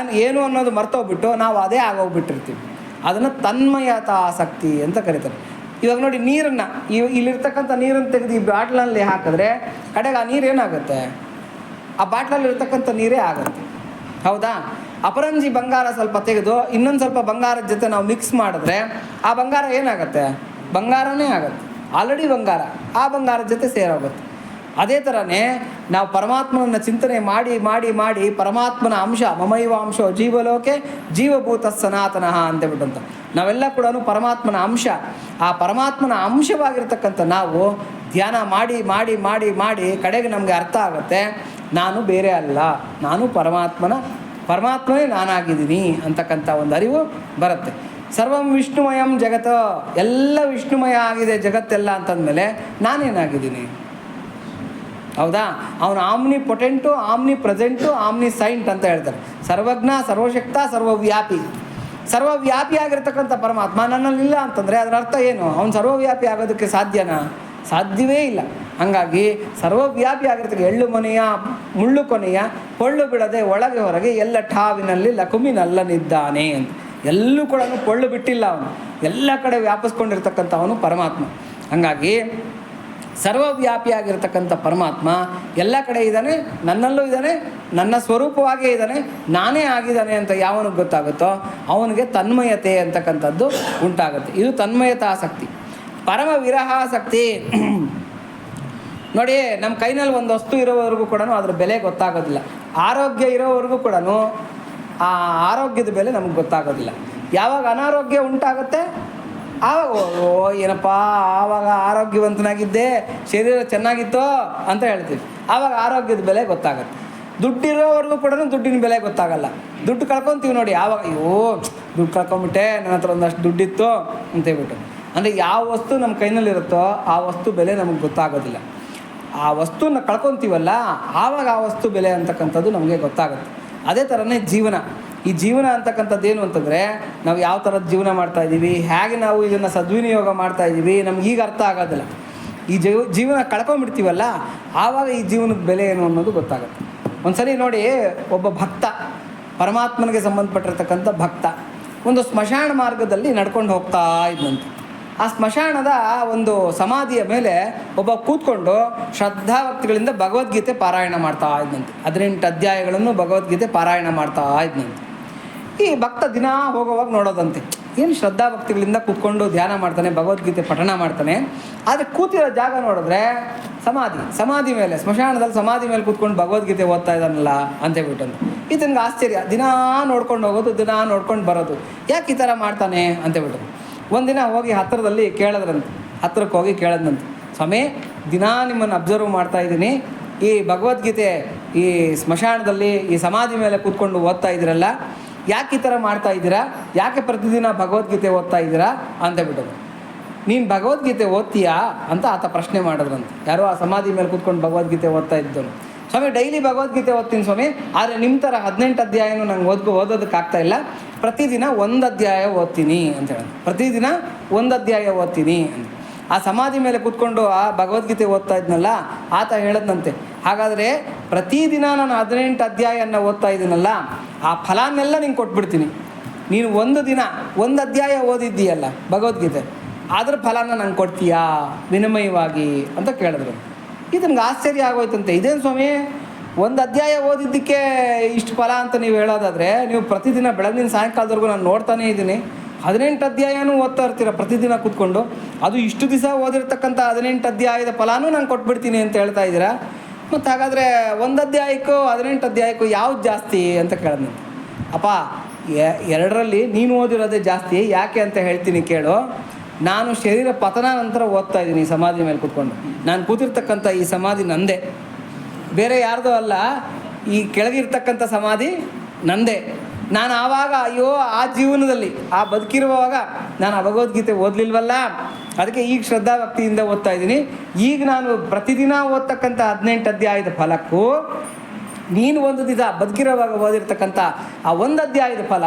ಏನು ಅನ್ನೋದು ಮರ್ತೋಗ್ಬಿಟ್ಟು ನಾವು ಅದೇ ಆಗೋಗ್ಬಿಟ್ಟಿರ್ತೀವಿ. ಅದನ್ನು ತನ್ಮಯತಾಸಕ್ತಿ ಅಂತ ಕರೀತಾರೆ. ಇವಾಗ ನೋಡಿ, ನೀರನ್ನು ಇಲ್ಲಿರ್ತಕ್ಕಂಥ ನೀರನ್ನು ತೆಗೆದು ಈ ಬಾಟ್ಲಲ್ಲಿ ಹಾಕಿದ್ರೆ ಕಡೆಗೆ ಆ ನೀರು ಏನಾಗುತ್ತೆ? ಆ ಬಾಟ್ಲಲ್ಲಿ ಇರ್ತಕ್ಕಂಥ ನೀರೇ ಆಗುತ್ತೆ. ಹೌದಾ? ಅಪರಂಜಿ ಬಂಗಾರ ಸ್ವಲ್ಪ ತೆಗೆದು ಇನ್ನೊಂದು ಸ್ವಲ್ಪ ಬಂಗಾರದ ಜೊತೆ ನಾವು ಮಿಕ್ಸ್ ಮಾಡಿದ್ರೆ ಆ ಬಂಗಾರ ಏನಾಗುತ್ತೆ? ಬಂಗಾರನೇ ಆಗುತ್ತೆ. ಆಲ್ರೆಡಿ ಬಂಗಾರ ಆ ಬಂಗಾರದ ಜೊತೆ ಸೇರೋಗುತ್ತೆ. ಅದೇ ಥರನೇ ನಾವು ಪರಮಾತ್ಮನನ್ನು ಚಿಂತನೆ ಮಾಡಿ ಮಾಡಿ ಮಾಡಿ ಪರಮಾತ್ಮನ ಅಂಶ ಮಮೈವ ಅಂಶೋ ಜೀವಲೋಕೆ ಜೀವಭೂತ ಸನಾತನಃ ಅಂತೇಳ್ಬಿಟ್ಟಂತ ನಾವೆಲ್ಲ ಕೂಡ ಪರಮಾತ್ಮನ ಅಂಶ. ಆ ಪರಮಾತ್ಮನ ಅಂಶವಾಗಿರ್ತಕ್ಕಂಥ ನಾವು ಧ್ಯಾನ ಮಾಡಿ ಮಾಡಿ ಮಾಡಿ ಮಾಡಿ ಕಡೆಗೆ ನಮಗೆ ಅರ್ಥ ಆಗುತ್ತೆ, ನಾನು ಬೇರೆ ಅಲ್ಲ, ನಾನು ಪರಮಾತ್ಮನೇ ನಾನಾಗಿದ್ದೀನಿ ಅಂತಕ್ಕಂಥ ಒಂದು ಅರಿವು ಬರುತ್ತೆ. ಸರ್ವಂ ವಿಷ್ಣುಮಯಂ ಜಗತ್ತ, ಎಲ್ಲ ವಿಷ್ಣುಮಯ ಆಗಿದೆ ಜಗತ್ತೆಲ್ಲ ಅಂತಂದಮೇಲೆ ನಾನೇನಾಗಿದ್ದೀನಿ? ಹೌದಾ? ಅವನು omnipotent, omnipresent, omniscient ಅಂತ ಹೇಳ್ತಾರೆ. ಸರ್ವಜ್ಞ, ಸರ್ವಶಕ್ತ, ಸರ್ವವ್ಯಾಪಿ. ಸರ್ವವ್ಯಾಪಿ ಆಗಿರ್ತಕ್ಕಂಥ ಪರಮಾತ್ಮ ನನ್ನಲ್ಲಿಲ್ಲ ಅಂತಂದರೆ ಅದರ ಅರ್ಥ ಏನು? ಅವನು ಸರ್ವವ್ಯಾಪಿ ಆಗೋದಕ್ಕೆ ಸಾಧ್ಯನಾ? ಸಾಧ್ಯವೇ ಇಲ್ಲ. ಹಾಗಾಗಿ ಸರ್ವವ್ಯಾಪಿ ಆಗಿರ್ತಕ್ಕ ಎಳ್ಳು ಮನೆಯ ಮುಳ್ಳು ಕೊನೆಯ ಪೊಳ್ಳು ಬಿಡದೆ ಒಳಗೆ ಹೊರಗೆ ಎಲ್ಲ ಠಾವಿನಲ್ಲಿ ಲಕುಮಿನಲ್ಲನಿದ್ದಾನೆ ಅಂತ. ಎಲ್ಲೂ ಕೂಡ ಪೊಳ್ಳು ಬಿಟ್ಟಿಲ್ಲ ಅವನು, ಎಲ್ಲ ಕಡೆ ವ್ಯಾಪಿಸ್ಕೊಂಡಿರ್ತಕ್ಕಂಥ ಅವನು ಪರಮಾತ್ಮ. ಹಾಗಾಗಿ ಸರ್ವವ್ಯಾಪಿಯಾಗಿರ್ತಕ್ಕಂಥ ಪರಮಾತ್ಮ ಎಲ್ಲ ಕಡೆ ಇದ್ದಾನೆ, ನನ್ನಲ್ಲೂ ಇದ್ದಾನೆ, ನನ್ನ ಸ್ವರೂಪವಾಗೇ ಇದ್ದಾನೆ, ನಾನೇ ಆಗಿದ್ದಾನೆ ಅಂತ ಯಾವನಿಗೆ ಗೊತ್ತಾಗುತ್ತೋ ಅವನಿಗೆ ತನ್ಮಯತೆ ಅಂತಕ್ಕಂಥದ್ದು ಉಂಟಾಗುತ್ತೆ. ಇದು ತನ್ಮಯತಾಸಕ್ತಿ. ಪರಮ ವಿರಹಾಸಕ್ತಿ. ನೋಡಿ, ನಮ್ಮ ಕೈನಲ್ಲಿ ಒಂದು ವಸ್ತು ಇರೋವರೆಗೂ ಕೂಡ ಅದ್ರ ಬೆಲೆ ಗೊತ್ತಾಗೋದಿಲ್ಲ. ಆರೋಗ್ಯ ಇರೋವರೆಗೂ ಕೂಡ ಆ ಆರೋಗ್ಯದ ಬೆಲೆ ನಮ್ಗೆ ಗೊತ್ತಾಗೋದಿಲ್ಲ. ಯಾವಾಗ ಅನಾರೋಗ್ಯ ಉಂಟಾಗುತ್ತೆ ಆವಾಗ ಏನಪ್ಪ ಆವಾಗ ಆರೋಗ್ಯವಂತನಾಗಿದ್ದೆ, ಶರೀರ ಚೆನ್ನಾಗಿತ್ತೋ ಅಂತ ಹೇಳ್ತೀವಿ. ಆವಾಗ ಆರೋಗ್ಯದ ಬೆಲೆ ಗೊತ್ತಾಗುತ್ತೆ. ದುಡ್ಡಿರೋವರೆಗೂ ಕೂಡ ದುಡ್ಡಿನ ಬೆಲೆ ಗೊತ್ತಾಗಲ್ಲ. ದುಡ್ಡು ಕಳ್ಕೊತೀವಿ ನೋಡಿ, ಆವಾಗ ದುಡ್ಡು ಕಳ್ಕೊಂಬಿಟ್ಟೆ, ನನ್ನ ಹತ್ರ ಒಂದಷ್ಟು ದುಡ್ಡಿತ್ತು ಅಂತೇಳ್ಬಿಟ್ಟು. ಅಂದರೆ ಯಾವ ವಸ್ತು ನಮ್ಮ ಕೈನಲ್ಲಿರುತ್ತೋ ಆ ವಸ್ತು ಬೆಲೆ ನಮಗೆ ಗೊತ್ತಾಗೋದಿಲ್ಲ. ಆ ವಸ್ತುನ ಕಳ್ಕೊತೀವಲ್ಲ ಆವಾಗ ಆ ವಸ್ತು ಬೆಲೆ ಅಂತಕ್ಕಂಥದ್ದು ನಮಗೆ ಗೊತ್ತಾಗುತ್ತೆ. ಅದೇ ಥರನೇ ಜೀವನ. ಈ ಜೀವನ ಅಂತಕ್ಕಂಥದ್ದು ಏನು ಅಂತಂದರೆ ನಾವು ಯಾವ ಥರದ ಜೀವನ ಮಾಡ್ತಾಯಿದ್ದೀವಿ, ಹೇಗೆ ನಾವು ಇದನ್ನು ಸದ್ವಿನಿಯೋಗ ಮಾಡ್ತಾಯಿದ್ದೀವಿ ನಮ್ಗೆ ಈಗ ಅರ್ಥ ಆಗೋದಿಲ್ಲ. ಈ ಜೀವನ ಕಳ್ಕೊಂಬಿಡ್ತೀವಲ್ಲ ಆವಾಗ ಈ ಜೀವನದ ಬೆಲೆ ಏನು ಅನ್ನೋದು ಗೊತ್ತಾಗುತ್ತೆ. ಒಂದ್ಸರಿ ನೋಡಿ, ಒಬ್ಬ ಭಕ್ತ, ಪರಮಾತ್ಮನಿಗೆ ಸಂಬಂಧಪಟ್ಟಿರ್ತಕ್ಕಂಥ ಭಕ್ತ ಒಂದು ಸ್ಮಶಾನ ಮಾರ್ಗದಲ್ಲಿ ನಡ್ಕೊಂಡು ಹೋಗ್ತಾ ಇದ್ದಂತೆ. ಆ ಸ್ಮಶಾನದ ಒಂದು ಸಮಾಧಿಯ ಮೇಲೆ ಒಬ್ಬ ಕೂತ್ಕೊಂಡು ಶ್ರದ್ಧಾಭಕ್ತಿಗಳಿಂದ ಭಗವದ್ಗೀತೆ ಪಾರಾಯಣ ಮಾಡ್ತಾ ಇದ್ದಂತೆ. 18 ಅಧ್ಯಾಯಗಳನ್ನು ಭಗವದ್ಗೀತೆ ಪಾರಾಯಣ ಮಾಡ್ತಾ ಇದ್ದಂತೆ. ಈ ಭಕ್ತ ದಿನ ಹೋಗೋವಾಗ ನೋಡೋದಂತೆ, ಏನು ಶ್ರದ್ಧಾಭಕ್ತಿಗಳಿಂದ ಕೂತ್ಕೊಂಡು ಧ್ಯಾನ ಮಾಡ್ತಾನೆ, ಭಗವದ್ಗೀತೆ ಪಠಣ ಮಾಡ್ತಾನೆ. ಆದರೆ ಕೂತಿರೋ ಜಾಗ ನೋಡಿದ್ರೆ ಸಮಾಧಿ ಮೇಲೆ, ಸ್ಮಶಾನದಲ್ಲಿ ಸಮಾಧಿ ಮೇಲೆ ಕೂತ್ಕೊಂಡು ಭಗವದ್ಗೀತೆ ಓದ್ತಾ ಇದ್ದಾನಲ್ಲ ಅಂತೇಳ್ಬಿಟ್ಟಂದು. ಇದನ್ಗೆ ಆಶ್ಚರ್ಯ, ದಿನ ನೋಡ್ಕೊಂಡು ಹೋಗೋದು, ದಿನ ನೋಡ್ಕೊಂಡು ಬರೋದು, ಯಾಕೆ ಈ ಥರ ಮಾಡ್ತಾನೆ ಅಂತೇಳ್ಬಿಟ್ಟು. ಒಂದಿನ ಹೋಗಿ ಹತ್ತಿರಕ್ಕೆ ಹೋಗಿ ಕೇಳದಂತೆ, ಸ್ವಾಮಿ ದಿನ ನಿಮ್ಮನ್ನು ಅಬ್ಸರ್ವ್ ಮಾಡ್ತಾ ಇದ್ದೀನಿ, ಈ ಭಗವದ್ಗೀತೆ ಈ ಸ್ಮಶಾನದಲ್ಲಿ ಈ ಸಮಾಧಿ ಮೇಲೆ ಕೂತ್ಕೊಂಡು ಓದ್ತಾ ಇದ್ದೀರಲ್ಲ, ಯಾಕೆ ಈ ಥರ ಮಾಡ್ತಾ ಇದ್ದೀರಾ? ಯಾಕೆ ಪ್ರತಿದಿನ ಭಗವದ್ಗೀತೆ ಓದ್ತಾ ಇದ್ದೀರಾ ಅಂತೇಳ್ಬಿಟ್ಟರು. ನೀನು ಭಗವದ್ಗೀತೆ ಓದ್ತೀಯಾ ಅಂತ ಆತ ಪ್ರಶ್ನೆ ಮಾಡಿದ್ರಂತೆ. ಯಾರೋ ಆ ಸಮಾಧಿ ಮೇಲೆ ಕೂತ್ಕೊಂಡು ಭಗವದ್ಗೀತೆ ಓದ್ತಾ ಇದ್ದನು. ಸ್ವಾಮಿ ಡೈಲಿ ಭಗವದ್ಗೀತೆ ಓದ್ತೀನಿ ಸ್ವಾಮಿ, ಆದರೆ ನಿಮ್ಮ ಥರ 18 ಅಧ್ಯಾಯನೂ ನಂಗೆ ಓದೋದಕ್ಕಾಗ್ತಾ ಇಲ್ಲ, ಪ್ರತಿದಿನ 1 ಅಧ್ಯಾಯ ಓದ್ತೀನಿ ಅಂತ ಹೇಳಿದ್ರು. ಪ್ರತಿದಿನ 1 ಅಧ್ಯಾಯ ಓದ್ತೀನಿ ಅಂತ. ಆ ಸಮಾಧಿ ಮೇಲೆ ಕೂತ್ಕೊಂಡು ಆ ಭಗವದ್ಗೀತೆ ಓದ್ತಾ ಇದ್ನಲ್ಲ ಆತ ಹೇಳದ್ನಂತೆ, ಹಾಗಾದರೆ ಪ್ರತಿದಿನ ನಾನು 18 ಅಧ್ಯಾಯನ ಓದ್ತಾ ಇದ್ದೀನಲ್ಲ, ಆ ಫಲಾನೆಲ್ಲ ನಿಂಗೆ ಕೊಟ್ಬಿಡ್ತೀನಿ, ನೀನು ಒಂದು ದಿನ 1 ಅಧ್ಯಾಯ ಓದಿದ್ದೀಯಲ್ಲ ಭಗವದ್ಗೀತೆ, ಅದ್ರ ಫಲಾನ ನಂಗೆ ಕೊಡ್ತೀಯಾ ವಿನಿಮಯವಾಗಿ ಅಂತ ಕೇಳಿದ್ರು. ಇದನ್ಗೆ ಆಶ್ಚರ್ಯ ಆಗೋಯ್ತಂತೆ. ಇದೇನು ಸ್ವಾಮಿ, 1 ಅಧ್ಯಾಯ ಓದಿದ್ದಕ್ಕೆ ಇಷ್ಟು ಫಲ ಅಂತ ನೀವು ಹೇಳೋದಾದರೆ, ನೀವು ಪ್ರತಿದಿನ ಬೆಳಗಿನ ಸಾಯಂಕಾಲದವರೆಗೂ ನಾನು ನೋಡ್ತಾನೇ ಇದ್ದೀನಿ, 18 ಅಧ್ಯಾಯನೂ ಓದ್ತಾ ಇರ್ತೀರ ಪ್ರತಿದಿನ ಕೂತ್ಕೊಂಡು, ಅದು ಇಷ್ಟು ದಿವಸ ಓದಿರ್ತಕ್ಕಂಥ 18 ಅಧ್ಯಾಯದ ಫಲಾನೂ ನಾನು ಕೊಟ್ಬಿಡ್ತೀನಿ ಅಂತ ಹೇಳ್ತಾ ಇದ್ದೀರಾ. ಮತ್ತು ಹಾಗಾದರೆ 1 ಅಧ್ಯಾಯಕ್ಕೂ 18 ಅಧ್ಯಾಯಕ್ಕೂ ಯಾವ್ದು ಜಾಸ್ತಿ ಅಂತ ಕೇಳಿದ್ನಂತೆ. ಅಪ್ಪ, ಎರಡರಲ್ಲಿ ನೀನು ಓದಿರೋದೇ ಜಾಸ್ತಿ. ಯಾಕೆ ಅಂತ ಹೇಳ್ತೀನಿ ಕೇಳು. ನಾನು ಶರೀರ ಪತನ ನಂತರ ಓದ್ತಾ ಇದ್ದೀನಿ ಸಮಾಧಿ ಮೇಲೆ ಕೂತ್ಕೊಂಡು. ನಾನು ಕೂತಿರ್ತಕ್ಕಂಥ ಈ ಸಮಾಧಿ ನಂದೇ, ಬೇರೆ ಯಾರ್ದೋ ಅಲ್ಲ. ಈ ಕೆಳಗಿರ್ತಕ್ಕಂಥ ಸಮಾಧಿ ನಂದೇ. ನಾನು ಆವಾಗ ಅಯ್ಯೋ ಆ ಜೀವನದಲ್ಲಿ ಆ ಬದುಕಿರುವಾಗ ನಾನು ಆ ಭಗವದ್ಗೀತೆ ಓದಲಿಲ್ವಲ್ಲ, ಅದಕ್ಕೆ ಈಗ ಶ್ರದ್ಧಾಭಕ್ತಿಯಿಂದ ಓದ್ತಾ ಇದ್ದೀನಿ. ಈಗ ನಾನು ಪ್ರತಿದಿನ ಓದ್ತಕ್ಕಂಥ 18 ಅಧ್ಯಾಯದ ಫಲಕ್ಕೂ ನೀನು ಒಂದು ದಿನ ಬದುಕಿರುವಾಗ ಓದಿರ್ತಕ್ಕಂಥ ಆ 1 ಅಧ್ಯಾಯದ ಫಲ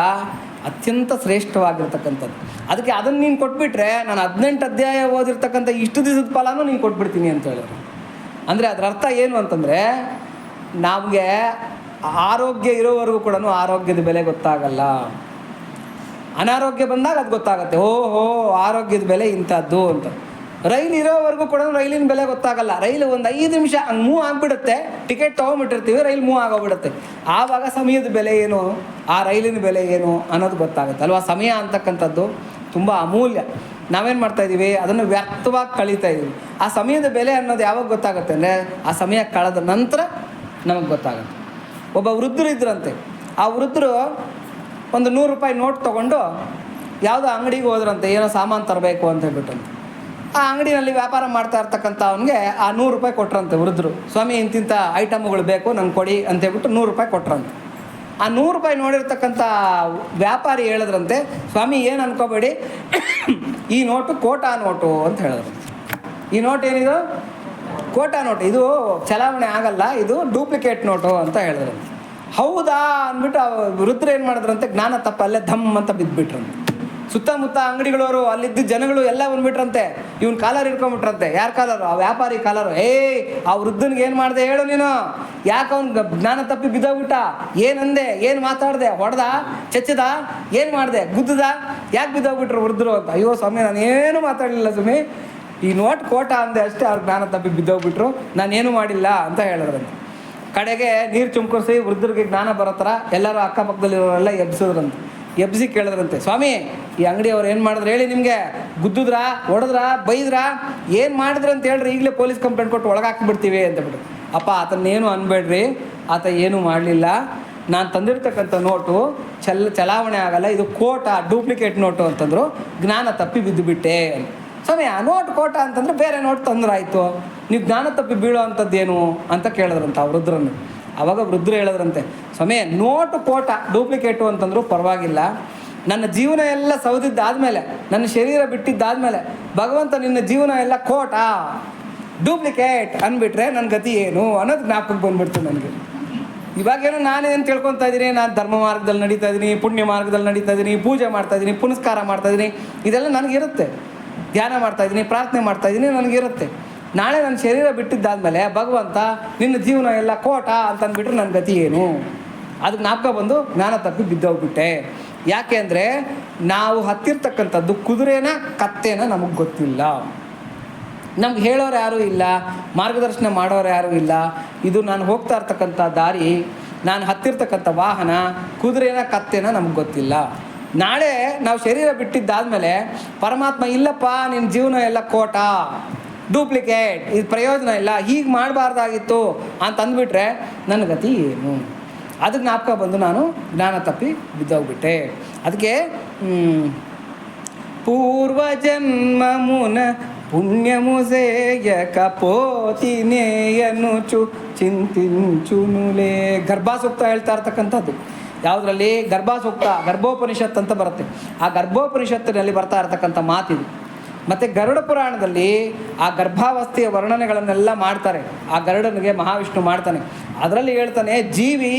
ಅತ್ಯಂತ ಶ್ರೇಷ್ಠವಾಗಿರ್ತಕ್ಕಂಥದ್ದು. ಅದಕ್ಕೆ ಅದನ್ನು ನೀನು ಕೊಟ್ಬಿಟ್ರೆ ನಾನು 18 ಅಧ್ಯಾಯ ಓದಿರ್ತಕ್ಕಂಥ ಇಷ್ಟು ದಿವಸದ ಫಲನೂ ನೀನು ಕೊಟ್ಬಿಡ್ತೀನಿ ಅಂತ ಹೇಳಿದ್ರು. ಅಂದರೆ ಅದರ ಅರ್ಥ ಏನು ಅಂತಂದರೆ, ನಮಗೆ ಆರೋಗ್ಯ ಇರೋವರೆಗೂ ಕೂಡ ಆರೋಗ್ಯದ ಬೆಲೆ ಗೊತ್ತಾಗಲ್ಲ. ಅನಾರೋಗ್ಯ ಬಂದಾಗ ಅದು ಗೊತ್ತಾಗುತ್ತೆ, ಓಹೋ ಆರೋಗ್ಯದ ಬೆಲೆ ಇಂಥದ್ದು ಅಂತ. ರೈಲು ಇರೋವರೆಗೂ ಕೂಡ ರೈಲಿನ ಬೆಲೆ ಗೊತ್ತಾಗಲ್ಲ. ರೈಲು ಒಂದು 5 ನಿಮಿಷ ಹಂಗೆ ಮೂವ್ ಆಗಿಬಿಡುತ್ತೆ, ಟಿಕೆಟ್ ತೊಗೊಂಬಿಟ್ಟಿರ್ತೀವಿ, ರೈಲು ಮೂವ್ ಆಗೋಗ್ಬಿಡುತ್ತೆ. ಆವಾಗ ಸಮಯದ ಬೆಲೆ ಏನು, ಆ ರೈಲಿನ ಬೆಲೆ ಏನು ಅನ್ನೋದು ಗೊತ್ತಾಗುತ್ತೆ ಅಲ್ವಾ. ಸಮಯ ಅಂತಕ್ಕಂಥದ್ದು ತುಂಬ ಅಮೂಲ್ಯ. ನಾವೇನು ಮಾಡ್ತಾಯಿದ್ದೀವಿ, ಅದನ್ನು ವ್ಯರ್ಥವಾಗಿ ಕಳೀತಾ ಇದ್ದೀವಿ. ಆ ಸಮಯದ ಬೆಲೆ ಅನ್ನೋದು ಯಾವಾಗ ಗೊತ್ತಾಗುತ್ತೆ ಅಂದರೆ, ಆ ಸಮಯ ಕಳೆದ ನಂತರ ನಮಗೆ ಗೊತ್ತಾಗುತ್ತೆ. ಒಬ್ಬ ವೃದ್ಧರು ಇದ್ರಂತೆ. ಆ ವೃದ್ಧರು ಒಂದು 100 ರೂಪಾಯಿ ನೋಟ್ ತೊಗೊಂಡು ಯಾವುದೋ ಅಂಗಡಿಗೆ ಹೋದ್ರಂತೆ, ಏನೋ ಸಾಮಾನು ತರಬೇಕು ಅಂತ ಹೇಳ್ಬಿಟ್ಟಂತೆ. ಆ ಅಂಗಡಿನಲ್ಲಿ ವ್ಯಾಪಾರ ಮಾಡ್ತಾ ಇರ್ತಕ್ಕಂಥ ಅವನಿಗೆ ಆ 100 ರೂಪಾಯಿ ಕೊಟ್ರಂತೆ ವೃದ್ಧರು. ಸ್ವಾಮಿ ಇಂತಿಂಥ ಐಟಮ್ಗಳು ಬೇಕು ನಂಗೆ ಕೊಡಿ ಅಂತ ಹೇಳ್ಬಿಟ್ಟು 100 ರೂಪಾಯಿ ಕೊಟ್ರಂತೆ. ಆ 100 ರೂಪಾಯಿ ನೋಡಿರ್ತಕ್ಕಂಥ ವ್ಯಾಪಾರಿ ಹೇಳಿದ್ರಂತೆ, ಸ್ವಾಮಿ ಏನು ಅನ್ಕೋಬೇಡಿ, ಈ ನೋಟು ಕೋಟಾ ನೋಟು ಅಂತ ಹೇಳಿದ್ರು. ಈ ನೋಟ್ ಏನಿದು ಕೋಟಾ ನೋಟು, ಇದು ಚಲಾವಣೆ ಆಗಲ್ಲ, ಇದು ಡೂಪ್ಲಿಕೇಟ್ ನೋಟು ಅಂತ ಹೇಳಿದ್ರು. ಹೌದಾ ಅಂದ್ಬಿಟ್ಟು ವೃದ್ಧರು ಏನು ಮಾಡಿದ್ರಂತೆ, ಜ್ಞಾನ ತಪ್ಪ ಅಲ್ಲೇ ಧಮ್ ಅಂತ ಬಿದ್ದುಬಿಟ್ರಂತೆ. ಸುತ್ತಮುತ್ತ ಅಂಗಡಿಗಳವರು, ಅಲ್ಲಿದ್ದ ಜನಗಳು ಎಲ್ಲ ಬಂದ್ಬಿಟ್ರಂತೆ, ಇವ್ನ ಕಾಲರ್ ಹಿಡ್ಕೊಂಡ್ಬಿಟ್ರಂತೆ. ಯಾರು ಕಾಲರು? ಆ ವ್ಯಾಪಾರಿ ಕಾಲರು. ಆ ವೃದ್ಧನಿಗೆ ಏನು ಮಾಡಿದೆ ಹೇಳು ನೀನು, ಯಾಕೆ ಅವ್ನು ಜ್ಞಾನ ತಪ್ಪಿ ಬಿದ್ದೋಗ್ಬಿಟ್ಟ, ಏನಂದೆ, ಏನು ಮಾತಾಡಿದೆ, ಹೊಡೆದ, ಚಚ್ಚದ, ಏನು ಮಾಡಿದೆ, ಗುದ್ದದ, ಯಾಕೆ ಬಿದ್ದೋಗ್ಬಿಟ್ರು ವೃದ್ಧರು ಅಂತ. ಅಯ್ಯೋ ಸ್ವಾಮಿ ನಾನೇನು ಮಾತಾಡಲಿಲ್ಲ ಸ್ವಾಮಿ, ಈ ನೋಟ್ ಕೋಟಾ ಅಂದೆ ಅಷ್ಟೇ, ಅವ್ರು ಜ್ಞಾನ ತಪ್ಪಿ ಬಿದ್ದೋಗ್ಬಿಟ್ರು, ನಾನೇನು ಮಾಡಿಲ್ಲ ಅಂತ ಹೇಳಿದ್ರಂತೆ. ಕಡೆಗೆ ನೀರು ಚುಮ್ಕರಿಸಿ ವೃದ್ಧರಿಗೆ ಜ್ಞಾನ ಬರೋ ಥರ ಎಲ್ಲರೂ ಅಕ್ಕಪಕ್ಕದಲ್ಲಿರೋರೆಲ್ಲ ಎಬ್ಸಿದ್ರಂತೆ. ಎಬ್ಸಿ ಕೇಳಿದ್ರಂತೆ, ಸ್ವಾಮಿ ಈ ಅಂಗಡಿಯವ್ರು ಏನು ಮಾಡಿದ್ರು ಹೇಳಿ, ನಿಮಗೆ ಗುದ್ದಿದ್ರಾ, ಹೊಡೆದ್ರಾ, ಬೈದ್ರಾ, ಏನು ಮಾಡಿದ್ರು ಅಂತ ಹೇಳ್ರಿ, ಈಗಲೇ ಪೊಲೀಸ್ ಕಂಪ್ಲೇಂಟ್ ಕೊಟ್ಟು ಒಳಗಾಕಿಬಿಡ್ತೀವಿ ಅಂತ ಬಿಟ್ಟು. ಅಪ್ಪ ಆತನೇನು ಅನ್ಬೇಡ್ರಿ, ಆತ ಏನೂ ಮಾಡಲಿಲ್ಲ, ನಾನು ತಂದಿರ್ತಕ್ಕಂಥ ನೋಟು ಚಲಾವಣೆ ಆಗಲ್ಲ, ಇದು ಕೋಟಾ ಡೂಪ್ಲಿಕೇಟ್ ನೋಟು ಅಂತಂದರು, ಜ್ಞಾನ ತಪ್ಪಿ ಬಿದ್ದುಬಿಟ್ಟೆ. ಸ್ವಾಮಿ ಆ ನೋಟ್ ಕೋಟಾ ಅಂತಂದರೆ ಬೇರೆ ನೋಟ್ ತಂದ್ರಾಯ್ತು, ನೀವು ಜ್ಞಾನ ತಪ್ಪಿ ಬೀಳೋ ಅಂಥದ್ದೇನು ಅಂತ ಕೇಳಿದ್ರಂತ ಆ ವೃದ್ಧರನ್ನು. ಆವಾಗ ವೃದ್ಧರು ಹೇಳಿದ್ರಂತೆ, ಸ್ವಾಮಿ ನೋಟು ಕೋಟಾ ಡೂಪ್ಲಿಕೇಟು ಅಂತಂದರೂ ಪರವಾಗಿಲ್ಲ, ನನ್ನ ಜೀವನ ಎಲ್ಲ ಸೌದಿದ್ದಾದಮೇಲೆ, ನನ್ನ ಶರೀರ ಬಿಟ್ಟಿದ್ದಾದಮೇಲೆ ಭಗವಂತ ನಿನ್ನ ಜೀವನ ಎಲ್ಲ ಕೋಟಾ ಡೂಪ್ಲಿಕೇಟ್ ಅಂದ್ಬಿಟ್ರೆ ನನ್ನ ಗತಿ ಏನು ಅನ್ನೋದು ಜ್ಞಾಪಕಕ್ಕೆ ಬಂದ್ಬಿಡ್ತು ನನಗೆ. ಇವಾಗೇನೋ ನಾನೇನು ತಿಳ್ಕೊತಾ ಇದ್ದೀನಿ, ನಾನು ಧರ್ಮ ಮಾರ್ಗದಲ್ಲಿ ನಡೀತಾ ಇದ್ದೀನಿ, ಪುಣ್ಯ ಮಾರ್ಗದಲ್ಲಿ ನಡೀತಾ ಇದ್ದೀನಿ, ಪೂಜೆ ಮಾಡ್ತಾಯಿದ್ದೀನಿ, ಪುನಸ್ಕಾರ ಮಾಡ್ತಾಯಿದ್ದೀನಿ, ಇದೆಲ್ಲ ನನಗಿರುತ್ತೆ, ಧ್ಯಾನ ಮಾಡ್ತಾಯಿದ್ದೀನಿ, ಪ್ರಾರ್ಥನೆ ಮಾಡ್ತಾಯಿದ್ದೀನಿ, ನನಗಿರುತ್ತೆ. ನಾಳೆ ನನ್ನ ಶರೀರ ಬಿಟ್ಟಿದ್ದಾದಮೇಲೆ ಭಗವಂತ ನಿನ್ನ ಜೀವನ ಎಲ್ಲ ಕೋಟಾ ಅಂತಂದ್ಬಿಟ್ರೆ ನನ್ನ ಗತಿ ಏನು, ಅದಕ್ಕೆ ಜ್ಞಾಪಕ ಬಂದು ಜ್ಞಾನ ತಪ್ಪಿ ಬಿದ್ದೋಗ್ಬಿಟ್ಟೆ. ಯಾಕೆ ಅಂದರೆ ನಾವು ಹತ್ತಿರ್ತಕ್ಕಂಥದ್ದು ಕುದುರೆನ ಕತ್ತೆನ ನಮಗೆ ಗೊತ್ತಿಲ್ಲ, ನಮ್ಗೆ ಹೇಳೋರು ಯಾರೂ ಇಲ್ಲ, ಮಾರ್ಗದರ್ಶನ ಮಾಡೋರು ಯಾರೂ ಇಲ್ಲ. ಇದು ನಾನು ಹೋಗ್ತಾ ಇರ್ತಕ್ಕಂಥ ದಾರಿ, ನಾನು ಹತ್ತಿರ್ತಕ್ಕಂಥ ವಾಹನ ಕುದುರೆನ ಕತ್ತೆನ ನಮ್ಗೆ ಗೊತ್ತಿಲ್ಲ. ನಾಳೆ ನಾವು ಶರೀರ ಬಿಟ್ಟಿದ್ದಾದಮೇಲೆ ಪರಮಾತ್ಮ ಇಲ್ಲಪ್ಪ ನಿನ್ನ ಜೀವನ ಎಲ್ಲ ಕೋಟಾ ಡೂಪ್ಲಿಕೇಟ್, ಇದು ಪ್ರಯೋಜನ ಇಲ್ಲ, ಹೀಗೆ ಮಾಡಬಾರ್ದಾಗಿತ್ತು ಅಂತ ಅಂದ್ಬಿಟ್ರೆ ನನ್ನ ಗತಿ ಏನು, ಅದಕ್ಕೆ ಜ್ಞಾಪಕ ಬಂದು ನಾನು ಜ್ಞಾನ ತಪ್ಪಿ ಬಿದ್ದೋಗ್ಬಿಟ್ಟೆ. ಅದಕ್ಕೆ పూర్వజన్మమున పుణ్యము చేయక పోతినేయನುಚು ಚಿಂತಿಂಚುನುಲೇ. ಗರ್ಭಾಸೂಕ್ತ ಹೇಳ್ತಾ ಇರ್ತಕ್ಕಂಥದ್ದು ಯಾವುದರಲ್ಲಿ, ಗರ್ಭಾಸೂಕ್ತ, ಗರ್ಭೋಪನಿಷತ್ ಅಂತ ಬರುತ್ತೆ. ಆ ಗರ್ಭೋಪನಿಷತ್ತಿನಲ್ಲಿ ಬರ್ತಾ ಇರ್ತಕ್ಕಂಥ ಮಾತಿದು. ಮತ್ತು ಗರುಡ ಪುರಾಣದಲ್ಲಿ ಆ ಗರ್ಭಾವಸ್ಥೆಯ ವರ್ಣನೆಗಳನ್ನೆಲ್ಲ ಮಾಡ್ತಾರೆ. ಆ ಗರುಡನಿಗೆ ಮಹಾವಿಷ್ಣು ಮಾಡ್ತಾನೆ. ಅದರಲ್ಲಿ ಹೇಳ್ತಾನೆ, ಜೀವಿ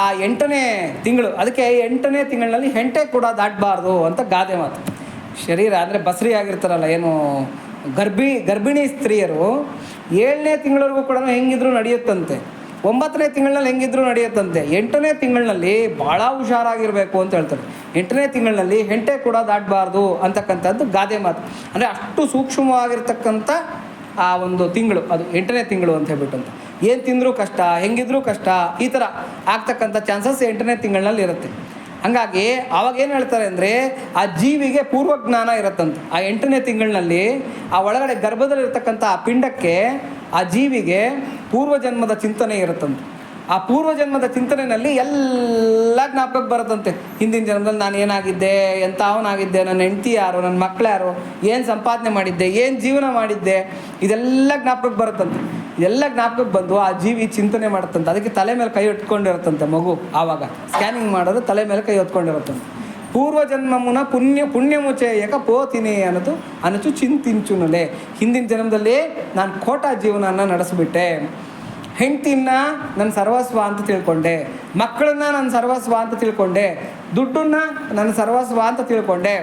ಆ 8ನೇ ತಿಂಗಳು, ಅದಕ್ಕೆ 8ನೇ ತಿಂಗಳಿನಲ್ಲಿ ಹೆಂಟೆ ಕೂಡ ದಾಟಬಾರ್ದು ಅಂತ ಗಾದೆ ಮಾತು. ಶರೀರ ಅಂದರೆ ಬಸರಿ ಆಗಿರ್ತಾರಲ್ಲ, ಏನು ಗರ್ಭಿಣಿ ಸ್ತ್ರೀಯರು 7ನೇ ತಿಂಗಳವರೆಗೂ ಕೂಡ ಹೆಂಗಿದ್ರು ನಡೆಯುತ್ತಂತೆ, 9ನೇ ತಿಂಗಳಿನಲ್ಲಿ ಹೆಂಗಿದ್ರು ನಡೆಯುತ್ತಂತೆ, 8ನೇ ತಿಂಗಳಿನಲ್ಲಿ ಭಾಳ ಹುಷಾರಾಗಿರಬೇಕು ಅಂತ ಹೇಳ್ತಾರೆ. 8ನೇ ತಿಂಗಳಿನಲ್ಲಿ ಹೆಂಟೆ ಕೂಡ ದಾಟಬಾರ್ದು ಅಂತಕ್ಕಂಥದ್ದು ಗಾದೆ ಮಾತು. ಅಂದರೆ ಅಷ್ಟು ಸೂಕ್ಷ್ಮವಾಗಿರ್ತಕ್ಕಂಥ ಆ ಒಂದು ತಿಂಗಳು, ಅದು 8ನೇ ತಿಂಗಳು ಅಂತ ಹೇಳ್ಬಿಟ್ಟಂತ. ಏನು ತಿಂದರೂ ಕಷ್ಟ, ಹೆಂಗಿದ್ರೂ ಕಷ್ಟ, ಈ ಥರ ಆಗ್ತಕ್ಕಂಥ ಚಾನ್ಸಸ್ 8ನೇ ತಿಂಗಳಿನಲ್ಲಿ ಇರುತ್ತೆ. ಹಾಗಾಗಿ ಆವಾಗ ಏನು ಹೇಳ್ತಾರೆ ಅಂದರೆ, ಆ ಜೀವಿಗೆ ಪೂರ್ವಜ್ಞಾನ ಇರುತ್ತಂತೆ. ಆ 8ನೇ ತಿಂಗಳಿನಲ್ಲಿ ಆ ಒಳಗಡೆ ಗರ್ಭದಲ್ಲಿರ್ತಕ್ಕಂಥ ಆ ಪಿಂಡಕ್ಕೆ, ಆ ಜೀವಿಗೆ ಪೂರ್ವಜನ್ಮದ ಚಿಂತನೆ ಇರುತ್ತಂತೆ. ಆ ಪೂರ್ವಜನ್ಮದ ಚಿಂತನೆಯಲ್ಲಿ ಎಲ್ಲ ಜ್ಞಾಪಕಕ್ಕೆ ಬರುತ್ತಂತೆ. ಹಿಂದಿನ ಜನ್ಮದಲ್ಲಿ ನಾನು ಏನಾಗಿದ್ದೆ, ಎಂಥ ಅವನಾಗಿದ್ದೆ, ನನ್ನ ಹೆಂಡತಿ ಯಾರು, ನನ್ನ ಮಕ್ಕಳು ಯಾರು, ಏನು ಸಂಪಾದನೆ ಮಾಡಿದ್ದೆ, ಏನು ಜೀವನ ಮಾಡಿದ್ದೆ, ಇದೆಲ್ಲ ಜ್ಞಾಪಕಕ್ಕೆ ಬರುತ್ತಂತೆ. ಇದೆಲ್ಲ ಜ್ಞಾಪಕಕ್ಕೆ ಬಂದು ಆ ಜೀವಿ ಚಿಂತನೆ ಮಾಡುತ್ತಂತೆ. ಅದಕ್ಕೆ ತಲೆ ಮೇಲೆ ಕೈ ಹೊತ್ಕೊಂಡಿರುತ್ತಂತೆ ಮಗು. ಆವಾಗ ಸ್ಕ್ಯಾನಿಂಗ್ ಮಾಡೋದು ತಲೆ ಮೇಲೆ ಕೈ ಹೊತ್ಕೊಂಡಿರುತ್ತಂತೆ. ಪೂರ್ವಜನ್ಮಮುನ ಪುಣ್ಯಮುಚೇಯಕ ಪೋತಿನಿ ಅನ್ನೋದು ಚಿಂತಿಂಚುನಲೆ. ಹಿಂದಿನ ಜನ್ಮದಲ್ಲಿ ನಾನು ಕೋಟಾ ಜೀವನನ ನಡೆಸಿಬಿಟ್ಟೆ. ಹೆಂಡ್ತಿನ ನನ್ನ ಸರ್ವಸ್ವ ಅಂತ ತಿಳ್ಕೊಂಡೆ, ಮಕ್ಕಳನ್ನ ನನ್ನ ಸರ್ವಸ್ವ ಅಂತ ತಿಳ್ಕೊಂಡೆ, ದುಡ್ಡನ್ನ ನನ್ನ ಸರ್ವಸ್ವ ಅಂತ ತಿಳ್ಕೊಂಡೆ,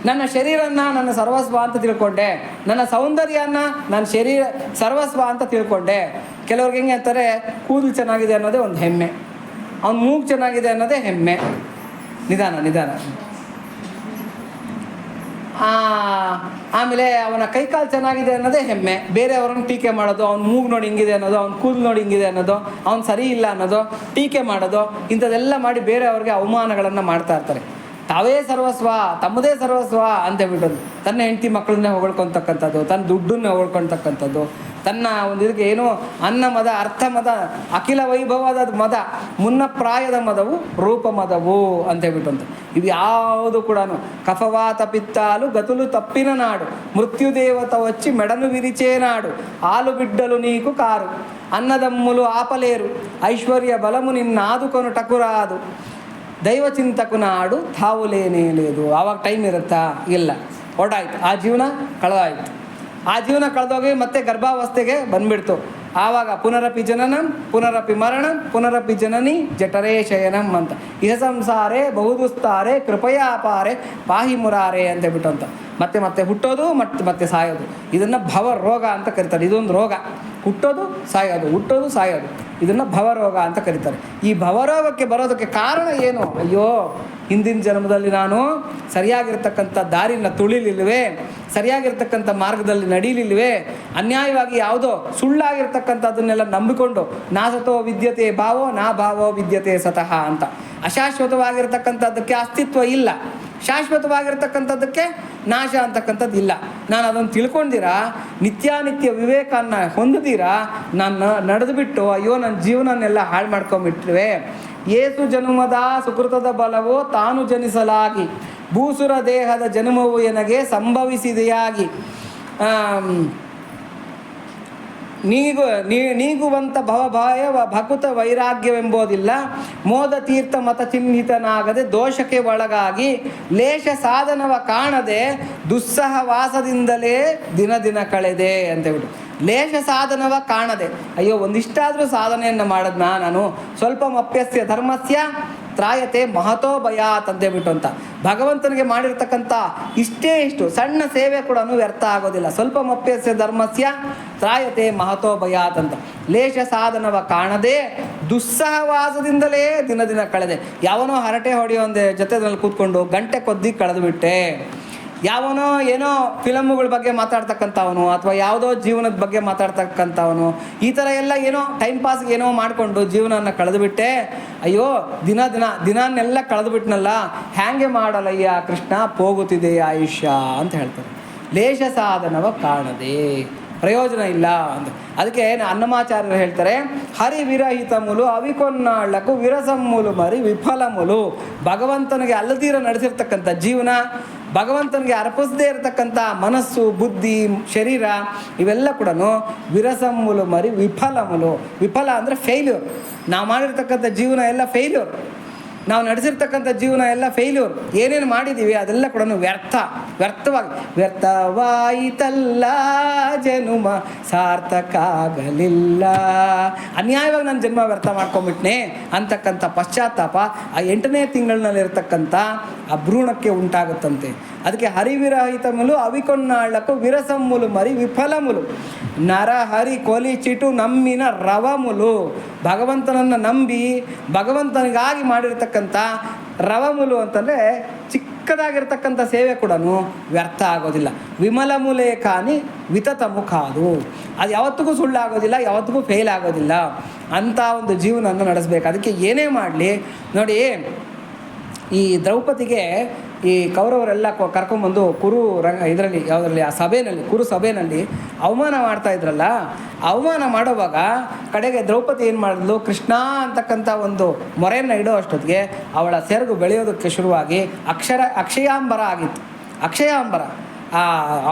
ನನ್ನ ಶರೀರನ ನನ್ನ ಸರ್ವಸ್ವ ಅಂತ ತಿಳ್ಕೊಂಡೆ, ನನ್ನ ಸೌಂದರ್ಯನ ನನ್ನ ಶರೀರ ಸರ್ವಸ್ವ ಅಂತ ತಿಳ್ಕೊಂಡೆ. ಕೆಲವ್ರಿಗೆ ಹೆಂಗೆ ಅಂತಾರೆ, ಕೂದಲು ಚೆನ್ನಾಗಿದೆ ಅನ್ನೋದೇ ಒಂದು ಹೆಮ್ಮೆ, ಅವ್ನ ಮೂಗು ಚೆನ್ನಾಗಿದೆ ಅನ್ನೋದೇ ಹೆಮ್ಮೆ. ನಿಧಾನ. ಆಮೇಲೆ ಅವನ ಕೈಕಾಲು ಚೆನ್ನಾಗಿದೆ ಅನ್ನೋದೇ ಹೆಮ್ಮೆ. ಬೇರೆಯವ್ರನ್ನ ಟೀಕೆ ಮಾಡೋದು, ಅವ್ನ ಮೂಗು ನೋಡಿ ಹಿಂಗಿದೆ ಅನ್ನೋದು, ಅವ್ನ ಕೂದಲು ನೋಡಿ ಹಿಂಗಿದೆ ಅನ್ನೋದು, ಅವ್ನು ಸರಿ ಇಲ್ಲ ಅನ್ನೋದು, ಟೀಕೆ ಮಾಡೋದು, ಇಂಥದ್ದೆಲ್ಲ ಮಾಡಿ ಬೇರೆಯವ್ರಿಗೆ ಅವಮಾನಗಳನ್ನು ಮಾಡ್ತಾ ಇರ್ತಾರೆ. ತಾವೇ ಸರ್ವಸ್ವ, ತಮ್ಮದೇ ಸರ್ವಸ್ವ ಅಂತ ಹೇಳ್ಬಿಟ್ಟೋದು. ತನ್ನ ಹೆಂಡತಿ ಮಕ್ಕಳನ್ನೇ ಹೊಗಳ್ಕೊತಕ್ಕಂಥದ್ದು, ತನ್ನ ದುಡ್ಡನ್ನೇ ಹೊಗಳ್ಕೊಳ್ತಕ್ಕಂಥದ್ದು, ತನ್ನ ಒಂದು ಇದಕ್ಕೆ ಏನೋ ಅನ್ನ ಮದ, ಅರ್ಥ ಮದ, ಅಖಿಲ ವೈಭವದ ಮದ, ಮುನ್ನ ಪ್ರಾಯದ ಮದವು ರೂಪ ಮದವು ಅಂತ ಹೇಳ್ಬಿಟ್ಟಂತ. ಇವು ಯಾವುದು ಕೂಡ ಕಫವಾತ ಪಿತ್ತಾಲು ಗತುಲು ತಪ್ಪಿನ ನಾಡು, ಮೃತ್ಯುದೇವತ వచ్చి మెడను విరిచే నాడు, ఆలు బిడ్డలు నీకు కారు, అన్నదమ్ములు ఆపలేరు, ఐశ్వర్య బలము నిన్నాదుకొనుటకు రాదు, ದೈವಚಿಂತಕು ನಾಡು ತಾವುಲೇನೇ లేదు. ಆವಾಗ ಟೈಮ್ ಇರುತ್ತಾ? ಇಲ್ಲ, ಹೊರಟಾಯ್ತು, ಆ ಜೀವನ ಕಳೆದಾಯ್ತು. ಆ ಜೀವನ ಕಳೆದೋಗಿ ಮತ್ತೆ ಗರ್ಭಾವಸ್ಥೆಗೆ ಬಂದ್ಬಿಡ್ತು. ಆವಾಗ ಪುನರಪಿ ಜನನಂ ಪುನರಪಿ ಮರಣಂ ಪುನರಪಿ ಜನನಿ ಜಠರೇ ಶಯನಂ ಅಂತ. ಇಹ ಸಂಸಾರೇ ಬಹುದುಸ್ತಾರೆ ಕೃಪಯಾ ಅಪಾರೆ ಪಾಹಿ ಮುರಾರೆ ಅಂತ ಹೇಳ್ಬಿಟ್ಟು ಅಂತ. ಮತ್ತೆ ಹುಟ್ಟೋದು ಮತ್ತೆ ಸಾಯೋದು, ಇದನ್ನು ಭವ ರೋಗ ಅಂತ ಕರೀತಾರೆ. ಇದೊಂದು ರೋಗ, ಹುಟ್ಟೋದು ಸಾಯೋದು, ಇದನ್ನು ಭವರೋಗ ಅಂತ ಕರೀತಾರೆ. ಈ ಭವರೋಗಕ್ಕೆ ಬರೋದಕ್ಕೆ ಕಾರಣ ಏನು? ಅಯ್ಯೋ, ಹಿಂದಿನ ಜನ್ಮದಲ್ಲಿ ನಾನು ಸರಿಯಾಗಿರ್ತಕ್ಕಂಥ ದಾರಿನ ತುಳಿಲಿಲ್ವೇ, ಸರಿಯಾಗಿರ್ತಕ್ಕಂಥ ಮಾರ್ಗದಲ್ಲಿ ನಡೀಲಿಲ್ವೇ, ಅನ್ಯಾಯವಾಗಿ ಯಾವುದೋ ಸುಳ್ಳಾಗಿರ್ತಕ್ಕಂಥದ್ದನ್ನೆಲ್ಲ ನಂಬಿಕೊಂಡು ನಾಸತೋ ವಿದ್ಯತೆ ಭಾವೋ ನಾ ಭಾವೋ ವಿದ್ಯತೆ ಸತಃ ಅಂತ. ಅಶಾಶ್ವತವಾಗಿರ್ತಕ್ಕಂಥದ್ದಕ್ಕೆ ಅಸ್ತಿತ್ವ ಇಲ್ಲ, ಶಾಶ್ವತವಾಗಿರ್ತಕ್ಕಂಥದ್ದಕ್ಕೆ ನಾಶ ಅಂತಕ್ಕಂಥದ್ದು ಇಲ್ಲ. ನಾನು ಅದನ್ನು ತಿಳ್ಕೊಂಡಿರಾ, ನಿತ್ಯಾನಿತ್ಯ ವಿವೇಕವನ್ನು ಹೊಂದಿದ್ದೀರಾ, ನಾನು ನಡೆದುಬಿಟ್ಟು ಅಯ್ಯೋ ನನ್ನ ಜೀವನನ್ನೆಲ್ಲ ಹಾಳು ಮಾಡ್ಕೊಂಬಿಟ್ರುವೆ. ಏಸು ಜನ್ಮದ ಸುಕೃತದ ಬಲವೋ ತಾನು ಜನಿಸಲಾಗಿ, ಭೂಸುರ ದೇಹದ ಜನ್ಮವು ನನಗೆ ಸಂಭವಿಸಿದೆಯಾಗಿ, ನೀಗುವಂಥ ಭವಭಾಯ ಭಕುತ ವೈರಾಗ್ಯವೆಂಬುದಿಲ್ಲ, ಮೋದ ತೀರ್ಥ ಮತ ಚಿಹ್ನಿತನಾಗದೆ ದೋಷಕ್ಕೆ ಒಳಗಾಗಿ, ಲೇಷ ಸಾಧನವ ಕಾಣದೆ ದುಸ್ಸಹವಾಸದಿಂದಲೇ ದಿನ ಕಳೆದೆ ಅಂತೇಳ್ಬಿಟ್ಟು. ಲೇಷ ಸಾಧನವ ಕಾಣದೆ, ಅಯ್ಯೋ ಒಂದಿಷ್ಟಾದರೂ ಸಾಧನೆಯನ್ನು ಮಾಡಿದ್ನಾ ನಾನು, ಸ್ವಲ್ಪ ಮಪ್ಯಸ್ಯ ಧರ್ಮಸ್ಯ ತ್ರಾಯತೆ ಮಹತೋ ಭಯಾತ್ ಅಂತೇಳ್ಬಿಟ್ಟು ಅಂತ. ಭಗವಂತನಿಗೆ ಮಾಡಿರ್ತಕ್ಕಂಥ ಇಷ್ಟು ಸಣ್ಣ ಸೇವೆ ಕೂಡ ವ್ಯರ್ಥ ಆಗೋದಿಲ್ಲ. ಸ್ವಲ್ಪ ಮಪ್ಯಸ್ಯ ಧರ್ಮಸ್ಯ ತ್ರಾಯತೆ ಮಹತೋ ಭಯಾತ್ ಅಂತ. ಲೇಷ ಸಾಧನವ ಕಾಣದೆ ದುಸ್ಸಹವಾಸದಿಂದಲೇ ದಿನ ಕಳೆದೆ. ಯಾವನೋ ಹರಟೆ ಹೊಡೆಯೋ ಒಂದೇ ಜೊತೆದಲ್ಲಿ ಕೂತ್ಕೊಂಡು ಗಂಟೆ ಕೊದ್ದಿ ಕಳೆದು ಬಿಟ್ಟೆ. ಯಾವನೋ ಏನೋ ಫಿಲಮ್ಗಳ ಬಗ್ಗೆ ಮಾತಾಡ್ತಕ್ಕಂಥವನು, ಅಥವಾ ಯಾವುದೋ ಜೀವನದ ಬಗ್ಗೆ ಮಾತಾಡ್ತಕ್ಕಂಥವನು, ಈ ಥರ ಎಲ್ಲ ಏನೋ ಟೈಮ್ ಪಾಸ್ಗೆ ಏನೋ ಮಾಡಿಕೊಂಡು ಜೀವನನ ಕಳೆದುಬಿಟ್ಟೆ. ಅಯ್ಯೋ ದಿನನ್ನೆಲ್ಲ ಕಳೆದುಬಿಟ್ನಲ್ಲ, ಹ್ಯಾಂಗೆ ಮಾಡಲಯ್ಯ ಕೃಷ್ಣ, ಹೋಗುತ್ತಿದೆ ಆಯುಷ್ಯ ಅಂತ ಹೇಳ್ತಾರೆ. ಲೇಷ ಸಾಧನವ ಕಾಣದೆ, ಪ್ರಯೋಜನ ಇಲ್ಲ ಅಂತ. ಅದಕ್ಕೆ ಅನ್ನಮಾಚಾರ್ಯರು ಹೇಳ್ತಾರೆ, ಹರಿ ವಿರಹಿತಮುಲು ಅವಿಕೊನ್ನಾಳಕು ವಿರಸಮ್ಮುಲು ಮರಿ ವಿಫಲಮುಲು. ಭಗವಂತನಿಗೆ ಅಲ್ಲದೀರ ನಡೆಸಿರ್ತಕ್ಕಂಥ ಜೀವನ, ಭಗವಂತನಿಗೆ ಅರ್ಪಿಸದೇ ಇರತಕ್ಕಂಥ ಮನಸ್ಸು, ಬುದ್ಧಿ, ಶರೀರ, ಇವೆಲ್ಲ ಕೂಡ ವಿರಸಮ್ಮುಲು ಮರಿ ವಿಫಲಮುಲು. ವಿಫಲ ಅಂದರೆ ಫೇಲ್ಯೂರ್. ನಾವು ಮಾಡಿರ್ತಕ್ಕಂಥ ಜೀವನ ಎಲ್ಲ ಫೇಲ್ಯೂರ್, ನಾವು ನಡೆಸಿರ್ತಕ್ಕಂಥ ಜೀವನ ಎಲ್ಲ ಫೇಲ್ಯೂರ್. ಏನೇನು ಮಾಡಿದ್ದೀವಿ ಅದೆಲ್ಲ ಕೂಡ ವ್ಯರ್ಥವಾಯಿತಲ್ಲ ಜನುಮ ಸಾರ್ಥಕ ಆಗಲಿಲ್ಲ. ಅನ್ಯಾಯವಾಗಿ ನನ್ನ ಜನ್ಮ ವ್ಯರ್ಥ ಮಾಡ್ಕೊಂಬಿಟ್ನೆ ಅಂತಕ್ಕಂಥ ಪಶ್ಚಾತ್ತಾಪ ಆ 8ನೇ ತಿಂಗಳಿನಲ್ಲಿರ್ತಕ್ಕಂಥ ಆ ಭ್ರೂಣಕ್ಕೆ ಉಂಟಾಗುತ್ತಂತೆ. ಅದಕ್ಕೆ ಹರಿವಿರಹಿತಮುಲು ಅವಿಕೊನ್ನಾಳಕು ವಿರಸಮ್ಮುಲು ಮರಿ ವಿಫಲಮುಲು, ನರ ಹರಿ ಕೊಲಿ ಚಿಟು ನಮ್ಮಿನ ರವಮುಲು. ಭಗವಂತನನ್ನು ನಂಬಿ ಭಗವಂತನಿಗಾಗಿ ಮಾಡಿರ್ತಕ್ಕಂಥ ರವಮುಲು ಅಂತಂದರೆ ಚಿಕ್ಕದಾಗಿರ್ತಕ್ಕಂಥ ಸೇವೆ ಕೂಡ ವ್ಯರ್ಥ ಆಗೋದಿಲ್ಲ. ವಿಮಲ ಮುಲೆ ಕಾನಿ ವಿತತ ಮುಖಾದು, ಅದು ಯಾವತ್ತಿಗೂ ಸುಳ್ಳಾಗೋದಿಲ್ಲ, ಯಾವತ್ತಿಗೂ ಫೇಲ್ ಆಗೋದಿಲ್ಲ. ಅಂಥ ಒಂದು ಜೀವನವನ್ನು ನಡೆಸಬೇಕು. ಅದಕ್ಕೆ ಏನೇ ಮಾಡಲಿ ನೋಡಿ, ಈ ದ್ರೌಪದಿಗೆ ಈ ಕೌರವರೆಲ್ಲ ಕರ್ಕೊಂಬಂದು ಯಾವುದರಲ್ಲಿ ಆ ಸಭೆಯಲ್ಲಿ, ಕುರು ಸಭೆಯಲ್ಲಿ ಅವಮಾನ ಮಾಡ್ತಾ ಇದ್ರಲ್ಲ. ಅವಮಾನ ಮಾಡೋವಾಗ ಕಡೆಗೆ ದ್ರೌಪದಿ ಏನು ಮಾಡಿದ್ಲು, ಕೃಷ್ಣ ಅಂತಕ್ಕಂಥ ಒಂದು ಮೊರೆಯನ್ನು ಇಡೋ ಅಷ್ಟೊತ್ತಿಗೆ ಅವಳ ಸೆರಗು ಬೆಳೆಯೋದಕ್ಕೆ ಶುರುವಾಗಿ ಅಕ್ಷಯಾಂಬರ ಆಗಿತ್ತು. ಅಕ್ಷಯಾಂಬರ,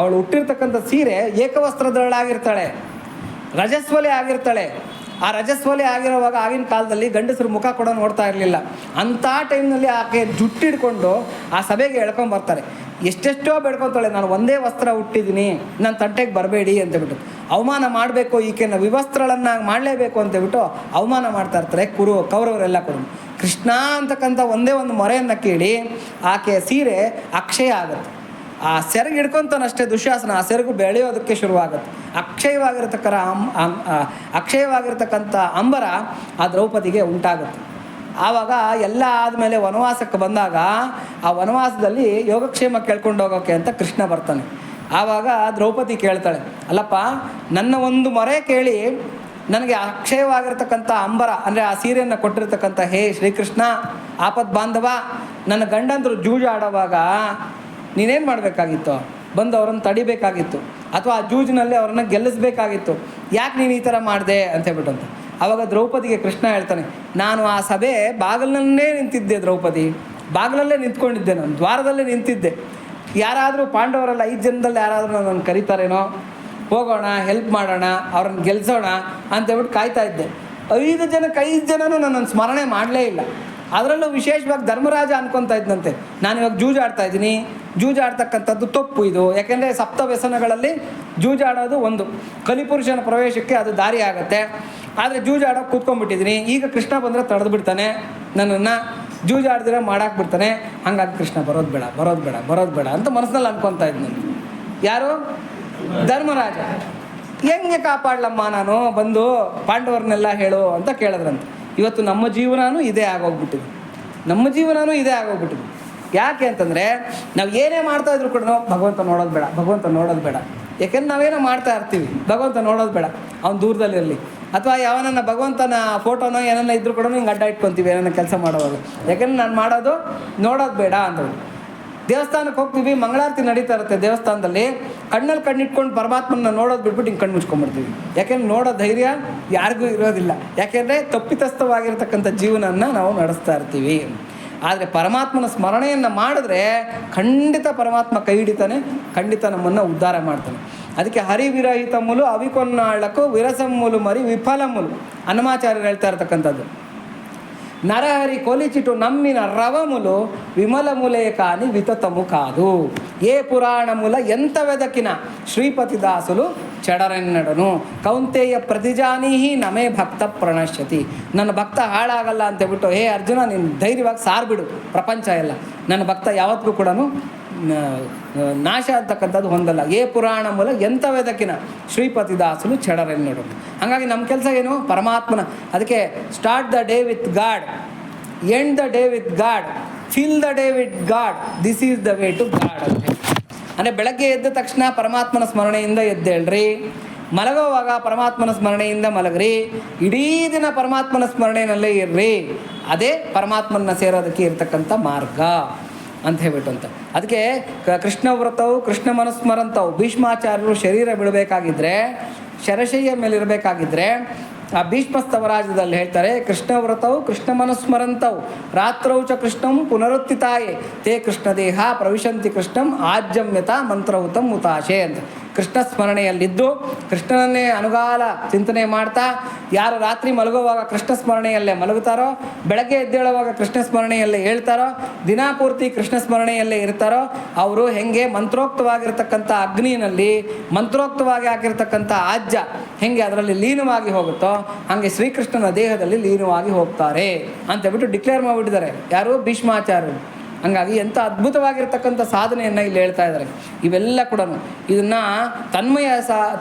ಅವಳು ಹುಟ್ಟಿರ್ತಕ್ಕಂಥ ಸೀರೆ ಏಕವಸ್ತ್ರದಳಾಗಿರ್ತಾಳೆ, ರಜಸ್ವಲೆ ಆಗಿರ್ತಾಳೆ. ಆ ರಜಸ್ವಲೆ ಆಗಿರೋವಾಗ ಆಗಿನ ಕಾಲದಲ್ಲಿ ಗಂಡಸರು ಮುಖ ಕೂಡ ನೋಡ್ತಾ ಇರಲಿಲ್ಲ. ಅಂಥ ಟೈಮ್ನಲ್ಲಿ ಆಕೆ ಜುಟ್ಟಿಡ್ಕೊಂಡು ಆ ಸಭೆಗೆ ಎಳ್ಕೊಂಬರ್ತಾರೆ. ಎಷ್ಟೆಷ್ಟೋ ಬೇಡ್ಕೊತಾಳೆ, ನಾನು ಒಂದೇ ವಸ್ತ್ರ ಹುಟ್ಟಿದ್ದೀನಿ, ನನ್ನ ತಂಟೆಗೆ ಬರಬೇಡಿ ಅಂತೇಳ್ಬಿಟ್ಟು. ಅವಮಾನ ಮಾಡಬೇಕು, ಈಕೆನ ವಿವಸ್ತ್ರಗಳನ್ನಾಗಿ ಮಾಡಲೇಬೇಕು ಅಂತೇಳ್ಬಿಟ್ಟು ಅವಮಾನ ಮಾಡ್ತಾ ಇರ್ತಾರೆ ಕೌರವರೆಲ್ಲ ಕೂಡ. ಕೃಷ್ಣ ಅಂತಕ್ಕಂಥ ಒಂದೇ ಒಂದು ಮೊರೆಯನ್ನು ಕೇಳಿ ಆಕೆಯ ಸೀರೆ ಅಕ್ಷಯ ಆಗುತ್ತೆ. ಆ ಸೆರಗು ಹಿಡ್ಕೊತಾನಷ್ಟೇ ದುಶ್ಯಾಸನ, ಆ ಸೆರಗು ಬೆಳೆಯೋದಕ್ಕೆ ಶುರುವಾಗುತ್ತೆ. ಅಕ್ಷಯವಾಗಿರ್ತಕ್ಕಂಥ ಅಂಬರ ಆ ದ್ರೌಪದಿಗೆ ಉಂಟಾಗುತ್ತೆ. ಆವಾಗ ಎಲ್ಲ ಆದಮೇಲೆ ವನವಾಸಕ್ಕೆ ಬಂದಾಗ ಆ ವನವಾಸದಲ್ಲಿ ಯೋಗಕ್ಷೇಮ ಕೇಳ್ಕೊಂಡು ಹೋಗೋಕ್ಕೆ ಅಂತ ಕೃಷ್ಣ ಬರ್ತಾನೆ. ಆವಾಗ ದ್ರೌಪದಿ ಕೇಳ್ತಾಳೆ, ಅಲ್ಲಪ್ಪ ನನ್ನ ಒಂದು ಮೊರೆ ಕೇಳಿ ನನಗೆ ಅಕ್ಷಯವಾಗಿರ್ತಕ್ಕಂಥ ಅಂಬರ ಅಂದರೆ ಆ ಸೀರೆಯನ್ನು ಕೊಟ್ಟಿರ್ತಕ್ಕಂಥ ಹೇ ಶ್ರೀಕೃಷ್ಣ ಆಪದ್ ಬಾಂಧವ, ನನ್ನ ಗಂಡಂದರು ಜೂಜಾಡುವಾಗ ನೀನೇನು ಮಾಡಬೇಕಾಗಿತ್ತು? ಬಂದು ಅವರನ್ನು ತಡಿಬೇಕಾಗಿತ್ತು, ಅಥವಾ ಆ ಜೂಜಿನಲ್ಲಿ ಅವರನ್ನು ಗೆಲ್ಲಿಸ್ಬೇಕಾಗಿತ್ತು. ಯಾಕೆ ನೀನು ಈ ಥರ ಮಾಡಿದೆ ಅಂತ ಹೇಳ್ಬಿಟ್ಟಂತ. ಆವಾಗ ದ್ರೌಪದಿಗೆ ಕೃಷ್ಣ ಹೇಳ್ತಾನೆ, ನಾನು ಆ ಸಭೆ ಬಾಗಿಲನ್ನೇ ನಿಂತಿದ್ದೆ ದ್ರೌಪದಿ, ಬಾಗಿಲಲ್ಲೇ ನಿಂತ್ಕೊಂಡಿದ್ದೆ, ನಾನು ದ್ವಾರದಲ್ಲೇ ನಿಂತಿದ್ದೆ. ಯಾರಾದರೂ ಪಾಂಡವರೆಲ್ಲ 5 ಜನದಲ್ಲಿ ಯಾರಾದರೂ ನನ್ನ ಕರೀತಾರೇನೋ, ಹೋಗೋಣ ಹೆಲ್ಪ್ ಮಾಡೋಣ ಅವ್ರನ್ನ ಗೆಲ್ಸೋಣ ಅಂತೇಳ್ಬಿಟ್ಟು ಕಾಯ್ತಾ ಇದ್ದೆ. 5 ಜನಕ್ಕೆ 5 ಜನನೂ ನನ್ನನ್ನು ಸ್ಮರಣೆ ಮಾಡಲೇ ಇಲ್ಲ. ಅದರಲ್ಲೂ ವಿಶೇಷವಾಗಿ ಧರ್ಮರಾಜ ಅನ್ಕೊತಾ ಇದ್ದಂತೆ, ನಾನು ಇವಾಗ ಜೂಜಾಡ್ತಾ ಇದ್ದೀನಿ, ಜೂಜಾಡ್ತಕ್ಕಂಥದ್ದು ತಪ್ಪು ಇದು. ಯಾಕೆಂದರೆ ಸಪ್ತ ವ್ಯಸನಗಳಲ್ಲಿ ಜೂಜಾಡೋದು ಒಂದು, ಕಲಿಪುರುಷನ ಪ್ರವೇಶಕ್ಕೆ ಅದು ದಾರಿ ಆಗುತ್ತೆ. ಆದರೆ ಜೂಜಾಡೋಕೆ ಕೂತ್ಕೊಂಡ್ಬಿಟ್ಟಿದ್ದೀನಿ, ಈಗ ಕೃಷ್ಣ ಬಂದರೆ ತಡೆದು ಬಿಡ್ತಾನೆ ನನ್ನನ್ನು, ಜೂಜಾಡ್ದಿರ ಮಾಡಾಕ್ ಬಿಡ್ತಾನೆ. ಹಂಗಾಗಿ ಕೃಷ್ಣ ಬರೋದು ಬೇಡ ಅಂತ ಮನಸ್ಸಿನಲ್ಲಿ ಅನ್ಕೊತಾ ಇದ್ನು. ಯಾರು? ಧರ್ಮರಾಜ. ಹೆಂಗೆ ಕಾಪಾಡಲಮ್ಮ ನಾನು, ಬಂದು ಪಾಂಡವರನ್ನೆಲ್ಲ ಹೇಳು ಅಂತ ಕೇಳಿದ್ರಂತೆ. ಇವತ್ತು ನಮ್ಮ ಜೀವನವೂ ಇದೇ ಆಗೋಗ್ಬಿಟ್ಟಿದೆ. ಯಾಕೆ ಅಂತಂದರೆ ನಾವು ಏನೇ ಮಾಡ್ತಾ ಇದ್ರು ಕೂಡ ಭಗವಂತ ನೋಡೋದು ಬೇಡ. ಯಾಕೆಂದ್ರೆ ನಾವೇನೋ ಮಾಡ್ತಾ ಇರ್ತೀವಿ, ಭಗವಂತ ನೋಡೋದು ಬೇಡ, ಅವ್ನು ದೂರದಲ್ಲಿರಲಿ. ಅಥವಾ ಯಾವನನ್ನ ಭಗವಂತನ ಫೋಟೋನೋ ಏನನ್ನ ಇದ್ರೂ ಕೂಡ ಹಿಂಗೆ ಅಡ್ಡ ಇಟ್ಕೊತೀವಿ ಏನನ್ನ ಕೆಲಸ ಮಾಡೋವಾಗ. ಯಾಕೆಂದ್ರೆ ನಾನು ನೋಡೋದು ಬೇಡ ಅಂದಳು. ದೇವಸ್ಥಾನಕ್ಕೆ ಹೋಗ್ತೀವಿ, ಮಂಗಳಾರತಿ ನಡೀತಾ ಇರುತ್ತೆ ದೇವಸ್ಥಾನದಲ್ಲಿ, ಕಣ್ಣಲ್ಲಿ ಕಣ್ಣಿಟ್ಕೊಂಡು ಪರಮಾತ್ಮನ ನೋಡೋದು ಬಿಟ್ಬಿಟ್ಟು ಹಿಂಗೆ ಕಣ್ಣು ಮುಚ್ಕೊಂಡ್ಬಿಡ್ತೀವಿ. ಯಾಕೆಂದ್ರೆ ನೋಡೋ ಧೈರ್ಯ ಯಾರಿಗೂ ಇರೋದಿಲ್ಲ. ಯಾಕೆಂದರೆ ತಪ್ಪಿತಸ್ಥವಾಗಿರ್ತಕ್ಕಂಥ ಜೀವನನ ನಾವು ನಡೆಸ್ತಾ ಇರ್ತೀವಿ. ಆದರೆ ಪರಮಾತ್ಮನ ಸ್ಮರಣೆಯನ್ನು ಮಾಡಿದ್ರೆ ಖಂಡಿತ ಪರಮಾತ್ಮ ಕೈ ಹಿಡಿತಾನೆ, ಖಂಡಿತ ನಮ್ಮನ್ನು ಉದ್ಧಾರ ಮಾಡ್ತಾನೆ. ಅದಕ್ಕೆ ಹರಿವಿರಹಿತ ಮುಲು ಅವಿಕೊನ್ನಾಳಕ್ಕೂ ವಿರಸಮ್ಮುಲು ಮರಿ ವಿಫಲಮುಲು ಅನ್ನಮಾಚಾರ್ಯರು ಹೇಳ್ತಾ ಇರ್ತಕ್ಕಂಥದ್ದು. ನರಹರಿ ಕೊಲಿಚಿಟು ನಮ್ಮಿನ ರವಮುಲು ವಿಮಲ ಮುಲೆ ಕಾನಿ ವಿತತಮು ಕಾದು. ಏ ಪುರಾಣ ಮೂಲ ಎಂತ ವೆದಕಿನ ಶ್ರೀಪತಿ ದಾಸುಲು ಚಡರೆನ್ನಡನು ಕೌಂತೆಯ ಪ್ರತಿಜಾನೀಹಿ ನಮೇ ಭಕ್ತ ಪ್ರಣಶ್ಯತಿ. ನನ್ನ ಭಕ್ತ ಹಾಳಾಗಲ್ಲ ಅಂತೇಳ್ಬಿಟ್ಟು, ಹೇ ಅರ್ಜುನ ನೀನು ಧೈರ್ಯವಾಗಿ ಸಾರ್ಬಿಡು, ಪ್ರಪಂಚ ಎಲ್ಲ ನನ್ನ ಭಕ್ತ ಯಾವತ್ತಿಗೂ ಕೂಡ ನಾಶ ಅಂತಕ್ಕಂಥದ್ದು ಹೊಂದಲ್ಲ. ಏ ಪುರಾಣ ಮೂಲ ಎಂಥ ವೇದಕ್ಕಿನ ಶ್ರೀಪತಿ ದಾಸನು ಚಡರೆನ್ನಡು. ಹಾಗಾಗಿ ನಮ್ಮ ಕೆಲಸ ಏನು? ಪರಮಾತ್ಮನ. ಅದಕ್ಕೆ start the day with God, end the day with God, fill the day with God, this is the way to God ಅಂತ ಹೇಳಿ. ಅಂದರೆ ಬೆಳಗ್ಗೆ ಎದ್ದ ತಕ್ಷಣ ಪರಮಾತ್ಮನ ಸ್ಮರಣೆಯಿಂದ ಎದ್ದೇಳ್ರಿ, ಮಲಗುವಾಗ ಪರಮಾತ್ಮನ ಸ್ಮರಣೆಯಿಂದ ಮಲಗ್ರಿ, ಇಡೀ ದಿನ ಪರಮಾತ್ಮನ ಸ್ಮರಣೆಯಲ್ಲೇ ಇರ್ರಿ. ಅದೇ ಪರಮಾತ್ಮನ ಸೇರೋದಕ್ಕೆ ಇರ್ತಕ್ಕಂಥ ಮಾರ್ಗ ಅಂತ ಹೇಳ್ಬಿಟ್ಟು ಅಂತ. ಅದಕ್ಕೆ ಕೃಷ್ಣ ವ್ರತವು ಕೃಷ್ಣ ಮನುಸ್ಮರಂತವು ಭೀಷ್ಮಾಚಾರ್ಯರು ಶರೀರ ಬಿಡಬೇಕಾಗಿದ್ದರೆ, ಶರಶಯ್ಯ ಮೇಲಿರಬೇಕಾಗಿದ್ದರೆ ಆ ಭೀಷ್ಮಸ್ತವರಾಜದಲ್ಲಿ ಹೇಳ್ತಾರೆ, ಕೃಷ್ಣ ವ್ರತವು ಕೃಷ್ಣ ಮನುಸ್ಮರಂತವು ರಾತ್ರೌಚ ಕೃಷ್ಣಂ ಪುನರುತ್ಥಿತಾಯೇ ತೇ ಕೃಷ್ಣ ದೇಹ ಪ್ರವಿಶಂತಿ ಕೃಷ್ಣಂ ಆಜ್ಯಮ್ಯತ ಮಂತ್ರಹುತಂ ಮುತಾಶೆ ಅಂತ. ಕೃಷ್ಣ ಸ್ಮರಣೆಯಲ್ಲಿದ್ದು ಕೃಷ್ಣನನ್ನೇ ಅನುಗಾಲ ಚಿಂತನೆ ಮಾಡ್ತಾ ಯಾರು ರಾತ್ರಿ ಮಲಗುವಾಗ ಕೃಷ್ಣ ಸ್ಮರಣೆಯಲ್ಲೇ ಮಲಗುತ್ತಾರೋ, ಬೆಳಗ್ಗೆ ಎದ್ದೇಳುವಾಗ ಕೃಷ್ಣ ಸ್ಮರಣೆಯಲ್ಲೇ ಹೇಳ್ತಾರೋ, ದಿನಪೂರ್ತಿ ಕೃಷ್ಣ ಸ್ಮರಣೆಯಲ್ಲೇ ಇರ್ತಾರೋ, ಅವರು ಹೆಂಗೆ ಮಂತ್ರೋಕ್ತವಾಗಿರ್ತಕ್ಕಂಥ ಅಗ್ನಿಯಲ್ಲಿ ಮಂತ್ರೋಕ್ತವಾಗಿ ಆಗಿರ್ತಕ್ಕಂಥ ಆಜ್ಯ ಹೆಂಗೆ ಅದರಲ್ಲಿ ಲೀನವಾಗಿ ಹೋಗುತ್ತೋ ಹಾಗೆ ಶ್ರೀಕೃಷ್ಣನ ದೇಹದಲ್ಲಿ ಲೀನವಾಗಿ ಹೋಗ್ತಾರೆ ಅಂತೇಳ್ಬಿಟ್ಟು ಡಿಕ್ಲೇರ್ ಮಾಡಿಬಿಟ್ಟಿದ್ದಾರೆ ಯಾರು? ಭೀಷ್ಮಾಚಾರ್ಯರು. ಹಂಗಾಗಿ ಎಂಥ ಅದ್ಭುತವಾಗಿರ್ತಕ್ಕಂಥ ಸಾಧನೆಯನ್ನು ಇಲ್ಲಿ ಹೇಳ್ತಾ ಇದ್ದಾರೆ. ಇವೆಲ್ಲ ಕೂಡ ಇದನ್ನು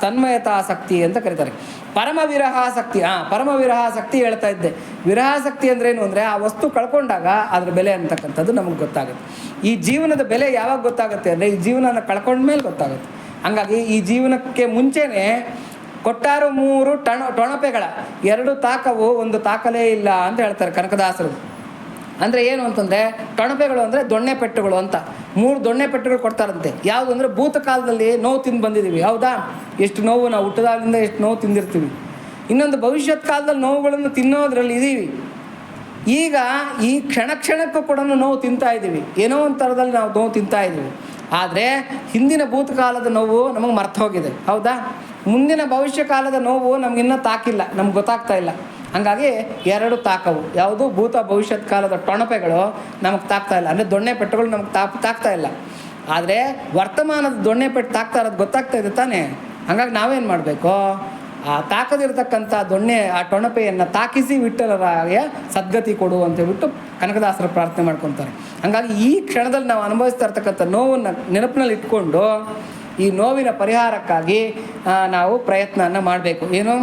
ತನ್ಮಯತಾಸಕ್ತಿ ಅಂತ ಕರೀತಾರೆ. ಪರಮವಿರಹಾಸಕ್ತಿ. ಪರಮವಿರಹಾಸಕ್ತಿ ಹೇಳ್ತಾ ಇದ್ದೆ. ವಿರಹಾಸಕ್ತಿ ಅಂದ್ರೆ ಏನು ಅಂದರೆ ಆ ವಸ್ತು ಕಳ್ಕೊಂಡಾಗ ಅದ್ರ ಬೆಲೆ ಅಂತಕ್ಕಂಥದ್ದು ನಮಗೆ ಗೊತ್ತಾಗುತ್ತೆ. ಈ ಜೀವನದ ಬೆಲೆ ಯಾವಾಗ ಗೊತ್ತಾಗುತ್ತೆ ಅಂದರೆ ಈ ಜೀವನನ ಕಳ್ಕೊಂಡ್ಮೇಲೆ ಗೊತ್ತಾಗುತ್ತೆ. ಹಂಗಾಗಿ ಈ ಜೀವನಕ್ಕೆ ಮುಂಚೆನೇ ಕೊಟ್ಟಾರು 3 ಟೊಣಪೆಗಳ 2 ತಾಕವು 1 ತಾಕಲೇ ಇಲ್ಲ ಅಂತ ಹೇಳ್ತಾರೆ ಕನಕದಾಸರು. ಅಂದರೆ ಏನು ಅಂತಂದರೆ ಟೊಣಪೆಗಳು ಅಂದರೆ ದೊಣ್ಣೆ ಪೆಟ್ಟುಗಳು ಅಂತ 3 ದೊಣ್ಣೆ ಪೆಟ್ಟುಗಳು ಕೊಡ್ತಾರಂತೆ. ಯಾವುದು ಅಂದರೆ ಭೂತಕಾಲದಲ್ಲಿ ನೋವು ತಿಂದು ಬಂದಿದ್ದೀವಿ, ಹೌದಾ? ಎಷ್ಟು ನೋವು ನಾವು ಹುಟ್ಟದಾಗಿಂದ ಎಷ್ಟು ನೋವು ತಿಂದಿರ್ತೀವಿ. ಇನ್ನೊಂದು ಭವಿಷ್ಯತ್ ಕಾಲದಲ್ಲಿ ನೋವುಗಳನ್ನು ತಿನ್ನೋದ್ರಲ್ಲಿ ಇದ್ದೀವಿ. ಈಗ ಈ ಕ್ಷಣಕ್ಕೂ ಕೂಡ ನೋವು ತಿಂತಾ ಇದ್ದೀವಿ, ಏನೋ ಒಂದು ಥರದಲ್ಲಿ ನಾವು ನೋವು ತಿಂತಾ ಇದ್ದೀವಿ. ಆದರೆ ಹಿಂದಿನ ಭೂತಕಾಲದ ನೋವು ನಮಗೆ ಮರ್ತು ಹೋಗಿದೆ, ಹೌದಾ? ಮುಂದಿನ ಭವಿಷ್ಯ ಕಾಲದ ನೋವು ನಮಗಿನ್ನೂ ತಾಕಿಲ್ಲ, ನಮ್ಗೆ ಗೊತ್ತಾಗ್ತಾ ಇಲ್ಲ. ಹಾಗಾಗಿ ಎರಡು ತಾಕವು, ಯಾವುದು ಭೂತ ಭವಿಷ್ಯತ್ ಕಾಲದ ಟೊಣಪೆಗಳು ನಮಗೆ ತಾಕ್ತಾ ಇಲ್ಲ, ಅಂದರೆ ದೊಣ್ಣೆ ಪೆಟ್ಟುಗಳು ನಮಗೆ ತಾಕ್ತಾ ಇಲ್ಲ. ಆದರೆ ವರ್ತಮಾನದ ದೊಣ್ಣೆ ಪೆಟ್ಟು ತಾಕ್ತಾ ಇರೋದು ಗೊತ್ತಾಗ್ತಾ ಇದೆ ತಾನೇ. ಹಾಗಾಗಿ ನಾವೇನು ಮಾಡಬೇಕು, ಆ ತಾಕದಿರ್ತಕ್ಕಂಥ ದೊಣ್ಣೆ ಆ ಟೊಣಪೆಯನ್ನು ತಾಕಿಸಿ ವಿಠ್ಠಲರಾಯ ಸದ್ಗತಿ ಕೊಡು ಅಂತ ಹೇಳ್ಬಿಟ್ಟು ಕನಕದಾಸರು ಪ್ರಾರ್ಥನೆ ಮಾಡ್ಕೊತಾರೆ. ಹಾಗಾಗಿ ಈ ಕ್ಷಣದಲ್ಲಿ ನಾವು ಅನುಭವಿಸ್ತಾ ಇರ್ತಕ್ಕಂಥ ನೋವನ್ನು ನೆನಪಿನಲ್ಲಿ ಇಟ್ಕೊಂಡು ಈ ನೋವಿನ ಪರಿಹಾರಕ್ಕಾಗಿ ನಾವು ಪ್ರಯತ್ನವನ್ನು ಮಾಡಬೇಕು. ಏನು,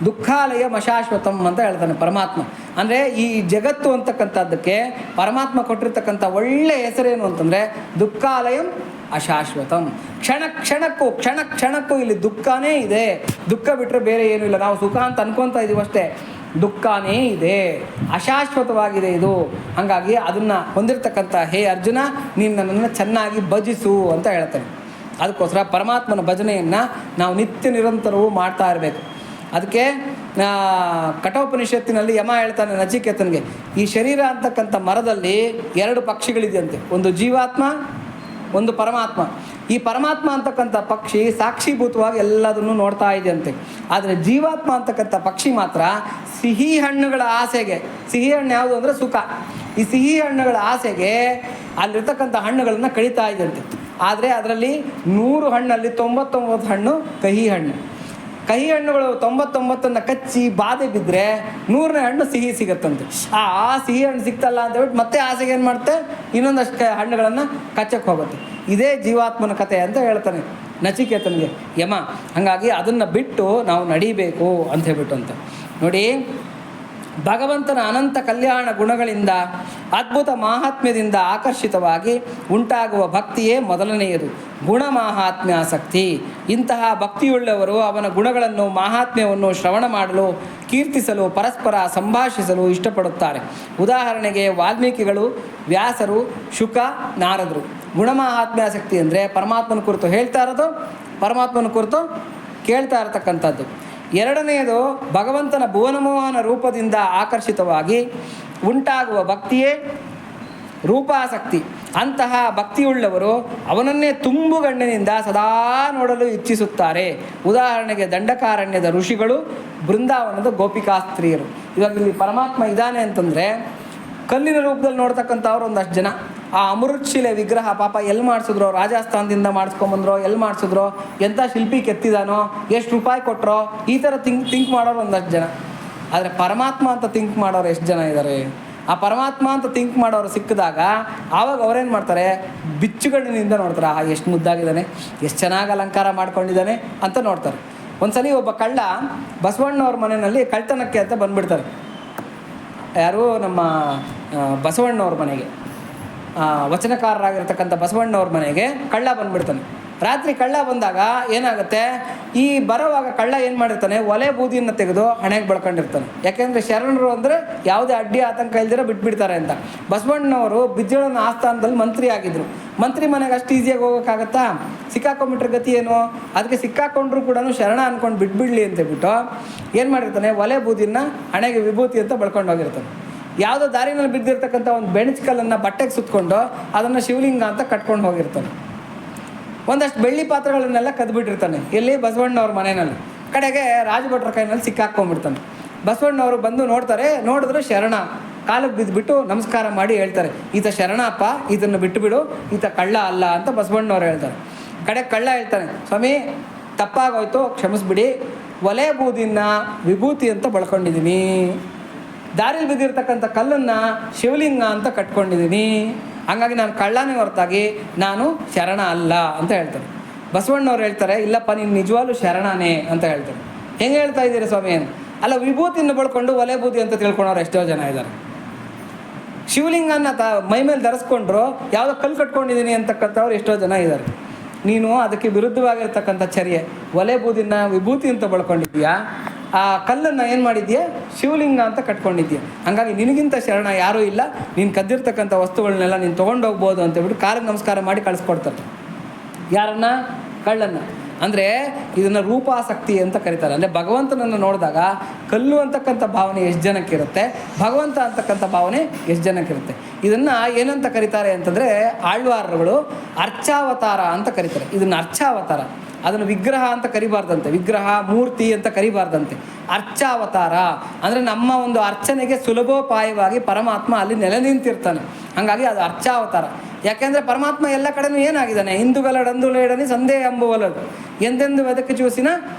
ದುಃಖಾಲಯ ಅಶಾಶ್ವತಂ ಅಂತ ಹೇಳ್ತಾನೆ ಪರಮಾತ್ಮ. ಅಂದರೆ ಈ ಜಗತ್ತು ಅಂತಕ್ಕಂಥದ್ದಕ್ಕೆ ಪರಮಾತ್ಮ ಕೊಟ್ಟಿರ್ತಕ್ಕಂಥ ಒಳ್ಳೆಯ ಹೆಸರೇನು ಅಂತಂದರೆ ದುಃಖಾಲಯಂ ಅಶಾಶ್ವತಂ. ಕ್ಷಣ ಕ್ಷಣಕ್ಕೂ ಇಲ್ಲಿ ದುಃಖನೇ ಇದೆ. ದುಃಖ ಬಿಟ್ಟರೆ ಬೇರೆ ಏನೂ ಇಲ್ಲ. ನಾವು ಸುಖ ಅಂತ ಅನ್ಕೊತಾ ಇದ್ದೀವಿ ಅಷ್ಟೇ, ದುಃಖನೇ ಇದೆ, ಅಶಾಶ್ವತವಾಗಿದೆ ಇದು. ಹಾಗಾಗಿ ಅದನ್ನು ಹೊಂದಿರತಕ್ಕಂಥ ಹೇ ಅರ್ಜುನ, ನೀನು ನನ್ನನ್ನು ಚೆನ್ನಾಗಿ ಭಜಿಸು ಅಂತ ಹೇಳ್ತಾನೆ. ಅದಕ್ಕೋಸ್ಕರ ಪರಮಾತ್ಮನ ಭಜನೆಯನ್ನು ನಾವು ನಿತ್ಯ ನಿರಂತರವೂ ಮಾಡ್ತಾ ಇರಬೇಕು. ಅದಕ್ಕೆ ಕಠೋಪನಿಷತ್ತಿನಲ್ಲಿ ಯಮ ಹೇಳ್ತಾನೆ ನಚಿಕೇತನಿಗೆ, ಈ ಶರೀರ ಅಂತಕ್ಕಂಥ ಮರದಲ್ಲಿ ಎರಡು ಪಕ್ಷಿಗಳಿದೆಯಂತೆ, ಒಂದು ಜೀವಾತ್ಮ, ಒಂದು ಪರಮಾತ್ಮ. ಈ ಪರಮಾತ್ಮ ಅಂತಕ್ಕಂಥ ಪಕ್ಷಿ ಸಾಕ್ಷೀಭೂತವಾಗಿ ಎಲ್ಲದನ್ನು ನೋಡ್ತಾ ಇದೆಯಂತೆ. ಆದರೆ ಜೀವಾತ್ಮ ಅಂತಕ್ಕಂಥ ಪಕ್ಷಿ ಮಾತ್ರ ಸಿಹಿ ಹಣ್ಣುಗಳ ಆಸೆಗೆ, ಸಿಹಿ ಹಣ್ಣು ಯಾವುದು ಅಂದರೆ ಸುಖ, ಈ ಸಿಹಿ ಹಣ್ಣುಗಳ ಆಸೆಗೆ ಅಲ್ಲಿರ್ತಕ್ಕಂಥ ಹಣ್ಣುಗಳನ್ನು ಕಡಿತಾ ಇದೆಯಂತೆ. ಆದರೆ ಅದರಲ್ಲಿ 100 ಹಣ್ಣಲ್ಲಿ 99 ಹಣ್ಣು ಕಹಿ ಹಣ್ಣು. ಕಹಿ ಹಣ್ಣುಗಳು 99ನ್ನು ಕಚ್ಚಿ ಬಾಧೆ ಬಿದ್ದರೆ 100ನೇ ಹಣ್ಣು ಸಿಹಿ ಸಿಗುತ್ತಂತೆ. ಆ ಸಿಹಿ ಹಣ್ಣು ಸಿಗ್ತಲ್ಲ ಅಂತ ಹೇಳ್ಬಿಟ್ಟು ಮತ್ತೆ ಆಸೆಗೆ ಏನು ಮಾಡುತ್ತೆ, ಇನ್ನೊಂದಷ್ಟು ಹಣ್ಣುಗಳನ್ನು ಕಚ್ಚಕ್ಕೆ ಹೋಗುತ್ತೆ. ಇದೇ ಜೀವಾತ್ಮನ ಕಥೆ ಅಂತ ಹೇಳ್ತಾನೆ ನಚಿಕೇತನಿಗೆ ಯಮ. ಹಾಗಾಗಿ ಅದನ್ನು ಬಿಟ್ಟು ನಾವು ನಡಿಬೇಕು ಅಂತ ಹೇಳ್ಬಿಟ್ಟು ಅಂತ ನೋಡಿ. ಭಗವಂತನ ಅನಂತ ಕಲ್ಯಾಣ ಗುಣಗಳಿಂದ ಅದ್ಭುತ ಮಾಹಾತ್ಮ್ಯದಿಂದ ಆಕರ್ಷಿತವಾಗಿ ಉಂಟಾಗುವ ಭಕ್ತಿಯೇ ಮೊದಲನೆಯದು, ಗುಣ ಮಾಹಾತ್ಮ್ಯಾಸಕ್ತಿ. ಇಂತಹ ಭಕ್ತಿಯುಳ್ಳವರು ಅವನ ಗುಣಗಳನ್ನು ಮಾಹಾತ್ಮ್ಯವನ್ನು ಶ್ರವಣ ಮಾಡಲು, ಕೀರ್ತಿಸಲು, ಪರಸ್ಪರ ಸಂಭಾಷಿಸಲು ಇಷ್ಟಪಡುತ್ತಾರೆ. ಉದಾಹರಣೆಗೆ ವಾಲ್ಮೀಕಿಗಳು, ವ್ಯಾಸರು, ಶುಕ, ನಾರದರು. ಗುಣಮಾಹಾತ್ಮ್ಯಾಸಕ್ತಿ ಅಂದರೆ ಪರಮಾತ್ಮನ ಕುರಿತು ಹೇಳ್ತಾ ಇರೋದು, ಪರಮಾತ್ಮನ ಕುರಿತು ಕೇಳ್ತಾ ಇರತಕ್ಕಂಥದ್ದು. ಎರಡನೆಯದು ಭಗವಂತನ ಭುವನಮೋಹನ ರೂಪದಿಂದ ಆಕರ್ಷಿತವಾಗಿ ಉಂಟಾಗುವ ಭಕ್ತಿಯೇ ರೂಪಾಸಕ್ತಿ. ಅಂತಹ ಭಕ್ತಿಯುಳ್ಳವರು ಅವನನ್ನೇ ತುಂಬುಗಣ್ಣಿನಿಂದ ಸದಾ ನೋಡಲು ಇಚ್ಛಿಸುತ್ತಾರೆ. ಉದಾಹರಣೆಗೆ ದಂಡಕಾರಣ್ಯದ ಋಷಿಗಳು, ಬೃಂದಾವನದ ಗೋಪಿಕಾಸ್ತ್ರೀಯರು. ಇವಾಗ ಇಲ್ಲಿ ಪರಮಾತ್ಮ ಇದ್ದಾನೆ ಅಂತಂದರೆ ಕಲ್ಲಿನ ರೂಪದಲ್ಲಿ ನೋಡ್ತಕ್ಕಂಥವ್ರು ಒಂದಷ್ಟು ಜನ. ಆ ಅಮೃತಶಿಲೆ ವಿಗ್ರಹ ಪಾಪ ಎಲ್ಲಿ ಮಾಡಿಸಿದ್ರೋ, ರಾಜಸ್ಥಾನದಿಂದ ಮಾಡಿಸ್ಕೊಂಬಂದ್ರೋ, ಎಲ್ಲಿ ಮಾಡಿಸಿದ್ರೋ, ಎಂಥ ಶಿಲ್ಪಿ ಕೆತ್ತಿದಾನೋ, ಎಷ್ಟು ರೂಪಾಯಿ ಕೊಟ್ಟರೋ, ಈ ಥರ ಥಿಂಕ್ ಮಾಡೋರು ಒಂದಷ್ಟು ಜನ. ಆದರೆ ಪರಮಾತ್ಮ ಅಂತ ಥಿಂಕ್ ಮಾಡೋರು ಎಷ್ಟು ಜನ ಇದ್ದಾರೆ? ಆ ಪರಮಾತ್ಮ ಅಂತ ಥಿಂಕ್ ಮಾಡೋರು ಸಿಕ್ಕಿದಾಗ ಆವಾಗ ಅವರೇನು ಮಾಡ್ತಾರೆ, ಬಿಚ್ಚುಗಣ್ಣಿನಿಂದ ನೋಡ್ತಾರೆ, ಎಷ್ಟು ಮುದ್ದಾಗಿದ್ದಾನೆ, ಎಷ್ಟು ಚೆನ್ನಾಗಿ ಅಲಂಕಾರ ಮಾಡ್ಕೊಂಡಿದ್ದಾನೆ ಅಂತ ನೋಡ್ತಾರೆ. ಒಂದ್ಸಲಿ ಒಬ್ಬ ಕಳ್ಳ ಬಸವಣ್ಣವ್ರ ಮನೆಯಲ್ಲಿ ಕಳ್ತನಕ್ಕೆ ಅಂತ ಬಂದುಬಿಡ್ತಾರೆ. ಯಾರು, ನಮ್ಮ ಬಸವಣ್ಣವ್ರ ಮನೆಗೆ, ವಚನಕಾರರಾಗಿರ್ತಕ್ಕಂಥ ಬಸವಣ್ಣವ್ರ ಮನೆಗೆ ಕಳ್ಳ ಬಂದುಬಿಡ್ತಾನೆ. ರಾತ್ರಿ ಕಳ್ಳ ಬಂದಾಗ ಏನಾಗುತ್ತೆ, ಈ ಬರೋವಾಗ ಕಳ್ಳ ಏನು ಮಾಡಿರ್ತಾನೆ, ಒಲೆ ಬೂದಿಯನ್ನು ತೆಗೆದು ಹಣೆಗೆ ಬೆಳ್ಕೊಂಡಿರ್ತಾನೆ. ಯಾಕೆಂದರೆ ಶರಣರು ಅಂದರೆ ಯಾವುದೇ ಅಡ್ಡಿ ಆತಂಕ ಇಲ್ದಿರ ಬಿಟ್ಬಿಡ್ತಾರೆ ಅಂತ. ಬಸವಣ್ಣವರು ಬಿಜ್ಜಳನ ಆಸ್ಥಾನದಲ್ಲಿ ಮಂತ್ರಿ ಆಗಿದ್ದರು. ಮಂತ್ರಿ ಮನೆಗೆ ಅಷ್ಟು ಈಸಿಯಾಗಿ ಹೋಗೋಕ್ಕಾಗತ್ತಾ? ಸಿಕ್ಕಾಕೊಂಡ್ಬಿಟ್ರೆ ಗತಿ ಏನು? ಅದಕ್ಕೆ ಸಿಕ್ಕಾಕೊಂಡ್ರು ಕೂಡ ಶರಣ ಅಂದ್ಕೊಂಡು ಬಿಟ್ಬಿಡ್ಲಿ ಅಂತೇಳ್ಬಿಟ್ಟು ಏನು ಮಾಡಿರ್ತಾನೆ, ಒಲೆ ಬೂದಿನ ಹಣೆಗೆ ವಿಭೂತಿ ಅಂತ ಬೆಳ್ಕೊಂಡು ಹೋಗಿರ್ತಾನೆ. ಯಾವುದೋ ದಾರಿನಲ್ಲಿ ಬಿದ್ದಿರ್ತಕ್ಕಂಥ ಒಂದು ಬೆಣಚ್ಕಲ್ಲನ್ನು ಬಟ್ಟೆಗೆ ಸುತ್ತಕೊಂಡು ಅದನ್ನು ಶಿವಲಿಂಗ ಅಂತ ಕಟ್ಕೊಂಡು ಹೋಗಿರ್ತಾನೆ. ಒಂದಷ್ಟು ಬೆಳ್ಳಿ ಪಾತ್ರೆಗಳನ್ನೆಲ್ಲ ಕದ್ಬಿಟ್ಟಿರ್ತಾನೆ. ಎಲ್ಲಿ? ಬಸವಣ್ಣವ್ರ ಮನೆಯಲ್ಲಿ. ಕಡೆಗೆ ರಾಜಭಟ್ರ ಕೈನಲ್ಲಿ ಸಿಕ್ಕಾಕೊಂಡ್ಬಿಡ್ತಾನೆ. ಬಸವಣ್ಣವರು ಬಂದು ನೋಡ್ತಾರೆ, ನೋಡಿದ್ರೆ ಶರಣ ಕಾಲಿಗೆ ಬಿದ್ದುಬಿಟ್ಟು ನಮಸ್ಕಾರ ಮಾಡಿ ಹೇಳ್ತಾರೆ, ಈತ ಶರಣ ಅಪ್ಪ, ಇದನ್ನು ಬಿಟ್ಟುಬಿಡು, ಈತ ಕಳ್ಳ ಅಲ್ಲ ಅಂತ ಬಸವಣ್ಣವ್ರು ಹೇಳ್ತಾರೆ. ಕಡೆ ಕಳ್ಳ ಹೇಳ್ತಾನೆ, ಸ್ವಾಮಿ ತಪ್ಪಾಗೋಯ್ತು, ಕ್ಷಮಿಸ್ಬಿಡಿ, ಒಲೆ ಬೂದಿನ ವಿಭೂತಿ ಅಂತ ಬಳಕೊಂಡಿದ್ದೀನಿ, ದಾರಿಲಿ ಬಿದ್ದಿರ್ತಕ್ಕಂಥ ಕಲ್ಲನ್ನು ಶಿವಲಿಂಗ ಅಂತ ಕಟ್ಕೊಂಡಿದ್ದೀನಿ, ಹಂಗಾಗಿ ನಾನು ಕಳ್ಳನೇ ಹೊರತಾಗಿ ನಾನು ಶರಣ ಅಲ್ಲ ಅಂತ ಹೇಳ್ತಾರೆ. ಬಸವಣ್ಣವ್ರು ಹೇಳ್ತಾರೆ, ಇಲ್ಲಪ್ಪ ನೀನು ನಿಜವಾಗ್ಲೂ ಶರಣನೇ ಅಂತ ಹೇಳ್ತಾರೆ. ಹೆಂಗೆ ಹೇಳ್ತಾ ಇದ್ದೀರಿ ಸ್ವಾಮಿ? ಅಲ್ಲ, ವಿಭೂತಿಯನ್ನು ಬಳ್ಕೊಂಡು ಒಲೆ ಬೂದಿ ಅಂತ ತಿಳ್ಕೊಂಡವ್ರು ಎಷ್ಟೋ ಜನ ಇದ್ದಾರೆ. ಶಿವಲಿಂಗನ ಮೈ ಮೇಲೆ ಧರಿಸ್ಕೊಂಡ್ರು ಯಾವುದೋ ಕಲ್ಲು ಕಟ್ಕೊಂಡಿದ್ದೀನಿ ಅಂತಕ್ಕಂಥವ್ರು ಎಷ್ಟೋ ಜನ ಇದ್ದಾರೆ. ನೀನು ಅದಕ್ಕೆ ವಿರುದ್ಧವಾಗಿರ್ತಕ್ಕಂಥ ಚರ್ಯೆ, ಒಲೆ ಬೂದಿನ ವಿಭೂತಿ ಅಂತ ಬಳ್ಕೊಂಡಿದ್ದೀಯಾ, ಆ ಕಲ್ಲನ್ನು ಏನು ಮಾಡಿದ್ಯಾ, ಶಿವಲಿಂಗ ಅಂತ ಕಟ್ಕೊಂಡಿದ್ಯಾ. ಹಂಗಾಗಿ ನಿನಗಿಂತ ಶರಣ ಯಾರೂ ಇಲ್ಲ, ನೀನು ಕದ್ದಿರ್ತಕ್ಕಂಥ ವಸ್ತುಗಳನ್ನೆಲ್ಲ ನೀನು ತೊಗೊಂಡೋಗ್ಬೋದು ಅಂತೇಳ್ಬಿಟ್ಟು ಕಾಲಿಗೆ ನಮಸ್ಕಾರ ಮಾಡಿ ಕಳಿಸ್ಕೊಡ್ತಾರೆ. ಯಾರನ್ನ? ಕಳ್ಳನ್ನು. ಅಂದರೆ ಇದನ್ನು ರೂಪಾಸಕ್ತಿ ಅಂತ ಕರೀತಾರೆ. ಅಂದರೆ ಭಗವಂತನನ್ನು ನೋಡಿದಾಗ ಕಲ್ಲು ಅಂತಕ್ಕಂಥ ಭಾವನೆ ಎಷ್ಟು ಜನಕ್ಕಿರುತ್ತೆ, ಭಗವಂತ ಅಂತಕ್ಕಂಥ ಭಾವನೆ ಎಷ್ಟು ಜನಕ್ಕಿರುತ್ತೆ. ಇದನ್ನು ಏನಂತ ಕರೀತಾರೆ ಅಂತಂದರೆ ಆಳ್ವಾರಗಳು ಅರ್ಚಾವತಾರ ಅಂತ ಕರೀತಾರೆ. ಇದನ್ನು ಅರ್ಚಾವತಾರ, ಅದನ್ನು ವಿಗ್ರಹ ಅಂತ ಕರಿಬಾರ್ದಂತೆ, ವಿಗ್ರಹ ಮೂರ್ತಿ ಅಂತ ಕರಿಬಾರ್ದಂತೆ. ಅರ್ಚಾವತಾರ ಅಂದರೆ ನಮ್ಮ ಒಂದು ಅರ್ಚನೆಗೆ ಸುಲಭೋಪಾಯವಾಗಿ ಪರಮಾತ್ಮ ಅಲ್ಲಿ ನೆಲೆ ನಿಂತಿರ್ತಾನೆ. ಹಾಗಾಗಿ ಅದು ಅರ್ಚಾವತಾರ. ಯಾಕೆಂದರೆ ಪರಮಾತ್ಮ ಎಲ್ಲ ಕಡೆನೂ ಏನಾಗಿದ್ದಾನೆ, ಇಂದುಗಲಡಂದುಲೇಡನಿ ಸಂದೇಹ ಎಂಬುವಲದು ಎಂದೆಂದು ವೆದಕ್ಕೆ ಚೂಸಿನ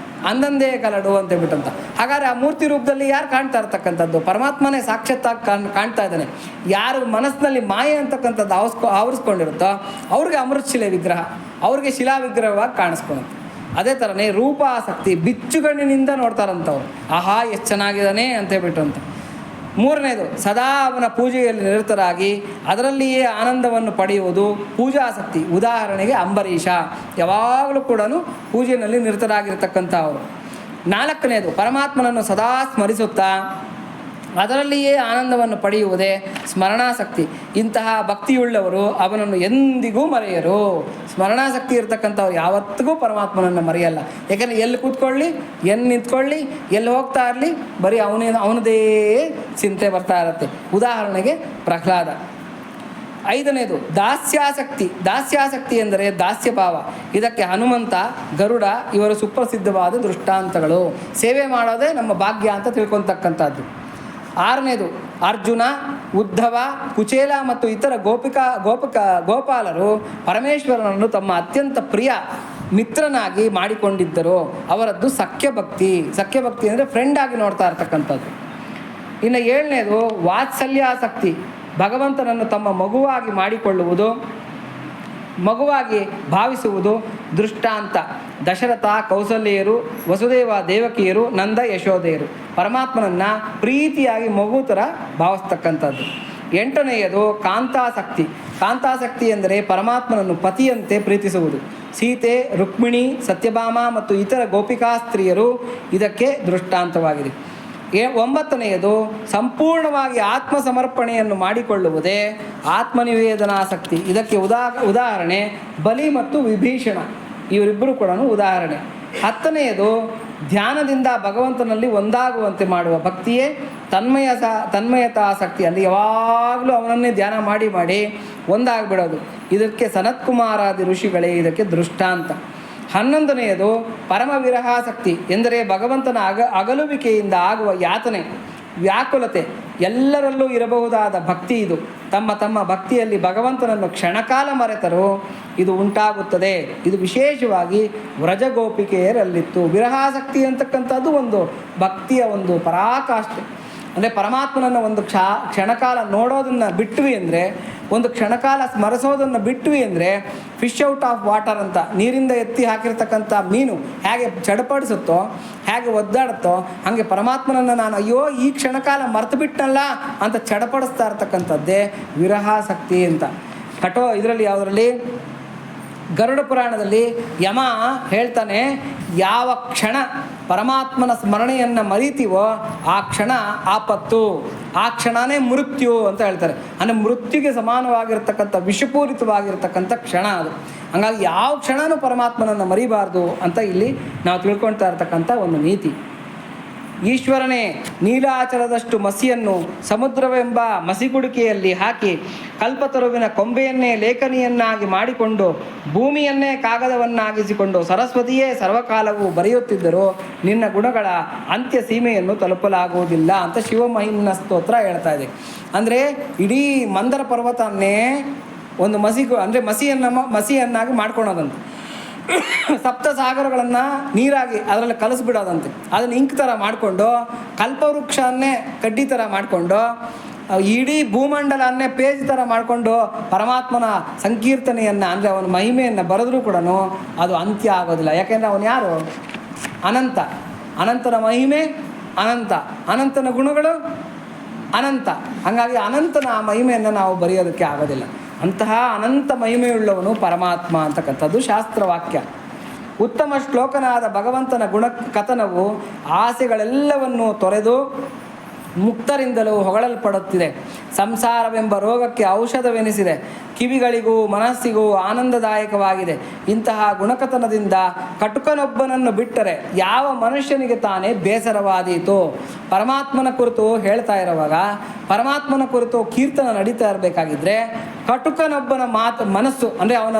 ಅಂದಂದೇ ಕಲಡು ಅಂತ ಹೇಳ್ಬಿಟ್ಟಂತ. ಹಾಗಾದ್ರೆ ಆ ಮೂರ್ತಿ ರೂಪದಲ್ಲಿ ಯಾರು ಕಾಣ್ತಾ ಇರ್ತಕ್ಕಂಥದ್ದು? ಪರಮಾತ್ಮನೇ ಸಾಕ್ಷಾತ್ತಾಗಿ ಕಾಣ್ತಾ ಇದ್ದಾನೆ. ಯಾರು ಮನಸ್ಸಿನಲ್ಲಿ ಮಾಯೆ ಅಂತಕ್ಕಂಥದ್ದು ಆವರಿಸ್ಕೊಂಡಿರುತ್ತೋ ಅವ್ರಿಗೆ ಅಮೃತಶಿಲೆ ವಿಗ್ರಹ, ಅವ್ರಿಗೆ ಶಿಲಾ ವಿಗ್ರಹವಾಗಿ ಕಾಣಿಸ್ಕೊಳುತ್ತೆ. ಅದೇ ಥರನೇ ರೂಪಾಸಕ್ತಿ, ಬಿಚ್ಚುಗಣ್ಣಿನಿಂದ ನೋಡ್ತಾರಂಥವ್ರು, ಆಹಾ ಎಷ್ಟು ಚೆನ್ನಾಗಿದ್ದಾನೆ ಅಂತ ಹೇಳ್ಬಿಟ್ಟು ಅಂತ. ಮೂರನೇದು, ಸದಾ ಅವನ ಪೂಜೆಯಲ್ಲಿ ನಿರತರಾಗಿ ಅದರಲ್ಲಿಯೇ ಆನಂದವನ್ನು ಪಡೆಯುವುದು ಪೂಜಾಸಕ್ತಿ. ಉದಾಹರಣೆಗೆ ಅಂಬರೀಷ ಯಾವಾಗಲೂ ಕೂಡ ಪೂಜೆಯಲ್ಲಿ ನಿರತರಾಗಿರ್ತಕ್ಕಂಥವರು. ನಾಲ್ಕನೇದು, ಪರಮಾತ್ಮನನ್ನು ಸದಾ ಸ್ಮರಿಸುತ್ತಾ ಅದರಲ್ಲಿಯೇ ಆನಂದವನ್ನು ಪಡೆಯುವುದೇ ಸ್ಮರಣಾಸಕ್ತಿ. ಇಂತಹ ಭಕ್ತಿಯುಳ್ಳವರು ಅವನನ್ನು ಎಂದಿಗೂ ಮರೆಯರು. ಸ್ಮರಣಾಸಕ್ತಿ ಇರತಕ್ಕಂಥವ್ರು ಯಾವತ್ತಿಗೂ ಪರಮಾತ್ಮನನ್ನು ಮರೆಯಲ್ಲ. ಯಾಕೆಂದರೆ ಎಲ್ಲಿ ಕೂತ್ಕೊಳ್ಳಿ, ಎಲ್ಲಿ ನಿಂತ್ಕೊಳ್ಳಿ, ಎಲ್ಲಿ ಹೋಗ್ತಾ ಇರಲಿ, ಬರೀ ಅವನದೇ ಚಿಂತೆ ಬರ್ತಾ ಇರುತ್ತೆ. ಉದಾಹರಣೆಗೆ ಪ್ರಹ್ಲಾದ. ಐದನೇದು, ದಾಸ್ಯಾಸಕ್ತಿ. ದಾಸ್ಯಾಸಕ್ತಿ ಎಂದರೆ ದಾಸ್ಯಭಾವ. ಇದಕ್ಕೆ ಹನುಮಂತ, ಗರುಡ ಇವರು ಸುಪ್ರಸಿದ್ಧವಾದ ದೃಷ್ಟಾಂತಗಳು. ಸೇವೆ ಮಾಡೋದೇ ನಮ್ಮ ಭಾಗ್ಯ ಅಂತ ತಿಳ್ಕೊತಕ್ಕಂಥದ್ದು. ಆರನೇದು, ಅರ್ಜುನ, ಉದ್ಧವ, ಕುಚೇಲ ಮತ್ತು ಇತರ ಗೋಪಾಲರು ಪರಮೇಶ್ವರನನ್ನು ತಮ್ಮ ಅತ್ಯಂತ ಪ್ರಿಯ ಮಿತ್ರನಾಗಿ ಮಾಡಿಕೊಂಡಿದ್ದರು. ಅವರದ್ದು ಸಖ್ಯಭಕ್ತಿ. ಸಖ್ಯಭಕ್ತಿ ಅಂದರೆ ಫ್ರೆಂಡ್ ಆಗಿ ನೋಡ್ತಾ ಇರ್ತಕ್ಕಂಥದ್ದು. ಇನ್ನು ಏಳನೇದು, ವಾತ್ಸಲ್ಯಾಸಕ್ತಿ. ಭಗವಂತನನ್ನು ತಮ್ಮ ಮಗುವಾಗಿ ಮಾಡಿಕೊಳ್ಳುವುದು, ಮಗುವಾಗಿ ಭಾವಿಸುವುದು. ದೃಷ್ಟಾಂತ ದಶರಥ, ಕೌಸಲ್ಯರು, ವಸುದೇವ, ದೇವಕಿಯರು, ನಂದ, ಯಶೋದೆಯರು ಪರಮಾತ್ಮನನ್ನು ಪ್ರೀತಿಯಾಗಿ ಮಗು ಥರ ಭಾವಿಸ್ತಕ್ಕಂಥದ್ದು. ಎಂಟನೆಯದು, ಕಾಂತಾಸಕ್ತಿ. ಕಾಂತಾಸಕ್ತಿ ಎಂದರೆ ಪರಮಾತ್ಮನನ್ನು ಪತಿಯಂತೆ ಪ್ರೀತಿಸುವುದು. ಸೀತೆ, ರುಕ್ಮಿಣಿ, ಸತ್ಯಭಾಮ ಮತ್ತು ಇತರ ಗೋಪಿಕಾಸ್ತ್ರೀಯರು ಇದಕ್ಕೆ ದೃಷ್ಟಾಂತವಾಗಿದೆ. ಒಂಬತ್ತನೆಯದು, ಸಂಪೂರ್ಣವಾಗಿ ಆತ್ಮಸಮರ್ಪಣೆಯನ್ನು ಮಾಡಿಕೊಳ್ಳುವುದೇ ಆತ್ಮನಿವೇದನಾಸಕ್ತಿ. ಇದಕ್ಕೆ ಉದಾಹರಣೆ ಬಲಿ ಮತ್ತು ವಿಭೀಷಣ, ಇವರಿಬ್ಬರು ಕೂಡ ಉದಾಹರಣೆ. ಹತ್ತನೆಯದು, ಧ್ಯಾನದಿಂದ ಭಗವಂತನಲ್ಲಿ ಒಂದಾಗುವಂತೆ ಮಾಡುವ ಭಕ್ತಿಯೇ ತನ್ಮಯತಾಸಕ್ತಿ. ಅಲ್ಲಿ ಯಾವಾಗಲೂ ಅವನನ್ನೇ ಧ್ಯಾನ ಮಾಡಿ ಮಾಡಿ ಒಂದಾಗಿಬಿಡೋದು. ಇದಕ್ಕೆ ಸನತ್ಕುಮಾರಾದಿ ಋಷಿಗಳೇ ಇದಕ್ಕೆ ದೃಷ್ಟಾಂತ. 11ನೆಯದು, ಪರಮ ವಿರಹಾಸಕ್ತಿ ಎಂದರೆ ಭಗವಂತನ ಅಗಲುವಿಕೆಯಿಂದ ಆಗುವ ಯಾತನೆ, ವ್ಯಾಕುಲತೆ. ಎಲ್ಲರಲ್ಲೂ ಇರಬಹುದಾದ ಭಕ್ತಿ ಇದು. ತಮ್ಮ ತಮ್ಮ ಭಕ್ತಿಯಲ್ಲಿ ಭಗವಂತನನ್ನು ಕ್ಷಣಕಾಲ ಮರೆತರೂ ಇದು ಉಂಟಾಗುತ್ತದೆ. ಇದು ವಿಶೇಷವಾಗಿ ವ್ರಜಗೋಪಿಕೆಯರಲ್ಲಿತ್ತು. ವಿರಹಾಸಕ್ತಿ ಅಂತಕ್ಕಂಥದ್ದು ಒಂದು ಭಕ್ತಿಯ ಒಂದು ಪರಾಕಾಷ್ಠೆ. ಅಂದರೆ ಪರಮಾತ್ಮನನ್ನು ಒಂದು ಕ್ಷಣಕಾಲ ನೋಡೋದನ್ನು ಬಿಟ್ವಿ ಅಂದರೆ, ಒಂದು ಕ್ಷಣಕಾಲ ಸ್ಮರಿಸೋದನ್ನು ಬಿಟ್ವಿ ಅಂದರೆ, ಫಿಶ್ ಔಟ್ ಆಫ್ ವಾಟರ್ ಅಂತ, ನೀರಿಂದ ಎತ್ತಿ ಹಾಕಿರ್ತಕ್ಕಂಥ ಮೀನು ಹೇಗೆ ಚಡಪಡಿಸುತ್ತೋ, ಹೇಗೆ ಒದ್ದಾಡುತ್ತೋ, ಹಾಗೆ ಪರಮಾತ್ಮನನ್ನು ನಾನು ಅಯ್ಯೋ ಈ ಕ್ಷಣಕಾಲ ಮರೆತು ಬಿಟ್ಟಲ್ಲ ಅಂತ ಚಡಪಡಿಸ್ತಾ ಇರ್ತಕ್ಕಂಥದ್ದೇ ವಿರಹಾಸಕ್ತಿ ಅಂತ. ಯಾವುದರಲ್ಲಿ ಗರುಡ ಪುರಾಣದಲ್ಲಿ ಯಮ ಹೇಳ್ತಾನೆ, ಯಾವ ಕ್ಷಣ ಪರಮಾತ್ಮನ ಸ್ಮರಣೆಯನ್ನು ಮರಿತೀವೋ ಆ ಕ್ಷಣ ಆಪತ್ತು, ಆ ಕ್ಷಣನೇ ಮೃತ್ಯು ಅಂತ ಹೇಳ್ತಾರೆ. ಅಂದರೆ ಮೃತ್ಯುಗೆ ಸಮಾನವಾಗಿರ್ತಕ್ಕಂಥ ವಿಷಪೂರಿತವಾಗಿರ್ತಕ್ಕಂಥ ಕ್ಷಣ ಅದು. ಹಂಗಾಗಿ ಯಾವ ಕ್ಷಣನೂ ಪರಮಾತ್ಮನನ್ನು ಮರಿಬಾರ್ದು ಅಂತ ಇಲ್ಲಿ ನಾವು ತಿಳ್ಕೊಳ್ತಾ ಇರ್ತಕ್ಕಂಥ ಒಂದು ನೀತಿ. ಈಶ್ವರನೇ ನೀಲಾಚಲದಷ್ಟು ಮಸಿಯನ್ನು ಸಮುದ್ರವೆಂಬ ಮಸಿಗುಡಿಕೆಯಲ್ಲಿ ಹಾಕಿ ಕಲ್ಪತರುವಿನ ಕೊಂಬೆಯನ್ನೇ ಲೇಖನಿಯನ್ನಾಗಿ ಮಾಡಿಕೊಂಡು ಭೂಮಿಯನ್ನೇ ಕಾಗದವನ್ನಾಗಿಸಿಕೊಂಡು ಸರಸ್ವತಿಯೇ ಸರ್ವಕಾಲವೂ ಬರೆಯುತ್ತಿದ್ದರೂ ನಿನ್ನ ಗುಣಗಳ ಅಂತ್ಯ ಸೀಮೆಯನ್ನು ತಲುಪಲಾಗುವುದಿಲ್ಲ ಅಂತ ಶಿವಮಹಿಮ್ನ ಸ್ತೋತ್ರ ಹೇಳ್ತಾ ಇದೆ. ಅಂದರೆ ಇಡೀ ಮಂದರ ಪರ್ವತನ್ನೇ ಒಂದು ಮಸಿಯನ್ನಾಗಿ ಮಾಡ್ಕೊಳೋದಂತ, ಸಪ್ತ ಸಾಗರಗಳನ್ನು ನೀರಾಗಿ ಅದರಲ್ಲಿ ಕಲಿಸ್ಬಿಡೋದಂತೆ, ಅದನ್ನು ಇಂಕ್ ಥರ ಮಾಡಿಕೊಂಡು ಕಲ್ಪವೃಕ್ಷವನ್ನೇ ಕಡ್ಡಿ ಥರ ಮಾಡಿಕೊಂಡು ಇಡೀ ಭೂಮಂಡಲನ್ನೇ ಪೇಜ್ ಥರ ಮಾಡಿಕೊಂಡು ಪರಮಾತ್ಮನ ಸಂಕೀರ್ತನೆಯನ್ನು ಅಂದರೆ ಅವನ ಮಹಿಮೆಯನ್ನು ಬರೆದ್ರೂ ಕೂಡ ಅದು ಅಂತ್ಯ ಆಗೋದಿಲ್ಲ. ಯಾಕೆಂದರೆ ಅವನು ಯಾರು? ಅನಂತ. ಅನಂತನ ಮಹಿಮೆ ಅನಂತ, ಅನಂತನ ಗುಣಗಳು ಅನಂತ. ಹಾಗಾಗಿ ಅನಂತನ ಆ ಮಹಿಮೆಯನ್ನು ನಾವು ಬರೆಯೋದಕ್ಕೆ ಆಗೋದಿಲ್ಲ. ಅಂತಹ ಅನಂತ ಮಹಿಮೆಯುಳ್ಳವನು ಪರಮಾತ್ಮ ಅಂತಕ್ಕಂಥದ್ದು ಶಾಸ್ತ್ರವಾಕ್ಯ. ಉತ್ತಮ ಶ್ಲೋಕನಾದ ಭಗವಂತನ ಗುಣ ಕಥನವು ಆಸೆಗಳೆಲ್ಲವನ್ನು ತೊರೆದು ಮುಕ್ತರಿಂದಲೂ ಹೊಗಳಲ್ಪಡುತ್ತಿದೆ. ಸಂಸಾರವೆಂಬ ರೋಗಕ್ಕೆ ಔಷಧವೆನಿಸಿದೆ. ಕಿವಿಗಳಿಗೂ ಮನಸ್ಸಿಗೂ ಆನಂದದಾಯಕವಾಗಿದೆ. ಇಂತಹ ಗುಣಕಥನದಿಂದ ಕಟುಕನೊಬ್ಬನನ್ನು ಬಿಟ್ಟರೆ ಯಾವ ಮನುಷ್ಯನಿಗೆ ತಾನೇ ಬೇಸರವಾದೀತು. ಪರಮಾತ್ಮನ ಕುರಿತು ಹೇಳ್ತಾ ಇರುವಾಗ, ಪರಮಾತ್ಮನ ಕುರಿತು ಕೀರ್ತನ ನಡೀತಾ ಇರಬೇಕಾಗಿದ್ದರೆ ಕಟುಕನೊಬ್ಬನ ಮನಸ್ಸು ಅಂದರೆ ಅವನ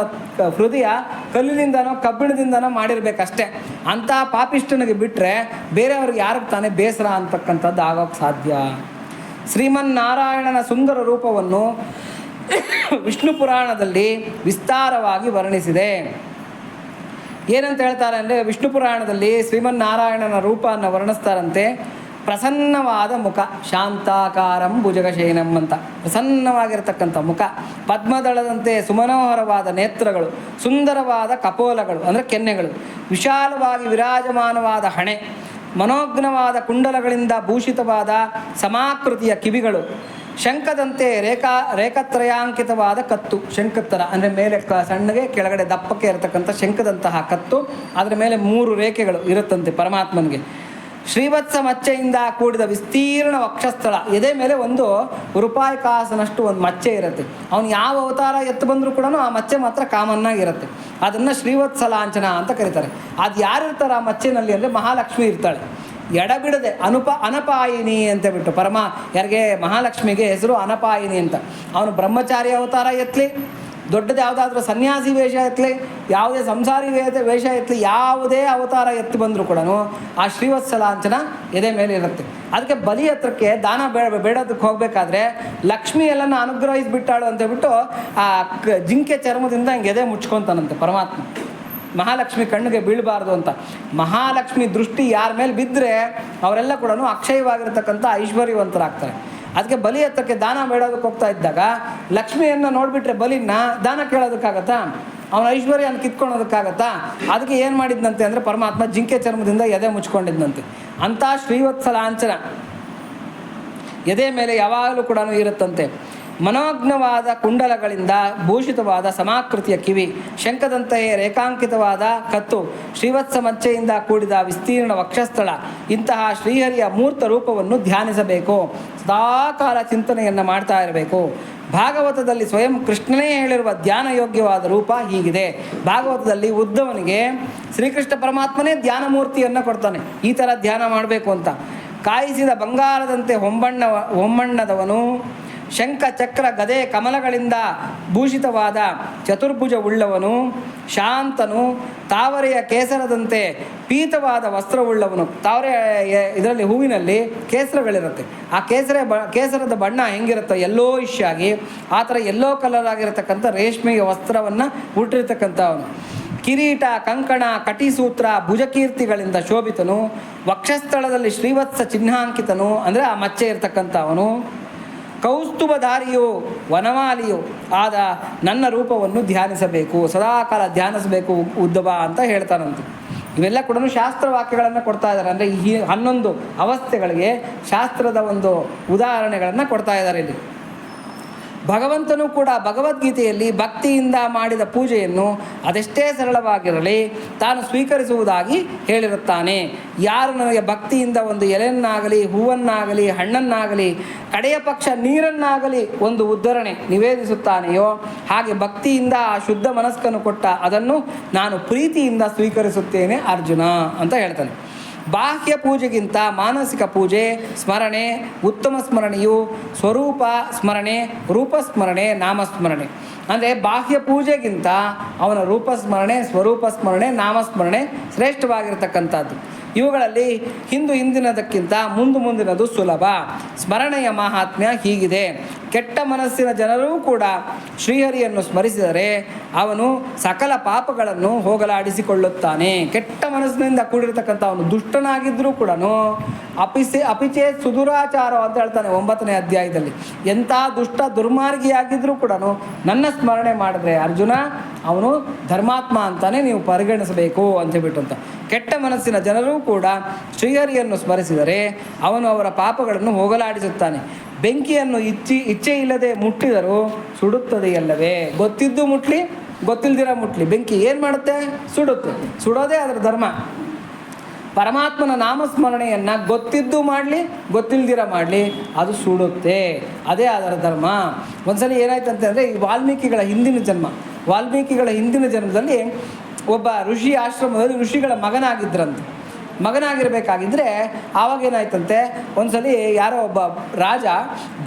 ಹೃದಯ ಕಲ್ಲಿನಿಂದನೋ ಕಬ್ಬಿಣದಿಂದನೋ ಮಾಡಿರ್ಬೇಕಷ್ಟೇ. ಅಂತಹ ಪಾಪಿಷ್ಠನಿಗೆ ಬಿಟ್ಟರೆ ಬೇರೆಯವ್ರಿಗೆ ಯಾರಿಗೆ ತಾನೇ ಬೇಸರ ಅಂತಕ್ಕಂಥದ್ದು ಆಗೋಕ್ಕೆ ಸಾಧ್ಯ. ಶ್ರೀಮನ್ನಾರಾಯಣನ ಸುಂದರ ರೂಪವನ್ನು ವಿಷ್ಣು ಪುರಾಣದಲ್ಲಿ ವಿಸ್ತಾರವಾಗಿ ವರ್ಣಿಸಿದೆ. ಏನಂತ ಹೇಳ್ತಾರೆ ಅಂದರೆ, ವಿಷ್ಣು ಪುರಾಣದಲ್ಲಿ ಶ್ರೀಮನ್ನಾರಾಯಣನ ರೂಪವನ್ನು ವರ್ಣಿಸ್ತಾರಂತೆ. ಪ್ರಸನ್ನವಾದ ಮುಖ, ಶಾಂತಾಕಾರಂ ಭುಜಗಶಯನಂ ಅಂತ ಪ್ರಸನ್ನವಾಗಿರತಕ್ಕಂಥ ಮುಖ, ಪದ್ಮದಳದಂತೆ ಸುಮನೋಹರವಾದ ನೇತ್ರಗಳು, ಸುಂದರವಾದ ಕಪೋಲಗಳು ಅಂದರೆ ಕೆನ್ನೆಗಳು, ವಿಶಾಲವಾಗಿ ವಿರಾಜಮಾನವಾದ ಹಣೆ, ಮನೋಜ್ಞವಾದ ಕುಂಡಲಗಳಿಂದ ಭೂಷಿತವಾದ ಸಮಾಕೃತಿಯ ಕಿವಿಗಳು, ಶಂಖದಂತೆ ರೇಖಾತ್ರಯಾಂಕಿತವಾದ ಕತ್ತು, ಶಂಖತ್ತರ ಅಂದರೆ ಮೇಲೆ ಸಣ್ಣಗೆ ಕೆಳಗಡೆ ದಪ್ಪಕ್ಕೆ ಇರತಕ್ಕಂಥ ಶಂಖದಂತಹ ಕತ್ತು, ಅದರ ಮೇಲೆ 3 ರೇಖೆಗಳು ಇರುತ್ತಂತೆ ಪರಮಾತ್ಮನಿಗೆ. ಶ್ರೀವತ್ಸ ಮಚ್ಚೆಯಿಂದ ಕೂಡಿದ ವಿಸ್ತೀರ್ಣ ವಕ್ಷಸ್ಥಳ, ಎದೆ ಮೇಲೆ 1 ರೂಪಾಯಿ ಕಾಸಿನಷ್ಟು ಒಂದು ಮಚ್ಚೆ ಇರುತ್ತೆ. ಅವನು ಯಾವ ಅವತಾರ ಎತ್ತು ಬಂದರೂ ಕೂಡ ಆ ಮಚ್ಚೆ ಮಾತ್ರ ಕಾಮನ್ನಾಗಿರುತ್ತೆ. ಅದನ್ನು ಶ್ರೀವತ್ಸ ಲಾಂಛನ ಅಂತ ಕರೀತಾರೆ. ಅದು ಯಾರಿರ್ತಾರೆ ಆ ಮಚ್ಚೆನಲ್ಲಿ ಅಂದರೆ ಮಹಾಲಕ್ಷ್ಮಿ ಇರ್ತಾಳೆ. ಎಡಬಿಡದೆ ಅನಪಾಯಿನಿ ಅಂತ ಬಿಟ್ಟು ಯಾರಿಗೆ ಮಹಾಲಕ್ಷ್ಮಿಗೆ ಹೆಸರು ಅನಪಾಯಿನಿ ಅಂತ. ಅವನು ಬ್ರಹ್ಮಚಾರಿ ಅವತಾರ ಎತ್ತಲಿ, ದೊಡ್ಡದು ಯಾವುದಾದ್ರೂ ಸನ್ಯಾಸಿ ವೇಷ ಎತ್ತಲಿ, ಯಾವುದೇ ಸಂಸಾರಿ ವೇಷ ಎತ್ತಲಿ, ಯಾವುದೇ ಅವತಾರ ಎತ್ತಿ ಬಂದರೂ ಕೂಡ ಆ ಶ್ರೀವತ್ಸ ಲಾಂಛನ ಎದೆ ಮೇಲೆ ಇರುತ್ತೆ. ಅದಕ್ಕೆ ಬಲಿ ಹತ್ರಕ್ಕೆ ದಾನ ಬೇಡೋದಕ್ಕೆ ಹೋಗಬೇಕಾದ್ರೆ ಲಕ್ಷ್ಮಿ ಎಲ್ಲನ ಅನುಗ್ರಹಿಸಿಬಿಟ್ಟಾಳು ಅಂತೇಳ್ಬಿಟ್ಟು ಆ ಜಿಂಕೆ ಚರ್ಮದಿಂದ ಹಿಂಗೆ ಎದೆ ಮುಚ್ಕೊತಾನಂತೆ ಪರಮಾತ್ಮ. ಮಹಾಲಕ್ಷ್ಮಿ ಕಣ್ಣಿಗೆ ಬೀಳಬಾರ್ದು ಅಂತ. ಮಹಾಲಕ್ಷ್ಮಿ ದೃಷ್ಟಿ ಯಾರ ಮೇಲೆ ಬಿದ್ದರೆ ಅವರೆಲ್ಲ ಕೂಡ ಅಕ್ಷಯವಾಗಿರ್ತಕ್ಕಂಥ ಐಶ್ವರ್ಯವಂತರಾಗ್ತಾರೆ. ಅದಕ್ಕೆ ಬಲಿ ಹತ್ತಕ್ಕೆ ದಾನ ಬೇಡೋದಕ್ಕೆ ಹೋಗ್ತಾ ಇದ್ದಾಗ ಲಕ್ಷ್ಮಿಯನ್ನು ನೋಡಿಬಿಟ್ರೆ ಬಲಿನ ದಾನ ಕೇಳೋದಕ್ಕಾಗತ್ತಾ? ಅವನ ಐಶ್ವರ್ಯನ ಕಿತ್ಕೊಳ್ಳೋದಕ್ಕಾಗತ್ತಾ? ಅದಕ್ಕೆ ಏನು ಮಾಡಿದ್ನಂತೆ ಅಂದರೆ ಪರಮಾತ್ಮ ಜಿಂಕೆ ಚರ್ಮದಿಂದ ಎದೆ ಮುಚ್ಕೊಂಡಿದ್ದಂತೆ. ಅಂಥ ಶ್ರೀವತ್ಸ ಲಾಂಛನ ಎದೆ ಮೇಲೆ ಯಾವಾಗಲೂ ಕೂಡ ಇರುತ್ತಂತೆ. ಮನೋಜ್ಞವಾದ ಕುಂಡಲಗಳಿಂದ ಭೂಷಿತವಾದ ಸಮಾಕೃತಿಯ ಕಿವಿ, ಶಂಖದಂತೆಯೇ ರೇಖಾಂಕಿತವಾದ ಕತ್ತು, ಶ್ರೀವತ್ಸ ಮಚ್ಚೆಯಿಂದ ಕೂಡಿದ ವಿಸ್ತೀರ್ಣ ವಕ್ಷಸ್ಥಳ. ಇಂತಹ ಶ್ರೀಹರಿಯ ಮೂರ್ತ ರೂಪವನ್ನು ಧ್ಯಾನಿಸಬೇಕು. ಸದಾಕಾಲ ಚಿಂತನೆಯನ್ನು ಮಾಡ್ತಾ ಇರಬೇಕು. ಭಾಗವತದಲ್ಲಿ ಸ್ವಯಂ ಕೃಷ್ಣನೇ ಹೇಳಿರುವ ಧ್ಯಾನ ಯೋಗ್ಯವಾದ ರೂಪ ಹೀಗಿದೆ. ಭಾಗವತದಲ್ಲಿ ಉದ್ಧವನಿಗೆ ಶ್ರೀಕೃಷ್ಣ ಪರಮಾತ್ಮನೇ ಧ್ಯಾನ ಮೂರ್ತಿಯನ್ನು ಕೊಡ್ತಾನೆ, ಈ ಥರ ಧ್ಯಾನ ಮಾಡಬೇಕು ಅಂತ. ಕಾಯಿಸಿದ ಬಂಗಾರದಂತೆ ಹೊಂಬಣ್ಣದವನು, ಶಂಖ ಚಕ್ರ ಗದೆ ಕಮಲಗಳಿಂದ ಭೂಷಿತವಾದ ಚತುರ್ಭುಜವುಳ್ಳವನು, ಶಾಂತನು, ತಾವರೆಯ ಕೇಸರದಂತೆ ಪೀತವಾದ ವಸ್ತ್ರವುಳ್ಳವನು. ತಾವರೆ ಇದರಲ್ಲಿ ಹೂವಿನಲ್ಲಿ ಕೇಸರಗಳಿರುತ್ತೆ. ಆ ಕೇಸರದ ಬಣ್ಣ ಹೆಂಗಿರುತ್ತೋ ಯೆಲ್ಲೋಯಿಶ್ ಆಗಿ, ಆ ಥರ ಯೆಲ್ಲೋ ಕಲರ್ ಆಗಿರತಕ್ಕಂಥ ರೇಷ್ಮೆಯ ವಸ್ತ್ರವನ್ನು ಹುಟ್ಟಿರ್ತಕ್ಕಂಥವನು. ಕಿರೀಟ, ಕಂಕಣ, ಕಟಿಸೂತ್ರ, ಭುಜಕೀರ್ತಿಗಳಿಂದ ಶೋಭಿತನು, ವಕ್ಷಸ್ಥಳದಲ್ಲಿ ಶ್ರೀವತ್ಸ ಚಿಹ್ನಾಂಕಿತನು ಅಂದರೆ ಆ ಮಚ್ಚೆ ಇರ್ತಕ್ಕಂಥವನು, ಕೌಸ್ತುಭಧಾರಿಯು ವನಮಾಲಿಯು ಆದ ನನ್ನ ರೂಪವನ್ನು ಧ್ಯಾನಿಸಬೇಕು, ಸದಾಕಾಲ ಧ್ಯಾನಿಸಬೇಕು ಉದ್ಧವ ಅಂತ ಹೇಳ್ತಾನಂತೆ. ಇವೆಲ್ಲ ಕೂಡ ಶಾಸ್ತ್ರ ವಾಕ್ಯಗಳನ್ನು ಕೊಡ್ತಾ ಇದ್ದಾರೆ. ಅಂದರೆ ಈ 11 ಅವಸ್ಥೆಗಳಿಗೆ ಶಾಸ್ತ್ರದ ಒಂದು ಉದಾಹರಣೆಗಳನ್ನು ಕೊಡ್ತಾ ಇದ್ದಾರೆ ಇಲ್ಲಿ. ಭಗವಂತನೂ ಕೂಡ ಭಗವದ್ಗೀತೆಯಲ್ಲಿ ಭಕ್ತಿಯಿಂದ ಮಾಡಿದ ಪೂಜೆಯನ್ನು ಅದೆಷ್ಟೇ ಸರಳವಾಗಿರಲಿ ತಾನು ಸ್ವೀಕರಿಸುವುದಾಗಿ ಹೇಳಿರುತ್ತಾನೆ. ಯಾರು ನನಗೆ ಭಕ್ತಿಯಿಂದ ಒಂದು ಎಲೆಯನ್ನಾಗಲಿ, ಹೂವನ್ನಾಗಲಿ, ಹಣ್ಣನ್ನಾಗಲಿ, ಕಡೆಯ ಪಕ್ಷ ನೀರನ್ನಾಗಲಿ ಒಂದು ಉದ್ಧರಣೆ ನಿವೇದಿಸುತ್ತಾನೆಯೋ, ಹಾಗೆ ಭಕ್ತಿಯಿಂದ ಆ ಶುದ್ಧ ಮನಸ್ಕನ್ನು ಕೊಟ್ಟ ಅದನ್ನು ನಾನು ಪ್ರೀತಿಯಿಂದ ಸ್ವೀಕರಿಸುತ್ತೇನೆ ಅರ್ಜುನ ಅಂತ ಹೇಳ್ತಾನೆ. ಬಾಹ್ಯ ಪೂಜೆಗಿಂತ ಮಾನಸಿಕ ಪೂಜೆ, ಸ್ಮರಣೆ, ಉತ್ತಮ ಸ್ಮರಣೆಯು ಸ್ವರೂಪ ಸ್ಮರಣೆ, ರೂಪಸ್ಮರಣೆ, ನಾಮಸ್ಮರಣೆ. ಅಂದರೆ ಬಾಹ್ಯ ಪೂಜೆಗಿಂತ ಅವನ ರೂಪಸ್ಮರಣೆ, ಸ್ವರೂಪ ಸ್ಮರಣೆ, ನಾಮಸ್ಮರಣೆ ಶ್ರೇಷ್ಠವಾಗಿರತಕ್ಕಂಥದ್ದು. ಇವುಗಳಲ್ಲಿ ಹಿಂದಿನದಕ್ಕಿಂತ ಮುಂದಿನದು ಸುಲಭ. ಸ್ಮರಣೆಯ ಮಹಾತ್ಮ್ಯ ಹೀಗಿದೆ. ಕೆಟ್ಟ ಮನಸ್ಸಿನ ಜನರೂ ಕೂಡ ಶ್ರೀಹರಿಯನ್ನು ಸ್ಮರಿಸಿದರೆ ಅವನು ಸಕಲ ಪಾಪಗಳನ್ನು ಹೋಗಲಾಡಿಸಿಕೊಳ್ಳುತ್ತಾನೆ. ಕೆಟ್ಟ ಮನಸ್ಸಿನಿಂದ ಕೂಡಿರತಕ್ಕಂಥ ಅವನು ದುಷ್ಟನಾಗಿದ್ದರೂ ಕೂಡ ಅಪಿಚೇ ಸುದುರಾಚಾರ ಅಂತ ಹೇಳ್ತಾನೆ 9ನೇ ಅಧ್ಯಾಯದಲ್ಲಿ. ಎಂಥ ದುಷ್ಟ ದುರ್ಮಾರ್ಗಿಯಾಗಿದ್ದರೂ ಕೂಡ ನನ್ನ ಸ್ಮರಣೆ ಮಾಡಿದ್ರೆ ಅರ್ಜುನ ಅವನು ಧರ್ಮಾತ್ಮ ಅಂತಾನೆ ನೀವು ಪರಿಗಣಿಸಬೇಕು ಅಂತ ಹೇಳ್ಬಿಟ್ಟು ಅಂತ. ಕೆಟ್ಟ ಮನಸ್ಸಿನ ಜನರೂ ಕೂಡ ಶ್ರೀಹರಿಯನ್ನು ಸ್ಮರಿಸಿದರೆ ಅವನು ಅವರ ಪಾಪಗಳನ್ನು ಹೋಗಲಾಡಿಸುತ್ತಾನೆ. ಬೆಂಕಿಯನ್ನು ಇಚ್ಛೆ ಇಲ್ಲದೆ ಮುಟ್ಟಿದರೂ ಸುಡುತ್ತದೆಯಲ್ಲವೇ? ಗೊತ್ತಿದ್ದು ಮುಟ್ಲಿ, ಗೊತ್ತಿಲ್ದಿರ ಮುಟ್ಲಿ, ಬೆಂಕಿ ಏನು ಮಾಡುತ್ತೆ? ಸುಡುತ್ತೆ. ಸುಡೋದೇ ಅದರ ಧರ್ಮ. ಪರಮಾತ್ಮನ ನಾಮಸ್ಮರಣೆಯನ್ನು ಗೊತ್ತಿದ್ದು ಮಾಡಲಿ ಗೊತ್ತಿಲ್ದಿರ ಮಾಡಲಿ ಅದು ಸುಡುತ್ತೆ. ಅದೇ ಅದರ ಧರ್ಮ. ಒಂದ್ಸಲ ಏನಾಯ್ತು ಅಂತಂದರೆ, ಈ ವಾಲ್ಮೀಕಿಗಳ ಹಿಂದಿನ ಜನ್ಮದಲ್ಲಿ ಒಬ್ಬ ಋಷಿ ಆಶ್ರಮದಲ್ಲಿ ಋಷಿಗಳ ಮಗನಾಗಿರಬೇಕಾಗಿದ್ದರೆ ಆವಾಗ ಏನಾಯ್ತಂತೆ, ಒಂದ್ಸಲಿ ಯಾರೋ ಒಬ್ಬ ರಾಜ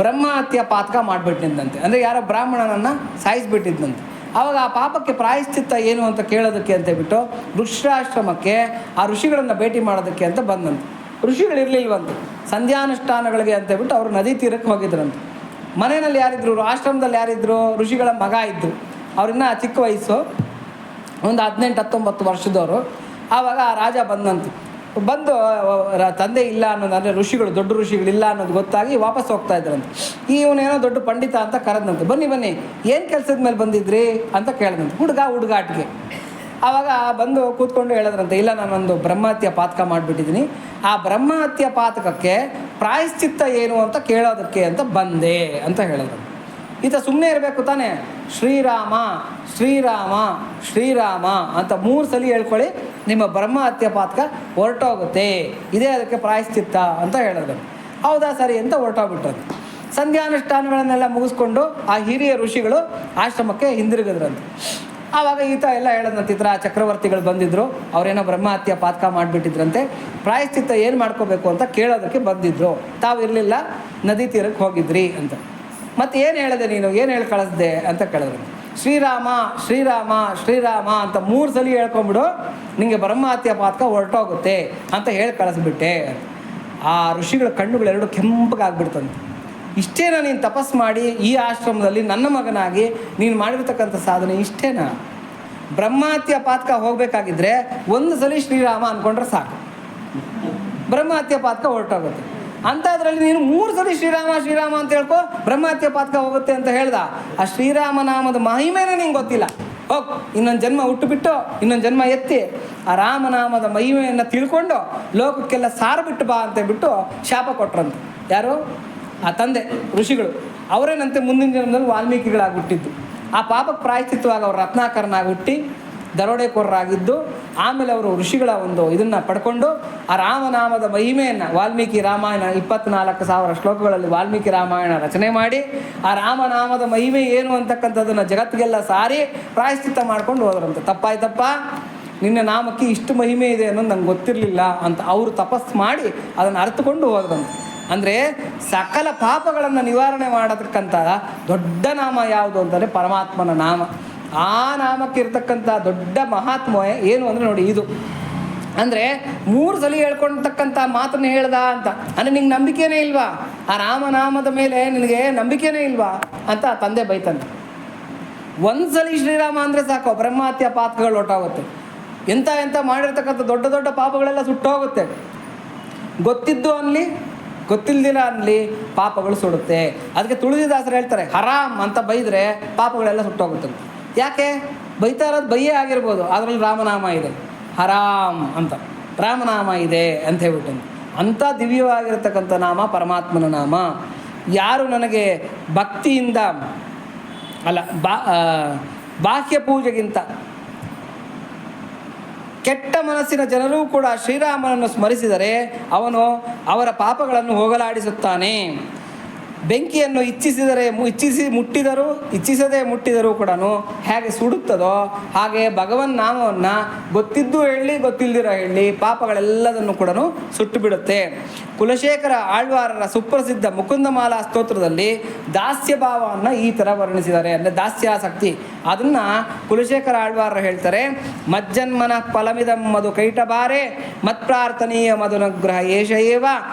ಬ್ರಹ್ಮಹತ್ಯೆ ಪಾತಕ ಮಾಡಿಬಿಟ್ಟಿದ್ದಂತೆ. ಅಂದರೆ ಯಾರೋ ಬ್ರಾಹ್ಮಣನನ್ನು ಸಾಯಿಸಿಬಿಟ್ಟಿದ್ದಂತೆ. ಆವಾಗ ಆ ಪಾಪಕ್ಕೆ ಪ್ರಾಯಶ್ಚಿತ್ತ ಏನು ಅಂತ ಕೇಳೋದಕ್ಕೆ ಅಂತೇಳ್ಬಿಟ್ಟು ಋಷ್ಯಾಶ್ರಮಕ್ಕೆ ಆ ಋಷಿಗಳನ್ನು ಭೇಟಿ ಮಾಡೋದಕ್ಕೆ ಅಂತ ಬಂದಂತೆ. ಋಷಿಗಳಿರಲಿಲ್ವಂತೆ, ಸಂಧ್ಯಾನುಷ್ಠಾನಗಳಿಗೆ ಅಂತೇಳ್ಬಿಟ್ಟು ಅವರು ನದಿ ತೀರಕ್ಕೆ ಹೋಗಿದ್ರಂತೆ. ಮನೆಯಲ್ಲಿ ಯಾರಿದ್ರು, ಆಶ್ರಮದಲ್ಲಿ ಯಾರಿದ್ರು, ಋಷಿಗಳ ಮಗ ಇದ್ದರು. ಅವ್ರನ್ನ ಚಿಕ್ಕ ವಯಸ್ಸು, ಒಂದು 18-19 ವರ್ಷದವರು. ಆವಾಗ ಆ ರಾಜ ಬಂದು ತಂದೆ ಇಲ್ಲ ಅನ್ನೋದು, ಅಂದರೆ ಋಷಿಗಳು, ದೊಡ್ಡ ಋಷಿಗಳಿಲ್ಲ ಅನ್ನೋದು ಗೊತ್ತಾಗಿ ವಾಪಸ್ ಹೋಗ್ತಾ ಇದ್ರಂತೆ. ಇವನೇನೋ ದೊಡ್ಡ ಪಂಡಿತ ಅಂತ ಕರೆದಂತೆ. ಬನ್ನಿ ಏನು ಕೆಲಸದ ಮೇಲೆ ಬಂದಿದ್ರಿ ಅಂತ ಕೇಳಿದಂತೆ. ಹುಡುಗಾಟಿಗೆ. ಆವಾಗ ಬಂದು ಕೂತ್ಕೊಂಡು ಹೇಳಿದ್ರಂತೆ, ಇಲ್ಲ ನಾನೊಂದು ಬ್ರಹ್ಮಹತ್ಯೆ ಪಾತಕ ಮಾಡಿಬಿಟ್ಟಿದ್ದೀನಿ, ಆ ಬ್ರಹ್ಮಹತ್ಯೆ ಪಾತಕಕ್ಕೆ ಪ್ರಾಯಶ್ಚಿತ್ತ ಏನು ಅಂತ ಕೇಳೋದಕ್ಕೆ ಅಂತ ಬಂದೆ ಅಂತ ಹೇಳಿದ್ರು. ಈತ ಸುಮ್ಮನೆ ಇರಬೇಕು ತಾನೇ, ಶ್ರೀರಾಮ ಶ್ರೀರಾಮ ಶ್ರೀರಾಮ ಅಂತ 3 ಸಲ ಹೇಳ್ಕೊಳ್ಳಿ, ನಿಮ್ಮ ಬ್ರಹ್ಮಹತ್ಯೆ ಪಾತಕ ಹೊರಟೋಗುತ್ತೆ, ಇದೇ ಅದಕ್ಕೆ ಪ್ರಾಯಶ್ಚಿತ್ತ ಅಂತ ಹೇಳಿದ್ರು. ಹೌದಾ ಸರಿ ಅಂತ ಹೊರಟೋಗ್ಬಿಟ್ರು. ಸಂಧ್ಯಾನುಷ್ಠಾನಗಳನ್ನೆಲ್ಲ ಮುಗಿಸ್ಕೊಂಡು ಆ ಹಿರಿಯ ಋಷಿಗಳು ಆಶ್ರಮಕ್ಕೆ ಹಿಂದಿರುಗಿದ್ರಂತೆ. ಆವಾಗ ಈತ ಎಲ್ಲ ಹೇಳೋದಂತೆ, ಈ ಥರ ಚಕ್ರವರ್ತಿಗಳು ಬಂದಿದ್ದರು, ಅವರೇನೋ ಬ್ರಹ್ಮಹತ್ಯೆ ಪಾತಕ ಮಾಡಿಬಿಟ್ಟಿದ್ರಂತೆ, ಪ್ರಾಯಶ್ಚಿತ್ತ ಏನು ಮಾಡ್ಕೋಬೇಕು ಅಂತ ಕೇಳೋದಕ್ಕೆ ಬಂದಿದ್ರು, ತಾವು ಇರಲಿಲ್ಲ, ನದಿ ತೀರಕ್ಕೆ ಹೋಗಿದ್ರಿ ಅಂತ. ಮತ್ತು ಏನು ಹೇಳಿದೆ ನೀನು, ಏನು ಹೇಳಿ ಕಳಿಸ್ದೆ ಅಂತ ಕೇಳಿದ್ರು. ಶ್ರೀರಾಮ ಶ್ರೀರಾಮ ಶ್ರೀರಾಮ ಅಂತ 3 ಸಲ ಹೇಳ್ಕೊಂಬಿಡು, ನಿಮಗೆ ಬ್ರಹ್ಮಹತ್ಯೆ ಪಾತಕ ಹೊರಟೋಗುತ್ತೆ ಅಂತ ಹೇಳಿ ಕಳಿಸ್ಬಿಟ್ಟೆ. ಆ ಋಷಿಗಳ ಕಣ್ಣುಗಳೆರಡು ಕೆಂಪಗಾಗ್ಬಿಡ್ತಂತೆ. ಇಷ್ಟೇನಾ ನೀನು ತಪಸ್ ಮಾಡಿ ಈ ಆಶ್ರಮದಲ್ಲಿ ನನ್ನ ಮಗನಾಗಿ ನೀನು ಮಾಡಿರ್ತಕ್ಕಂಥ ಸಾಧನೆ ಇಷ್ಟೇನಾ? ಬ್ರಹ್ಮಹತ್ಯೆ ಪಾತಕ ಹೋಗಬೇಕಾಗಿದ್ದರೆ 1 ಸಲ ಶ್ರೀರಾಮ ಅಂದ್ಕೊಂಡ್ರೆ ಸಾಕು, ಬ್ರಹ್ಮಹತ್ಯೆ ಪಾತಕ ಹೊರಟೋಗುತ್ತೆ. ಅಂಥದ್ರಲ್ಲಿ ನೀನು 3 ಸಲ ಶ್ರೀರಾಮ ಶ್ರೀರಾಮ ಅಂತ ಹೇಳ್ಕೊ, ಬ್ರಹ್ಮಹತ್ಯೆ ಪಾತಕ ಹೋಗುತ್ತೆ ಅಂತ ಹೇಳ್ದ. ಆ ಶ್ರೀರಾಮನಾಮದ ಮಹಿಮೆನೇ ನಿಂಗೆ ಗೊತ್ತಿಲ್ಲ. ಹೋಗಿ ಇನ್ನೊಂದು ಜನ್ಮ ಹುಟ್ಟುಬಿಟ್ಟು ಇನ್ನೊಂದು ಜನ್ಮ ಎತ್ತಿ ಆ ರಾಮನಾಮದ ಮಹಿಮೆಯನ್ನು ತಿಳ್ಕೊಂಡು ಲೋಕಕ್ಕೆಲ್ಲ ಸಾರಬಿಟ್ಟು ಬಾ ಅಂತೇಳ್ಬಿಟ್ಟು ಶಾಪ ಕೊಟ್ರಂತೆ. ಯಾರು? ಆ ತಂದೆ ಋಷಿಗಳು. ಅವರೇನಂತೆ ಮುಂದಿನ ಜನ್ಮದಲ್ಲಿ ವಾಲ್ಮೀಕಿಗಳಾಗಿ ಹುಟ್ಟಿದ್ದು. ಆ ಪಾಪಕ್ಕೆ ಪ್ರಾಯಶ್ಚಿತ್ತವಾಗಿ ಅವರು ರತ್ನಾಕರನಾಗಿ ಹುಟ್ಟಿ ದರೋಡೆಕೋರರಾಗಿದ್ದು, ಆಮೇಲೆ ಅವರು ಋಷಿಗಳ ಒಂದು ಇದನ್ನು ಪಡ್ಕೊಂಡು ಆ ರಾಮನಾಮದ ಮಹಿಮೆಯನ್ನು, ವಾಲ್ಮೀಕಿ ರಾಮಾಯಣ 24,000 ಶ್ಲೋಕಗಳಲ್ಲಿ ವಾಲ್ಮೀಕಿ ರಾಮಾಯಣ ರಚನೆ ಮಾಡಿ ಆ ರಾಮನಾಮದ ಮಹಿಮೆ ಏನು ಅಂತಕ್ಕಂಥದ್ದನ್ನು ಜಗತ್ತಿಗೆಲ್ಲ ಸಾರಿ ಪ್ರಾಯಶ್ಚಿತ್ತ ಮಾಡ್ಕೊಂಡು ಹೋದ್ರಂತೆ. ತಪ್ಪಾಯ್ತಪ್ಪ, ನಿನ್ನ ನಾಮಕ್ಕೆ ಇಷ್ಟು ಮಹಿಮೆ ಇದೆ ಅನ್ನೋದು ನಂಗೆ ಗೊತ್ತಿರಲಿಲ್ಲ ಅಂತ ಅವರು ತಪಸ್ಸು ಮಾಡಿ ಅದನ್ನು ಅರ್ಥಕೊಂಡು ಹೋದ್ರಂತೆ. ಅಂದರೆ ಸಕಲ ಪಾಪಗಳನ್ನು ನಿವಾರಣೆ ಮಾಡತಕ್ಕಂಥ ದೊಡ್ಡ ನಾಮ ಯಾವುದು ಅಂತಂದರೆ ಪರಮಾತ್ಮನ ನಾಮ. ಆ ನಾಮಕ್ಕೆ ಇರ್ತಕ್ಕಂಥ ದೊಡ್ಡ ಮಹಾತ್ಮ ಏನು ಅಂದರೆ ನೋಡಿ, ಇದು ಅಂದರೆ 3 ಸಲ ಹೇಳ್ಕೊಳ್ತಕ್ಕಂಥ ಮಾತನ್ನು ಹೇಳ್ದ ಅಂತ. ಅಂದರೆ ನಿಂಗೆ ನಂಬಿಕೆನೇ ಇಲ್ವಾ? ಆ ರಾಮನಾಮದ ಮೇಲೆ ನಿನಗೆ ನಂಬಿಕೆನೇ ಇಲ್ವಾ ಅಂತ ತಂದೆ ಬೈತಾನೆ. 1 ಸಲ ಶ್ರೀರಾಮ ಅಂದರೆ ಸಾಕು, ಬ್ರಹ್ಮಹತ್ಯೆ ಪಾತಕಗಳು ಹೊರಟೋಗುತ್ತೆ. ಎಂಥ ಮಾಡಿರ್ತಕ್ಕಂಥ ದೊಡ್ಡ ದೊಡ್ಡ ಪಾಪಗಳೆಲ್ಲ ಸುಟ್ಟೋಗುತ್ತೆ. ಗೊತ್ತಿದ್ದು ಅನ್ನಲಿ ಗೊತ್ತಿಲ್ದಿಲ್ಲ ಅನ್ನಲಿ ಪಾಪಗಳು ಸುಡುತ್ತೆ. ಅದಕ್ಕೆ ತುಳಸಿದಾಸರು ಹೇಳ್ತಾರೆ, ಹರಾಮ್ ಅಂತ ಬೈದರೆ ಪಾಪಗಳೆಲ್ಲ ಸುಟ್ಟೋಗುತ್ತಂತೆ. ಯಾಕೆ? ಬೈತಾ ಇರೋದು ಬೈಯೇ ಆಗಿರ್ಬೋದು, ಅದರಲ್ಲಿ ರಾಮನಾಮ ಇದೆ, ಹರಾಮ್ ಅಂತ ರಾಮನಾಮ ಇದೆ ಅಂತ ಹೇಳ್ಬಿಟ್ಟು. ಅಂಥ ದಿವ್ಯವಾಗಿರ್ತಕ್ಕಂಥ ನಾಮ ಪರಮಾತ್ಮನ ನಾಮ. ಯಾರು ನನಗೆ ಭಕ್ತಿಯಿಂದ ಬಾಹ್ಯ ಪೂಜೆಗಿಂತ ಕೆಟ್ಟ ಮನಸ್ಸಿನ ಜನರೂ ಕೂಡ ಶ್ರೀರಾಮನನ್ನು ಸ್ಮರಿಸಿದರೆ ಅವನು ಅವರ ಪಾಪಗಳನ್ನು ಹೋಗಲಾಡಿಸುತ್ತಾನೆ. ಬೆಂಕಿಯನ್ನು ಇಚ್ಛಿಸದೆ ಮುಟ್ಟಿದರೂ ಕೂಡ ಹೇಗೆ ಸುಡುತ್ತದೋ ಹಾಗೆ ಭಗವನ್ ನಾಮವನ್ನು ಗೊತ್ತಿದ್ದು ಹೇಳಿ ಗೊತ್ತಿಲ್ದಿರ ಹೇಳಿ ಪಾಪಗಳೆಲ್ಲದನ್ನು ಕೂಡ ಸುಟ್ಟು ಬಿಡುತ್ತೆ. ಕುಲಶೇಖರ ಆಳ್ವಾರರ ಸುಪ್ರಸಿದ್ಧ ಮುಕುಂದಮಾಲಾ ಸ್ತೋತ್ರದಲ್ಲಿ ದಾಸ್ಯ ಭಾವವನ್ನು ಈ ಥರ ವರ್ಣಿಸಿದ್ದಾರೆ. ಅಂದರೆ ದಾಸ್ಯಾಸಕ್ತಿ, ಅದನ್ನು ಕುಲಶೇಖರ ಆಳ್ವಾರರು ಹೇಳ್ತಾರೆ, ಮಜ್ಜನ್ಮನ ಫಲಮಿದಂ ಮಧು ಕೈಟಬಾರೆ ಮತ್ಪ್ರಾರ್ಥನೀಯ ಮಧುನಗ್ರಹ ಏಷ ಏವ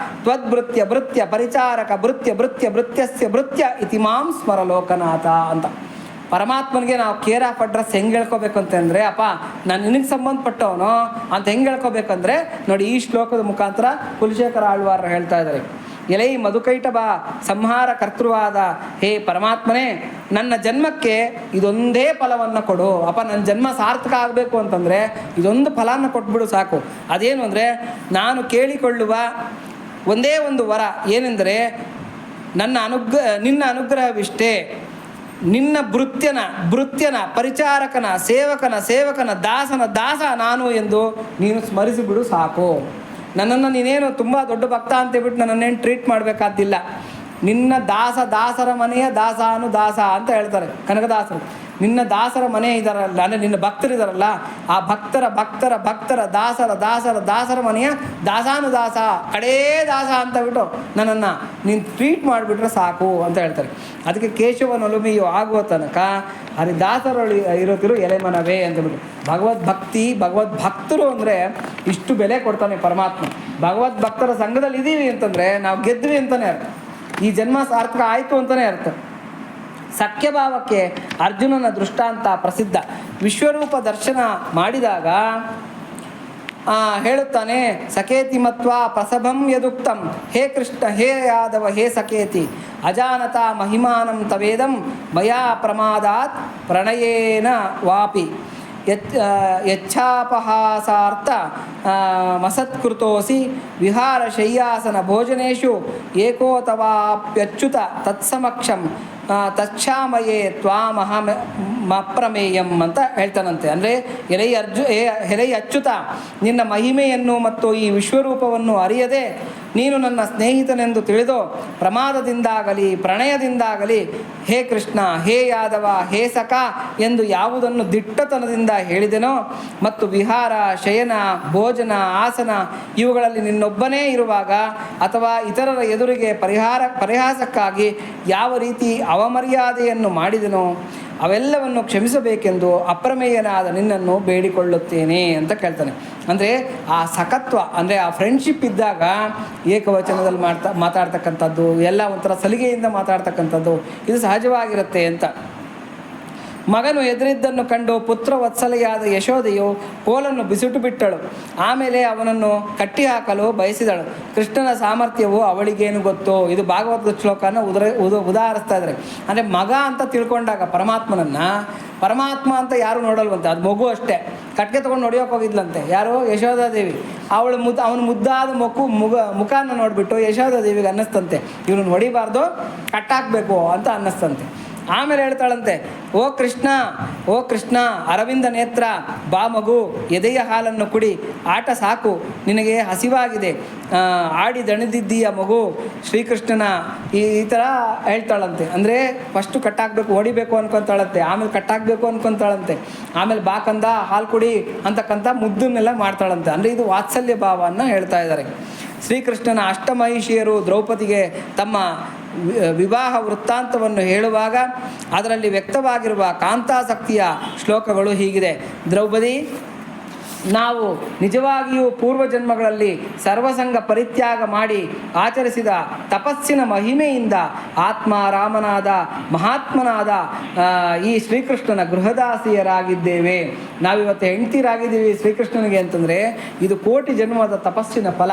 ತ್ವದ್ಭೃತ್ಯ ಭೃತ್ಯ ಪರಿಚಾರಕ ಭೃತ್ಯ ಭೃತ್ಯ ಭೃತ್ಯಸ್ಯ ಭೃತ್ಯ ಇತಿ ಮಾಂ ಸ್ಮರ ಲೋಕನಾಥ ಅಂತ. ಪರಮಾತ್ಮನಿಗೆ ನಾವು ಕೇರ್ ಆಫ್ ಅಡ್ರೆಸ್ ಹೆಂಗೆ ಹೇಳ್ಕೋಬೇಕು ಅಂತಂದರೆ, ಅಪ್ಪ ನಾನು ನಿನಗೆ ಸಂಬಂಧಪಟ್ಟವನು ಅಂತ ಹೆಂಗೆ ಹೇಳ್ಕೋಬೇಕಂದ್ರೆ ನೋಡಿ, ಈ ಶ್ಲೋಕದ ಮುಖಾಂತರ ಕುಲಶೇಖರ ಆಳ್ವಾರರು ಹೇಳ್ತಾ ಇದ್ದಾರೆ. ಎಲೈ ಮಧುಕೈಟಬ ಸಂಹಾರ ಕರ್ತೃವಾದ ಹೇ ಪರಮಾತ್ಮನೇ, ನನ್ನ ಜನ್ಮಕ್ಕೆ ಇದೊಂದೇ ಫಲವನ್ನು ಕೊಡು. ಅಪ್ಪ ನನ್ನ ಜನ್ಮ ಸಾರ್ಥಕ ಆಗಬೇಕು ಅಂತಂದರೆ ಇದೊಂದು ಫಲನ ಕೊಟ್ಬಿಡು ಸಾಕು. ಅದೇನು ಅಂದರೆ, ನಾನು ಕೇಳಿಕೊಳ್ಳುವ ಒಂದೇ ಒಂದು ವರ ಏನೆಂದರೆ, ನಿನ್ನ ಅನುಗ್ರಹವಿಷ್ಟೇ, ನಿನ್ನ ಭೃತ್ಯನ ಪರಿಚಾರಕನ ಸೇವಕನ ದಾಸನ ದಾಸ ನಾನು ಎಂದು ನೀನು ಸ್ಮರಿಸಿಬಿಡು ಸಾಕು. ನನ್ನನ್ನು ನೀನೇನು ತುಂಬ ದೊಡ್ಡ ಭಕ್ತ ಅಂತೇಳ್ಬಿಟ್ಟು ನನ್ನನ್ನೇನು ಟ್ರೀಟ್ ಮಾಡಬೇಕಾದ್ದಿಲ್ಲ. ನಿನ್ನ ದಾಸರ ಮನೆಯ ದಾಸ ಅಂತ ಹೇಳ್ತಾರೆ ಕನಕದಾಸರು. ನಿನ್ನ ದಾಸರ ಮನೆ ಇದ್ದಾರಲ್ಲ, ಅಂದರೆ ನಿನ್ನ ಭಕ್ತರಿದ್ದಾರಲ್ಲ, ಆ ಭಕ್ತರ ದಾಸರ ಮನೆಯ ದಾಸಾನುದಾಸ, ಕಡೇ ದಾಸ ಅಂತ ಬಿಟ್ಟು ನನ್ನನ್ನು ನೀನು ಟ್ರೀಟ್ ಮಾಡಿಬಿಟ್ರೆ ಸಾಕು ಅಂತ ಹೇಳ್ತಾರೆ. ಅದಕ್ಕೆ ಕೇಶವನೊಲುಮೆಯು ಆಗುವ ತನಕ ಹರಿದಾಸರೊಳಿ ಇರೋತಿರು ಎಲೆಮನವೇ ಅಂತಬಿಟ್ಟು ಭಗವದ್ಭಕ್ತರು ಅಂದರೆ ಇಷ್ಟು ಬೆಲೆ ಕೊಡ್ತಾನೆ ಪರಮಾತ್ಮ. ಭಗವದ್ಭಕ್ತರ ಸಂಘದಲ್ಲಿ ಇದ್ದೀವಿ ಅಂತಂದರೆ ನಾವು ಗೆದ್ವಿ ಅಂತಲೇ ಅರ್ಥ, ಈ ಜನ್ಮ ಸಾರ್ಥಕ ಆಯಿತು ಅಂತಲೇ ಅರ್ಥ. ಸಖ್ಯಭಾವಕ್ಕೆ ಅರ್ಜುನನ ದೃಷ್ಟಾಂತ ಪ್ರಸಿದ್ಧ. ವಿಶ್ವರೂಪ ದರ್ಶನ ಮಾಡಿದಾಗ ಹೇಳುತ್ತಾನೆ, ಸಖೇತಿ ಮತ್ವ ಪ್ರಸಭಂ ಯದುಕ್ತಂ, ಹೇ ಕೃಷ್ಣ ಹೇ ಯಾದವ ಹೇ ಸಖೇತಿ ಅಜಾನತ ಮಹಿಮಾನಂ ತವೇದಂ ಮಯಾ ಪ್ರಮಾದಾತ್ ಪ್ರಣಯೇನ ವಾಪಿ ಯಚ್ಛಾಪಹಾಸಾರ್ಥ ಮಸತ್ಕೃತೋಸಿ ವಿಹಾರ ಶಯ್ಯಾಸನ ಭೋಜನೇಶು ಏಕೋತವಾಪ್ಯಚ್ಯುತ ತತ್ಸಮಕ್ಷಂ ತಚ್ಛಾಮಯೇ ತ್ವಾಮಹಮಪ್ರಮೇಯಂ ಅಂತ ಹೇಳ್ತಾನಂತೆ. ಅಂದರೆ ಎಲೈ ಅಚ್ಯುತ, ನಿನ್ನ ಮಹಿಮೆಯನ್ನು ಮತ್ತು ಈ ವಿಶ್ವರೂಪವನ್ನು ಅರಿಯದೆ ನೀನು ನನ್ನ ಸ್ನೇಹಿತನೆಂದು ತಿಳಿದು ಪ್ರಮಾದದಿಂದಾಗಲಿ ಪ್ರಣಯದಿಂದಾಗಲಿ ಹೇ ಕೃಷ್ಣ ಹೇ ಯಾದವ ಹೇ ಸಖ ಎಂದು ಯಾವುದನ್ನು ದಿಟ್ಟತನದಿಂದ ಹೇಳಿದೆನೋ ಮತ್ತು ವಿಹಾರ ಶಯನ ಭೋಜನ ಆಸನ ಇವುಗಳಲ್ಲಿ ನಿನ್ನೊಬ್ಬನೇ ಇರುವಾಗ ಅಥವಾ ಇತರರ ಎದುರಿಗೆ ಪರಿಹಾಸಕ್ಕಾಗಿ ಯಾವ ರೀತಿ ಅವಮರ್ಯಾದೆಯನ್ನು ಮಾಡಿದೆನೋ ಅವೆಲ್ಲವನ್ನು ಕ್ಷಮಿಸಬೇಕೆಂದು ಅಪ್ರಮೇಯನಾದ ನಿನ್ನನ್ನು ಬೇಡಿಕೊಳ್ಳುತ್ತೇನೆ ಅಂತ ಕೇಳ್ತಾನೆ. ಅಂದರೆ ಆ ಸಖತ್ವ, ಅಂದರೆ ಆ ಫ್ರೆಂಡ್ಶಿಪ್ ಇದ್ದಾಗ ಏಕವಚನದಲ್ಲಿ ಮಾತಾಡ್ತಕ್ಕಂಥದ್ದು ಎಲ್ಲ ಒಂಥರ ಸಲಿಗೆಯಿಂದ ಮಾತಾಡ್ತಕ್ಕಂಥದ್ದು ಇದು ಸಹಜವಾಗಿರುತ್ತೆ ಅಂತ. ಮಗನು ಎದುರಿದ್ದನ್ನು ಕಂಡು ಪುತ್ರ ವತ್ಸಲೆಯಾದ ಯಶೋದೆಯು ಕೋಲನ್ನು ಬಿಸಿಟು ಬಿಟ್ಟಳು. ಆಮೇಲೆ ಅವನನ್ನು ಕಟ್ಟಿ ಹಾಕಲು ಬಯಸಿದಳು. ಕೃಷ್ಣನ ಸಾಮರ್ಥ್ಯವು ಅವಳಿಗೇನು ಗೊತ್ತು. ಇದು ಭಾಗವತ ಶ್ಲೋಕನ ಉದಾಹರಿಸ್ತಾ ಇದ್ದಾರೆ. ಅಂದರೆ ಮಗ ಅಂತ ತಿಳ್ಕೊಂಡಾಗ ಪರಮಾತ್ಮ ಅಂತ ಯಾರು ನೋಡಲ್ವಂತೆ, ಅದು ಮಗು ಅಷ್ಟೇ. ಕಟ್ಗೆ ತೊಗೊಂಡು ಹೊಡಿಯೋಕೆ ಹೋಗಿದ್ಲಂತೆ ಯಾರು, ಯಶೋಧಾದೇವಿ. ಅವನು ಮುದ್ದಾದ ಮುಖಾನ ನೋಡಿಬಿಟ್ಟು ಯಶೋಧಾದೇವಿಗೆ ಅನ್ನಿಸ್ತಂತೆ ಇವನನ್ನು ಹೊಡಿಬಾರ್ದು, ಕಟ್ಟಾಕಬೇಕು ಅಂತ ಅನ್ನಿಸ್ತಂತೆ. ಆಮೇಲೆ ಹೇಳ್ತಾಳಂತೆ, ಓ ಕೃಷ್ಣ ಅರವಿಂದ ನೇತ್ರ, ಬಾ ಮಗು, ಎದೆಯ ಹಾಲನ್ನು ಕುಡಿ, ಆಟ ಸಾಕು, ನಿನಗೆ ಹಸಿವಾಗಿದೆ, ಆಡಿ ದಣಿದಿದ್ದೀಯ ಮಗು ಶ್ರೀಕೃಷ್ಣನ ಈ ಥರ ಹೇಳ್ತಾಳಂತೆ. ಅಂದರೆ ಫಸ್ಟು ಕಟ್ಟಾಕಬೇಕು, ಹೊಡಿಬೇಕು ಅನ್ಕೊತಾಳಂತೆ, ಆಮೇಲೆ ಕಟ್ಟಾಕಬೇಕು ಅನ್ಕೊತಾಳಂತೆ, ಆಮೇಲೆ ಬಾ ಕಂದ ಹಾಲು ಕುಡಿ ಅಂತಕ್ಕಂಥ ಮುದ್ದನ್ನೆಲ್ಲ ಮಾಡ್ತಾಳಂತೆ. ಅಂದರೆ ಇದು ವಾತ್ಸಲ್ಯ ಭಾವವನ್ನು ಹೇಳ್ತಾ ಇದ್ದಾರೆ. ಶ್ರೀಕೃಷ್ಣನ ಅಷ್ಟಮಹಿಷಿಯರು ದ್ರೌಪದಿಗೆ ತಮ್ಮ ವಿವಾಹ ವೃತ್ತಾಂತವನ್ನು ಹೇಳುವಾಗ ಅದರಲ್ಲಿ ವ್ಯಕ್ತವಾಗಿರುವ ಕಾಂತಾಸಕ್ತಿಯ ಶ್ಲೋಕಗಳು ಹೀಗಿದೆ. ದ್ರೌಪದಿ, ನಾವು ನಿಜವಾಗಿಯೂ ಪೂರ್ವಜನ್ಮಗಳಲ್ಲಿ ಸರ್ವಸಂಗ ಪರಿತ್ಯಾಗ ಮಾಡಿ ಆಚರಿಸಿದ ತಪಸ್ಸಿನ ಮಹಿಮೆಯಿಂದ ಆತ್ಮಾರಾಮನಾದ ಮಹಾತ್ಮನಾದ ಈ ಶ್ರೀಕೃಷ್ಣನ ಗೃಹದಾಸಿಯರಾಗಿದ್ದೇವೆ. ನಾವಿವತ್ತು ಹೆಂಡ್ತಿರಾಗಿದ್ದೀವಿ ಶ್ರೀಕೃಷ್ಣನಿಗೆ ಅಂತಂದರೆ ಇದು ಕೋಟಿ ಜನ್ಮದ ತಪಸ್ಸಿನ ಫಲ.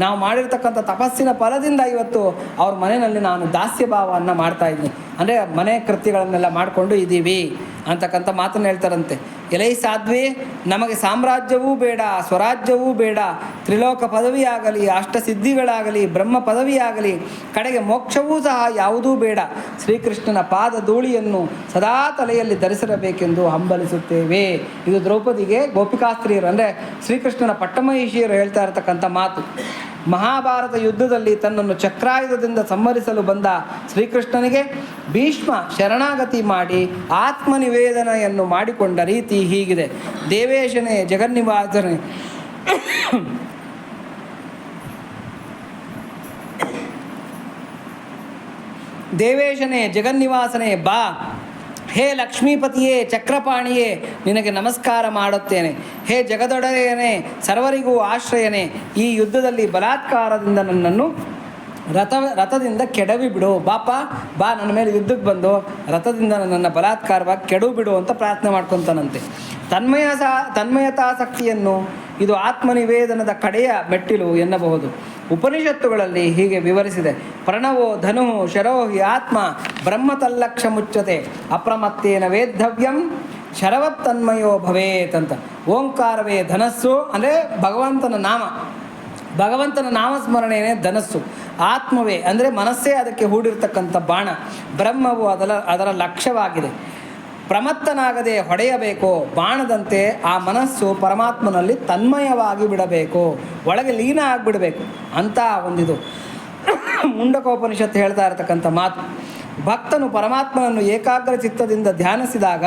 ನಾವು ಮಾಡಿರ್ತಕ್ಕಂಥ ತಪಸ್ಸಿನ ಫಲದಿಂದ ಇವತ್ತು ಅವ್ರ ಮನೆಯಲ್ಲಿ ನಾನು ದಾಸ್ಯ ಭಾವವನ್ನು ಮಾಡ್ತಾಯಿದ್ದೀನಿ, ಅಂದರೆ ಮನೆ ಕೃತ್ಯಗಳನ್ನೆಲ್ಲ ಮಾಡಿಕೊಂಡು ಇದ್ದೀವಿ ಅಂತಕ್ಕಂಥ ಮಾತನ್ನು ಹೇಳ್ತಾರಂತೆ. ಎಲೈ ಸಾಧ್ವಿ, ನಮಗೆ ಸಾಮ್ರಾಜ್ಯವೂ ಬೇಡ, ಸ್ವರಾಜ್ಯವೂ ಬೇಡ, ತ್ರಿಲೋಕ ಪದವಿಯಾಗಲಿ, ಅಷ್ಟಸಿದ್ಧಿಗಳಾಗಲಿ, ಬ್ರಹ್ಮ ಪದವಿಯಾಗಲಿ, ಕಡೆಗೆ ಮೋಕ್ಷವೂ ಸಹ ಯಾವುದೂ ಬೇಡ. ಶ್ರೀಕೃಷ್ಣನ ಪಾದ ಧೂಳಿಯನ್ನು ಸದಾ ತಲೆಯಲ್ಲಿ ಧರಿಸಿರಬೇಕೆಂದು ಹಂಬಲಿಸುತ್ತೇವೆ. ಇದು ದ್ರೌಪದಿಗೆ ಗೋಪಿಕಾಸ್ತ್ರೀಯರು ಅಂದರೆ ಶ್ರೀಕೃಷ್ಣನ ಪಟ್ಟಮಹಿಷಿಯರು ಹೇಳ್ತಾ ಇರತಕ್ಕಂಥ ಮಾತು. ಮಹಾಭಾರತ ಯುದ್ಧದಲ್ಲಿ ತನ್ನನ್ನು ಚಕ್ರಾಯುಧದಿಂದ ಸಂಹರಿಸಲು ಬಂದ ಶ್ರೀಕೃಷ್ಣನಿಗೆ ಭೀಷ್ಮ ಶರಣಾಗತಿ ಮಾಡಿ ಆತ್ಮನಿವೇದನೆಯನ್ನು ಮಾಡಿಕೊಂಡ ರೀತಿ ಹೀಗಿದೆ. ದೇವೇಶನೇ ಜಗನ್ನಿವಾಸನೇ ಬಾ, ಹೇ ಲಕ್ಷ್ಮೀಪತಿಯೇ ಚಕ್ರಪಾಣಿಯೇ ನಿನಗೆ ನಮಸ್ಕಾರ ಮಾಡುತ್ತೇನೆ. ಹೇ ಜಗದೊಡೆಯನೇ ಸರ್ವರಿಗೂ ಆಶ್ರಯನೇ, ಈ ಯುದ್ಧದಲ್ಲಿ ಬಲಾತ್ಕಾರದಿಂದ ನನ್ನನ್ನು ರಥದಿಂದ ಕೆಡವಿ ಬಿಡು. ಬಾ ನನ್ನ ಮೇಲೆ ಯುದ್ಧಕ್ಕೆ ಬಂದು ರಥದಿಂದ ನನ್ನನ್ನು ಬಲಾತ್ಕಾರವಾಗಿ ಕೆಡವು ಬಿಡು ಅಂತ ಪ್ರಾರ್ಥನೆ ಮಾಡ್ಕೊತಾನಂತೆ. ತನ್ಮಯತಾಸಕ್ತಿಯನ್ನು ಇದು ಆತ್ಮನಿವೇದನದ ಕಡೆಯ ಮೆಟ್ಟಿಲು ಎನ್ನಬಹುದು. ಉಪನಿಷತ್ತುಗಳಲ್ಲಿ ಹೀಗೆ ವಿವರಿಸಿದೆ. ಪ್ರಣವೋ ಧನು ಶರೋ ಹಿ ಆತ್ಮ ಬ್ರಹ್ಮತಲ್ಲಕ್ಷ ಮುಚ್ಚತೆ ಅಪ್ರಮತ್ತೇನ ವೇದ್ದವ್ಯಂ ಶರವತ್ತನ್ಮಯೋ ಭವೇತ್ ಅಂತ. ಓಂಕಾರವೇ ಧನಸ್ಸು ಅಂದರೆ ಭಗವಂತನ ನಾಮಸ್ಮರಣೆಯೇ ಧನಸ್ಸು. ಆತ್ಮವೇ ಅಂದರೆ ಮನಸ್ಸೇ ಅದಕ್ಕೆ ಹೂಡಿರ್ತಕ್ಕಂಥ ಬಾಣ. ಬ್ರಹ್ಮವು ಅದರ ಲಕ್ಷ್ಯವಾಗಿದೆ. ಪ್ರಮತ್ತನಾಗದೆ ಹೊಡೆಯಬೇಕು. ಬಾಣದಂತೆ ಆ ಮನಸ್ಸು ಪರಮಾತ್ಮನಲ್ಲಿ ತನ್ಮಯವಾಗಿ ಬಿಡಬೇಕು, ಒಳಗೆ ಲೀನ ಆಗಿಬಿಡಬೇಕು ಅಂತ ಒಂದಿದು ಮುಂಡಕೋಪನಿಷತ್ತು ಹೇಳ್ತಾ ಇರತಕ್ಕಂಥ ಮಾತು. ಭಕ್ತನು ಪರಮಾತ್ಮನನ್ನು ಏಕಾಗ್ರ ಚಿತ್ತದಿಂದ ಧ್ಯಾನಿಸಿದಾಗ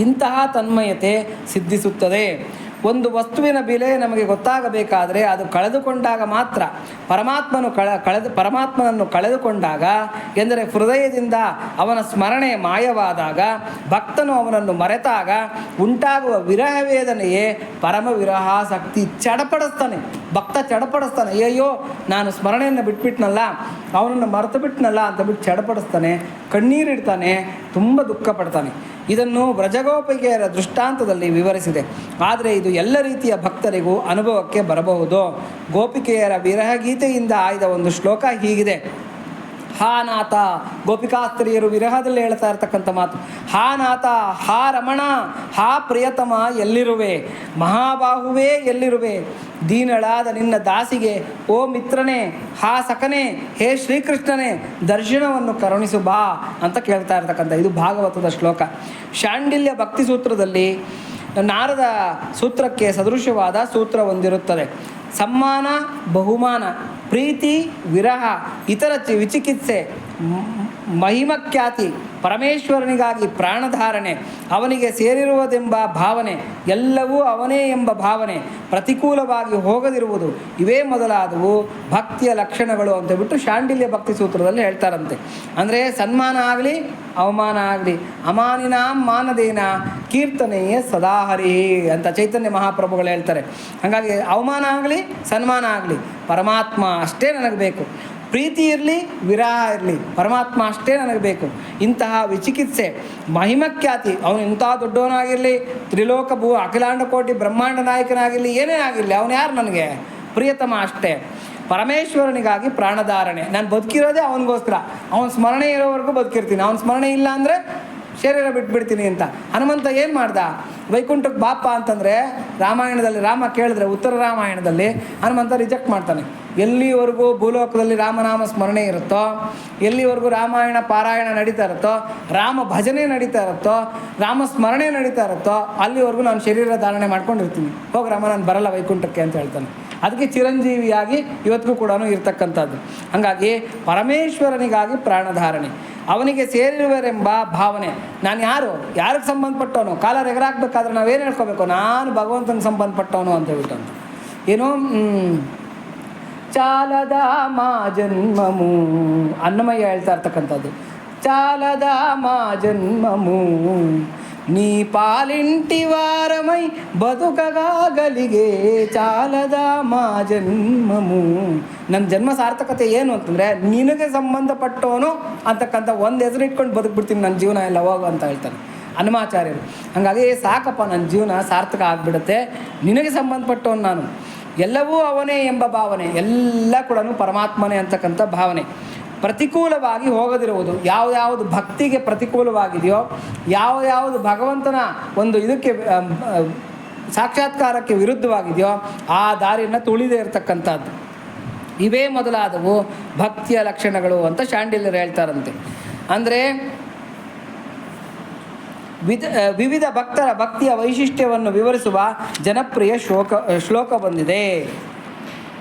ಇಂತಹ ತನ್ಮಯತೆ ಸಿದ್ಧಿಸುತ್ತದೆ. ಒಂದು ವಸ್ತುವಿನ ಬೆಲೆ ನಮಗೆ ಗೊತ್ತಾಗಬೇಕಾದರೆ ಅದು ಕಳೆದುಕೊಂಡಾಗ ಮಾತ್ರ. ಪರಮಾತ್ಮನನ್ನು ಕಳೆದುಕೊಂಡಾಗ ಎಂದರೆ ಹೃದಯದಿಂದ ಅವನ ಸ್ಮರಣೆ ಮಾಯವಾದಾಗ, ಭಕ್ತನು ಅವನನ್ನು ಮರೆತಾಗ ಉಂಟಾಗುವ ವಿರಹ ವೇದನೆಯೇ ಪರಮ ವಿರಹಾಸಕ್ತಿ. ಚಡಪಡಿಸ್ತಾನೆ ಭಕ್ತ, ಚಡಪಡಿಸ್ತಾನೆ. ಅಯ್ಯೋ ನಾನು ಸ್ಮರಣೆಯನ್ನು ಬಿಟ್ಬಿಟ್ನಲ್ಲ, ಅವನನ್ನು ಮರೆತು ಬಿಟ್ನಲ್ಲ ಅಂತ ಬಿಟ್ಟು ಚಡಪಡಿಸ್ತಾನೆ, ಕಣ್ಣೀರಿಡ್ತಾನೆ, ತುಂಬ ದುಃಖ ಪಡ್ತಾನೆ. ಇದನ್ನು ವ್ರಜಗೋಪಿಕೆಯರ ದೃಷ್ಟಾಂತದಲ್ಲಿ ವಿವರಿಸಿದೆ. ಆದರೆ ಇದು ಎಲ್ಲ ರೀತಿಯ ಭಕ್ತರಿಗೂ ಅನುಭವಕ್ಕೆ ಬರಬಹುದು. ಗೋಪಿಕೆಯರ ವಿರಹಗೀತೆಯಿಂದ ಆಯ್ದ ಒಂದು ಶ್ಲೋಕ ಹೀಗಿದೆ. ಹಾ ನಾಥ, ಗೋಪಿಕಾಸ್ತ್ರೀಯರು ವಿರಹದಲ್ಲಿ ಹೇಳ್ತಾ ಇರ್ತಕ್ಕಂಥ ಮಾತು. ಹಾ ನಾಥ, ಹಾ ರಮಣ, ಹಾ ಪ್ರಿಯತಮ ಎಲ್ಲಿರುವೆ, ಮಹಾಬಾಹುವೇ ಎಲ್ಲಿರುವೆ, ದೀನಳಾದ ನಿನ್ನ ದಾಸಿಗೆ ಓ ಮಿತ್ರನೇ, ಹಾ ಸಖನೇ, ಹೇ ಶ್ರೀಕೃಷ್ಣನೇ ದರ್ಶನವನ್ನು ಕರುಣಿಸು ಬಾ ಅಂತ ಕೇಳ್ತಾ ಇರ್ತಕ್ಕಂಥ ಇದು ಭಾಗವತದ ಶ್ಲೋಕ. ಶಾಂಡಿಲ್ಯ ಭಕ್ತಿ ಸೂತ್ರದಲ್ಲಿ ನಾರದ ಸೂತ್ರಕ್ಕೆ ಸದೃಶವಾದ ಸೂತ್ರ ಹೊಂದಿರುತ್ತದೆ. ಸಮ್ಮಾನ, ಬಹುಮಾನ, ಪ್ರೀತಿ, ವಿರಹ, ಇತರ ವಿಚಿಕಿತ್ಸೆ, ಮಹಿಮಖ್ಯಾತಿ, ಪರಮೇಶ್ವರನಿಗಾಗಿ ಪ್ರಾಣಧಾರಣೆ, ಅವನಿಗೆ ಸೇರಿರುವುದೆಂಬ ಭಾವನೆ, ಎಲ್ಲವೂ ಅವನೇ ಎಂಬ ಭಾವನೆ, ಪ್ರತಿಕೂಲವಾಗಿ ಹೋಗದಿರುವುದು, ಇವೇ ಮೊದಲಾದವು ಭಕ್ತಿಯ ಲಕ್ಷಣಗಳು ಅಂತ ಬಿಟ್ಟು ಶಾಂಡಿಲ್ಯ ಭಕ್ತಿ ಸೂತ್ರದಲ್ಲಿ ಹೇಳ್ತಾರಂತೆ. ಅಂದರೆ ಸನ್ಮಾನ ಆಗಲಿ ಅವಮಾನ ಆಗಲಿ, ಅಮಾನಿನಾಂ ಮಾನದೇನ ಕೀರ್ತನೆಯೇ ಸದಾಹರಿ ಅಂತ ಚೈತನ್ಯ ಮಹಾಪ್ರಭುಗಳು ಹೇಳ್ತಾರೆ. ಹಾಗಾಗಿ ಅವಮಾನ ಆಗಲಿ ಸನ್ಮಾನ ಆಗಲಿ ಪರಮಾತ್ಮ ಅಷ್ಟೇ ನನಗೆ ಬೇಕು. ಪ್ರೀತಿ ಇರಲಿ ವಿರಹ ಇರಲಿ ಪರಮಾತ್ಮ ಅಷ್ಟೇ ನನಗೆ ಬೇಕು. ಇಂತಹ ವಿಚಿಕಿತ್ಸೆ, ಮಹಿಮಖ್ಯಾತಿ, ಅವನು ಇಂಥ ದೊಡ್ಡವನಾಗಿರಲಿ, ತ್ರಿಲೋಕ ಅಖಿಲಾಂಡ ಕೋಟಿ ಬ್ರಹ್ಮಾಂಡ ನಾಯಕನಾಗಿರಲಿ, ಏನೇ ಆಗಿರಲಿ, ಅವನು ಯಾರು ನನಗೆ ಪ್ರಿಯತಮ ಅಷ್ಟೇ. ಪರಮೇಶ್ವರನಿಗಾಗಿ ಪ್ರಾಣಧಾರಣೆ, ನಾನು ಬದುಕಿರೋದೇ ಅವನಿಗೋಸ್ಕರ, ಅವನ ಸ್ಮರಣೆ ಇರೋವರೆಗೂ ಬದುಕಿರ್ತೀನಿ, ಅವನ ಸ್ಮರಣೆ ಇಲ್ಲ ಅಂದರೆ ಶರೀರ ಬಿಟ್ಬಿಡ್ತೀನಿ ಅಂತ. ಹನುಮಂತ ಏನು ಮಾಡ್ದ? ವೈಕುಂಠಕ್ಕೆ ಬಾಪ ಅಂತಂದರೆ ರಾಮಾಯಣದಲ್ಲಿ ರಾಮ ಕೇಳಿದ್ರೆ, ಉತ್ತರ ರಾಮಾಯಣದಲ್ಲಿ ಹನುಮಂತ ರಿಜೆಕ್ಟ್ ಮಾಡ್ತಾನೆ. ಎಲ್ಲಿವರೆಗೂ ಭೂಲೋಕದಲ್ಲಿ ರಾಮನಾಮ ಸ್ಮರಣೆ ಇರುತ್ತೋ, ಎಲ್ಲಿವರೆಗೂ ರಾಮಾಯಣ ಪಾರಾಯಣ ನಡೀತಾ ಇರುತ್ತೋ, ರಾಮ ಭಜನೆ ನಡೀತಾ ಇರುತ್ತೋ, ರಾಮ ಸ್ಮರಣೆ ನಡೀತಾ ಇರುತ್ತೋ, ಅಲ್ಲಿವರೆಗೂ ನಾನು ಶರೀರ ಧಾರಣೆ ಮಾಡ್ಕೊಂಡಿರ್ತೀನಿ, ಹೋಗಿ ರಾಮ ನಾನು ಬರಲ್ಲ ವೈಕುಂಠಕ್ಕೆ ಅಂತ ಹೇಳ್ತಾನೆ. ಅದಕ್ಕೆ ಚಿರಂಜೀವಿಯಾಗಿ ಇವತ್ತಿಗೂ ಕೂಡ ಇರ್ತಕ್ಕಂಥದ್ದು. ಹಾಗಾಗಿ ಪರಮೇಶ್ವರನಿಗಾಗಿ ಪ್ರಾಣಧಾರಣೆ, ಅವನಿಗೆ ಸೇರಿರುವರೆಂಬ ಭಾವನೆ. ನಾನು ಯಾರಿಗೆ ಸಂಬಂಧಪಟ್ಟವನು? ಕಾಲ ಎಗರಾಕ್ಬೇಕಾದ್ರೆ ನಾವೇನು ಹೇಳ್ಕೊಬೇಕು? ನಾನು ಭಗವಂತನಿಗೆ ಸಂಬಂಧಪಟ್ಟವನು ಅಂತ ಹೇಳ್ಬಿಟ್ಟು ಅಂತ ಏನೋ ಚಾಲದ ಮಾ ಜನ್ಮಮು, ಅನ್ನಮಯ್ಯ ಹೇಳ್ತಾ ಇರ್ತಕ್ಕಂಥದ್ದು. ಚಾಲದ ಮಾ ಜನ್ಮಮು ನೀ ಪಾಲಿಂಟಿ ವಾರಮೈ ಬದುಕಗಾಗಲಿಗೆ ಚಾಲದ ಮಾ ಜನ್ಮಮು. ನನ್ನ ಜನ್ಮ ಸಾರ್ಥಕತೆ ಏನು ಅಂತಂದರೆ ನಿನಗೆ ಸಂಬಂಧಪಟ್ಟವನು ಅಂತಕ್ಕಂಥ ಒಂದು ಹೆಸರು ಇಟ್ಕೊಂಡು ಬದುಕ್ಬಿಡ್ತೀನಿ, ನನ್ನ ಜೀವನ ಎಲ್ಲ ಹೋಗು ಅಂತ ಹೇಳ್ತಾನೆ ಹನುಮಾಚಾರ್ಯರು. ಹಾಗಾಗಿ ಸಾಕಪ್ಪ, ನನ್ನ ಜೀವನ ಸಾರ್ಥಕ ಆಗಿಬಿಡುತ್ತೆ, ನಿನಗೆ ಸಂಬಂಧಪಟ್ಟವನು ನಾನು, ಎಲ್ಲವೂ ಅವನೇ ಎಂಬ ಭಾವನೆ, ಎಲ್ಲ ಕೂಡ ಪರಮಾತ್ಮನೇ ಅಂತಕ್ಕಂಥ ಭಾವನೆ. ಪ್ರತಿಕೂಲವಾಗಿ ಹೋಗದಿರುವುದು, ಯಾವುದು ಭಕ್ತಿಗೆ ಪ್ರತಿಕೂಲವಾಗಿದೆಯೋ, ಯಾವುದು ಭಗವಂತನ ಒಂದು ಇದಕ್ಕೆ ಸಾಕ್ಷಾತ್ಕಾರಕ್ಕೆ ವಿರುದ್ಧವಾಗಿದೆಯೋ ಆ ದಾರಿಯನ್ನು ತುಳಿದೇ ಇರತಕ್ಕಂಥದ್ದು. ಇವೇ ಮೊದಲಾದವು ಭಕ್ತಿಯ ಲಕ್ಷಣಗಳು ಅಂತ ಶಾಂಡಿಲ್ಯರು ಹೇಳ್ತಾರಂತೆ. ಅಂದರೆ ವಿವಿಧ ಭಕ್ತರ ಭಕ್ತಿಯ ವೈಶಿಷ್ಟ್ಯವನ್ನು ವಿವರಿಸುವ ಜನಪ್ರಿಯ ಶ್ಲೋಕ ಬಂದಿದೆ.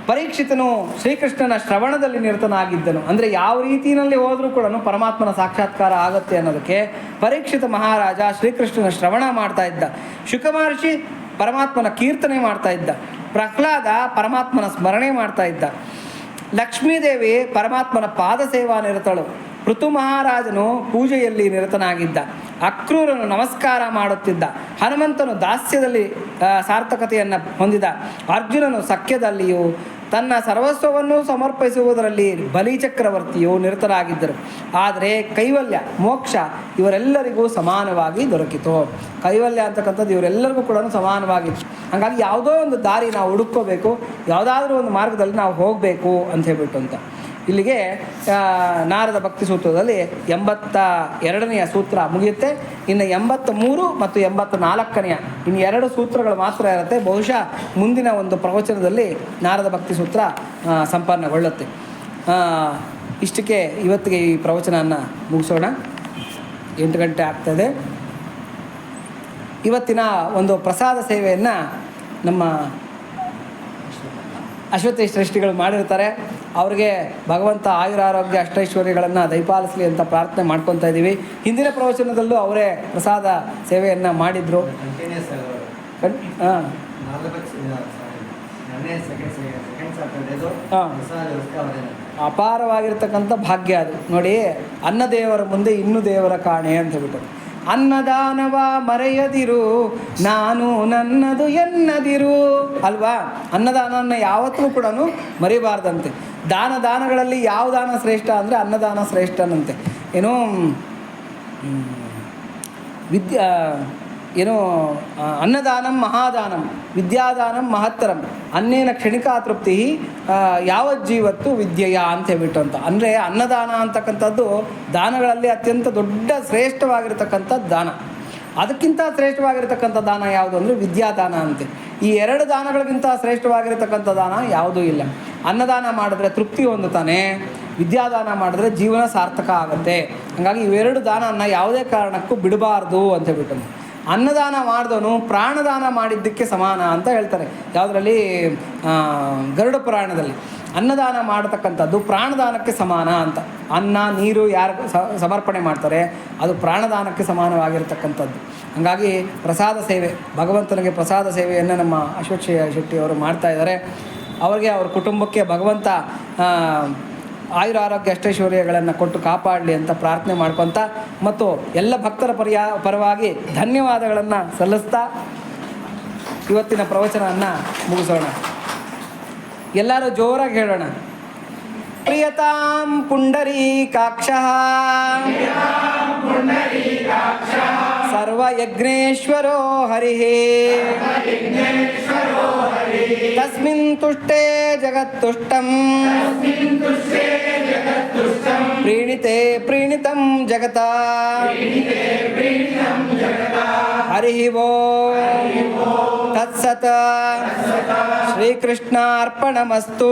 ಪರೀಕ್ಷಿತನು ಶ್ರೀಕೃಷ್ಣನ ಶ್ರವಣದಲ್ಲಿ ನಿರತನಾಗಿದ್ದನು. ಅಂದರೆ ಯಾವ ರೀತಿಯಲ್ಲಿ ಹೋದರೂ ಕೂಡ ಪರಮಾತ್ಮನ ಸಾಕ್ಷಾತ್ಕಾರ ಆಗುತ್ತೆ ಅನ್ನೋದಕ್ಕೆ ಪರೀಕ್ಷಿತ ಮಹಾರಾಜ ಶ್ರೀಕೃಷ್ಣನ ಶ್ರವಣ ಮಾಡ್ತಾ ಇದ್ದ. ಶುಕ ಮಹರ್ಷಿ ಪರಮಾತ್ಮನ ಕೀರ್ತನೆ ಮಾಡ್ತಾ ಇದ್ದ. ಪ್ರಹ್ಲಾದ ಪರಮಾತ್ಮನ ಸ್ಮರಣೆ ಮಾಡ್ತಾ ಇದ್ದ. ಲಕ್ಷ್ಮೀದೇವಿ ಪರಮಾತ್ಮನ ಪಾದ ಸೇವಾ ನಿರತಳು. ಋತು ಮಹಾರಾಜನು ಪೂಜೆಯಲ್ಲಿ ನಿರತನಾಗಿದ್ದ. ಅಕ್ರೂರನು ನಮಸ್ಕಾರ ಮಾಡುತ್ತಿದ್ದ. ಹನುಮಂತನು ದಾಸ್ಯದಲ್ಲಿ ಸಾರ್ಥಕತೆಯನ್ನು ಹೊಂದಿದ. ಅರ್ಜುನನು ಸಖ್ಯದಲ್ಲಿಯೂ ತನ್ನ ಸರ್ವಸ್ವವನ್ನು ಸಮರ್ಪಿಸುವುದರಲ್ಲಿ ಬಲಿಚಕ್ರವರ್ತಿಯು ನಿರತರಾಗಿದ್ದರು. ಆದರೆ ಕೈವಲ್ಯ, ಮೋಕ್ಷ ಇವರೆಲ್ಲರಿಗೂ ಸಮಾನವಾಗಿ ದೊರಕಿತು. ಕೈವಲ್ಯ ಅಂತಕ್ಕಂಥದ್ದು ಇವರೆಲ್ಲರಿಗೂ ಕೂಡ ಸಮಾನವಾಗಿತ್ತು. ಹಾಗಾಗಿ ಯಾವುದೋ ಒಂದು ದಾರಿ ನಾವು ಹುಡುಕೋಬೇಕು, ಯಾವುದಾದ್ರೂ ಒಂದು ಮಾರ್ಗದಲ್ಲಿ ನಾವು ಹೋಗಬೇಕು ಅಂತ ಹೇಳ್ಬಿಟ್ಟು ಅಂತ. ಇಲ್ಲಿಗೆ ನಾರದ ಭಕ್ತಿ ಸೂತ್ರದಲ್ಲಿ 82ನೇ ಸೂತ್ರ ಮುಗಿಯುತ್ತೆ. ಇನ್ನು 83 ಮತ್ತು 84ನೇ ಇನ್ನು 2 ಸೂತ್ರಗಳು ಮಾತ್ರ ಇರುತ್ತೆ. ಬಹುಶಃ ಮುಂದಿನ ಒಂದು ಪ್ರವಚನದಲ್ಲಿ ನಾರದ ಭಕ್ತಿ ಸೂತ್ರ ಸಂಪನ್ನಗೊಳ್ಳುತ್ತೆ. ಇಷ್ಟಕ್ಕೆ ಇವತ್ತಿಗೆ ಈ ಪ್ರವಚನವನ್ನು ಮುಗಿಸೋಣ. 8 ಗಂಟೆ ಆಗ್ತದೆ. ಇವತ್ತಿನ ಒಂದು ಪ್ರಸಾದ ಸೇವೆಯನ್ನು ನಮ್ಮ ಅಶ್ವತ್ಥೇಶ ಶ್ರೇಷ್ಠಿಗಳು ಮಾಡಿರ್ತಾರೆ. ಅವ್ರಿಗೆ ಭಗವಂತ ಆಯುರಾರೋಗ್ಯ ಅಷ್ಟೈಶ್ವರ್ಯಗಳನ್ನು ದಯಪಾಲಿಸಲಿ ಅಂತ ಪ್ರಾರ್ಥನೆ ಮಾಡ್ಕೊತಾ ಇದ್ದೀವಿ. ಹಿಂದಿನ ಪ್ರವಚನದಲ್ಲೂ ಅವರೇ ಪ್ರಸಾದ ಸೇವೆಯನ್ನು ಮಾಡಿದರು. ಹಾಂ ಅಪಾರವಾಗಿರ್ತಕ್ಕಂಥ ಭಾಗ್ಯ ಅದು ನೋಡಿ. ಅನ್ನದೇವರ ಮುಂದೆ ಇನ್ನು ದೇವರ ಕಾಣೆ ಅಂತ ಹೇಳ್ಬಿಟ್ಟು, ಅನ್ನದಾನವ ಮರೆಯದಿರು ನಾನು ನನ್ನದು ಎನ್ನದಿರು ಅಲ್ವಾ. ಅನ್ನದಾನವನ್ನು ಯಾವತ್ತೂ ಕೂಡ ಮರಿಬಾರ್ದಂತೆ. ದಾನಗಳಲ್ಲಿ ಯಾವ ದಾನ ಶ್ರೇಷ್ಠ ಅಂದರೆ ಅನ್ನದಾನ ಶ್ರೇಷ್ಠನಂತೆ. ಏನೋ ಅನ್ನದಾನಂ ಮಹಾದಾನಂ ವಿದ್ಯಾದಾನಂ ಮಹತ್ತರಂ ಅನ್ನೇನ ಕ್ಷಣಿಕಾ ತೃಪ್ತಿ ಯಾವಜ್ಜೀವತ್ತು ವಿದ್ಯೆಯ ಅಂತ ಹೇಳ್ಬಿಟ್ಟು ಅಂತ. ಅಂದರೆ ಅನ್ನದಾನ ಅಂತಕ್ಕಂಥದ್ದು ದಾನಗಳಲ್ಲಿ ಅತ್ಯಂತ ದೊಡ್ಡ ಶ್ರೇಷ್ಠವಾಗಿರ್ತಕ್ಕಂಥದ್ದು ದಾನ. ಅದಕ್ಕಿಂತ ಶ್ರೇಷ್ಠವಾಗಿರ್ತಕ್ಕಂಥ ದಾನ ಯಾವುದು ಅಂದರೆ ವಿದ್ಯಾದಾನ ಅಂತೆ. ಈ 2 ದಾನಗಳಿಗಿಂತ ಶ್ರೇಷ್ಠವಾಗಿರ್ತಕ್ಕಂಥ ದಾನ ಯಾವುದೂ ಇಲ್ಲ. ಅನ್ನದಾನ ಮಾಡಿದ್ರೆ ತೃಪ್ತಿ ಹೊಂದುತ್ತಾನೆ, ವಿದ್ಯಾದಾನ ಮಾಡಿದ್ರೆ ಜೀವನ ಸಾರ್ಥಕ ಆಗುತ್ತೆ. ಹಾಗಾಗಿ ಇವೆರಡು ದಾನವನ್ನು ಯಾವುದೇ ಕಾರಣಕ್ಕೂ ಬಿಡಬಾರ್ದು ಅಂತ ಹೇಳ್ಬಿಟ್ಟು. ಅನ್ನದಾನ ಮಾಡಿದವನು ಪ್ರಾಣದಾನ ಮಾಡಿದ್ದಕ್ಕೆ ಸಮಾನ ಅಂತ ಹೇಳ್ತಾರೆ. ಯಾವುದರಲ್ಲಿ? ಗರುಡ ಪುರಾಣದಲ್ಲಿ. ಅನ್ನದಾನ ಮಾಡತಕ್ಕಂಥದ್ದು ಪ್ರಾಣದಾನಕ್ಕೆ ಸಮಾನ ಅಂತ. ಅನ್ನ ನೀರು ಯಾರು ಸಮರ್ಪಣೆ ಮಾಡ್ತಾರೆ ಅದು ಪ್ರಾಣದಾನಕ್ಕೆ ಸಮಾನವಾಗಿರ್ತಕ್ಕಂಥದ್ದು. ಹಾಗಾಗಿ ಪ್ರಸಾದ ಸೇವೆ, ಭಗವಂತನಿಗೆ ಪ್ರಸಾದ ಸೇವೆಯನ್ನು ನಮ್ಮ ಅಶ್ವತ್ಥ ಶೆಟ್ಟಿಯವರು ಮಾಡ್ತಾಯಿದ್ದಾರೆ. ಅವರಿಗೆ ಅವ್ರ ಕುಟುಂಬಕ್ಕೆ ಭಗವಂತ ಆಯುರಾರೋಗ್ಯ ಅಷ್ಟೈಶ್ವರ್ಯಗಳನ್ನು ಕೊಟ್ಟು ಕಾಪಾಡಲಿ ಅಂತ ಪ್ರಾರ್ಥನೆ ಮಾಡ್ಕೊತ ಮತ್ತು ಎಲ್ಲ ಭಕ್ತರ ಪರವಾಗಿ ಧನ್ಯವಾದಗಳನ್ನು ಸಲ್ಲಿಸ್ತಾ ಇವತ್ತಿನ ಪ್ರವಚನವನ್ನು ಮುಗಿಸೋಣ. ಎಲ್ಲರೂ ಜೋರಾಗಿ ಹೇಳೋಣ. ಪ್ರಿಯತಾಂ ಪುಂಡರೀಕಾಕ್ಷಃ ಸರ್ವಯಜ್ಞೇಶ್ವರೋ ಹರಿಃ ತಸ್ಮಿನ್ ತುಷ್ಟೇ ಜಗತ್ತುಷ್ಟಂ ಪ್ರೀಣಿತೆ ಪ್ರೀಣಿತಂ ಜಗತ ಹರಿಃ ಓಂ ತತ್ಸತ್. ಶ್ರೀಕೃಷ್ಣಾರ್ಪಣಮಸ್ತು.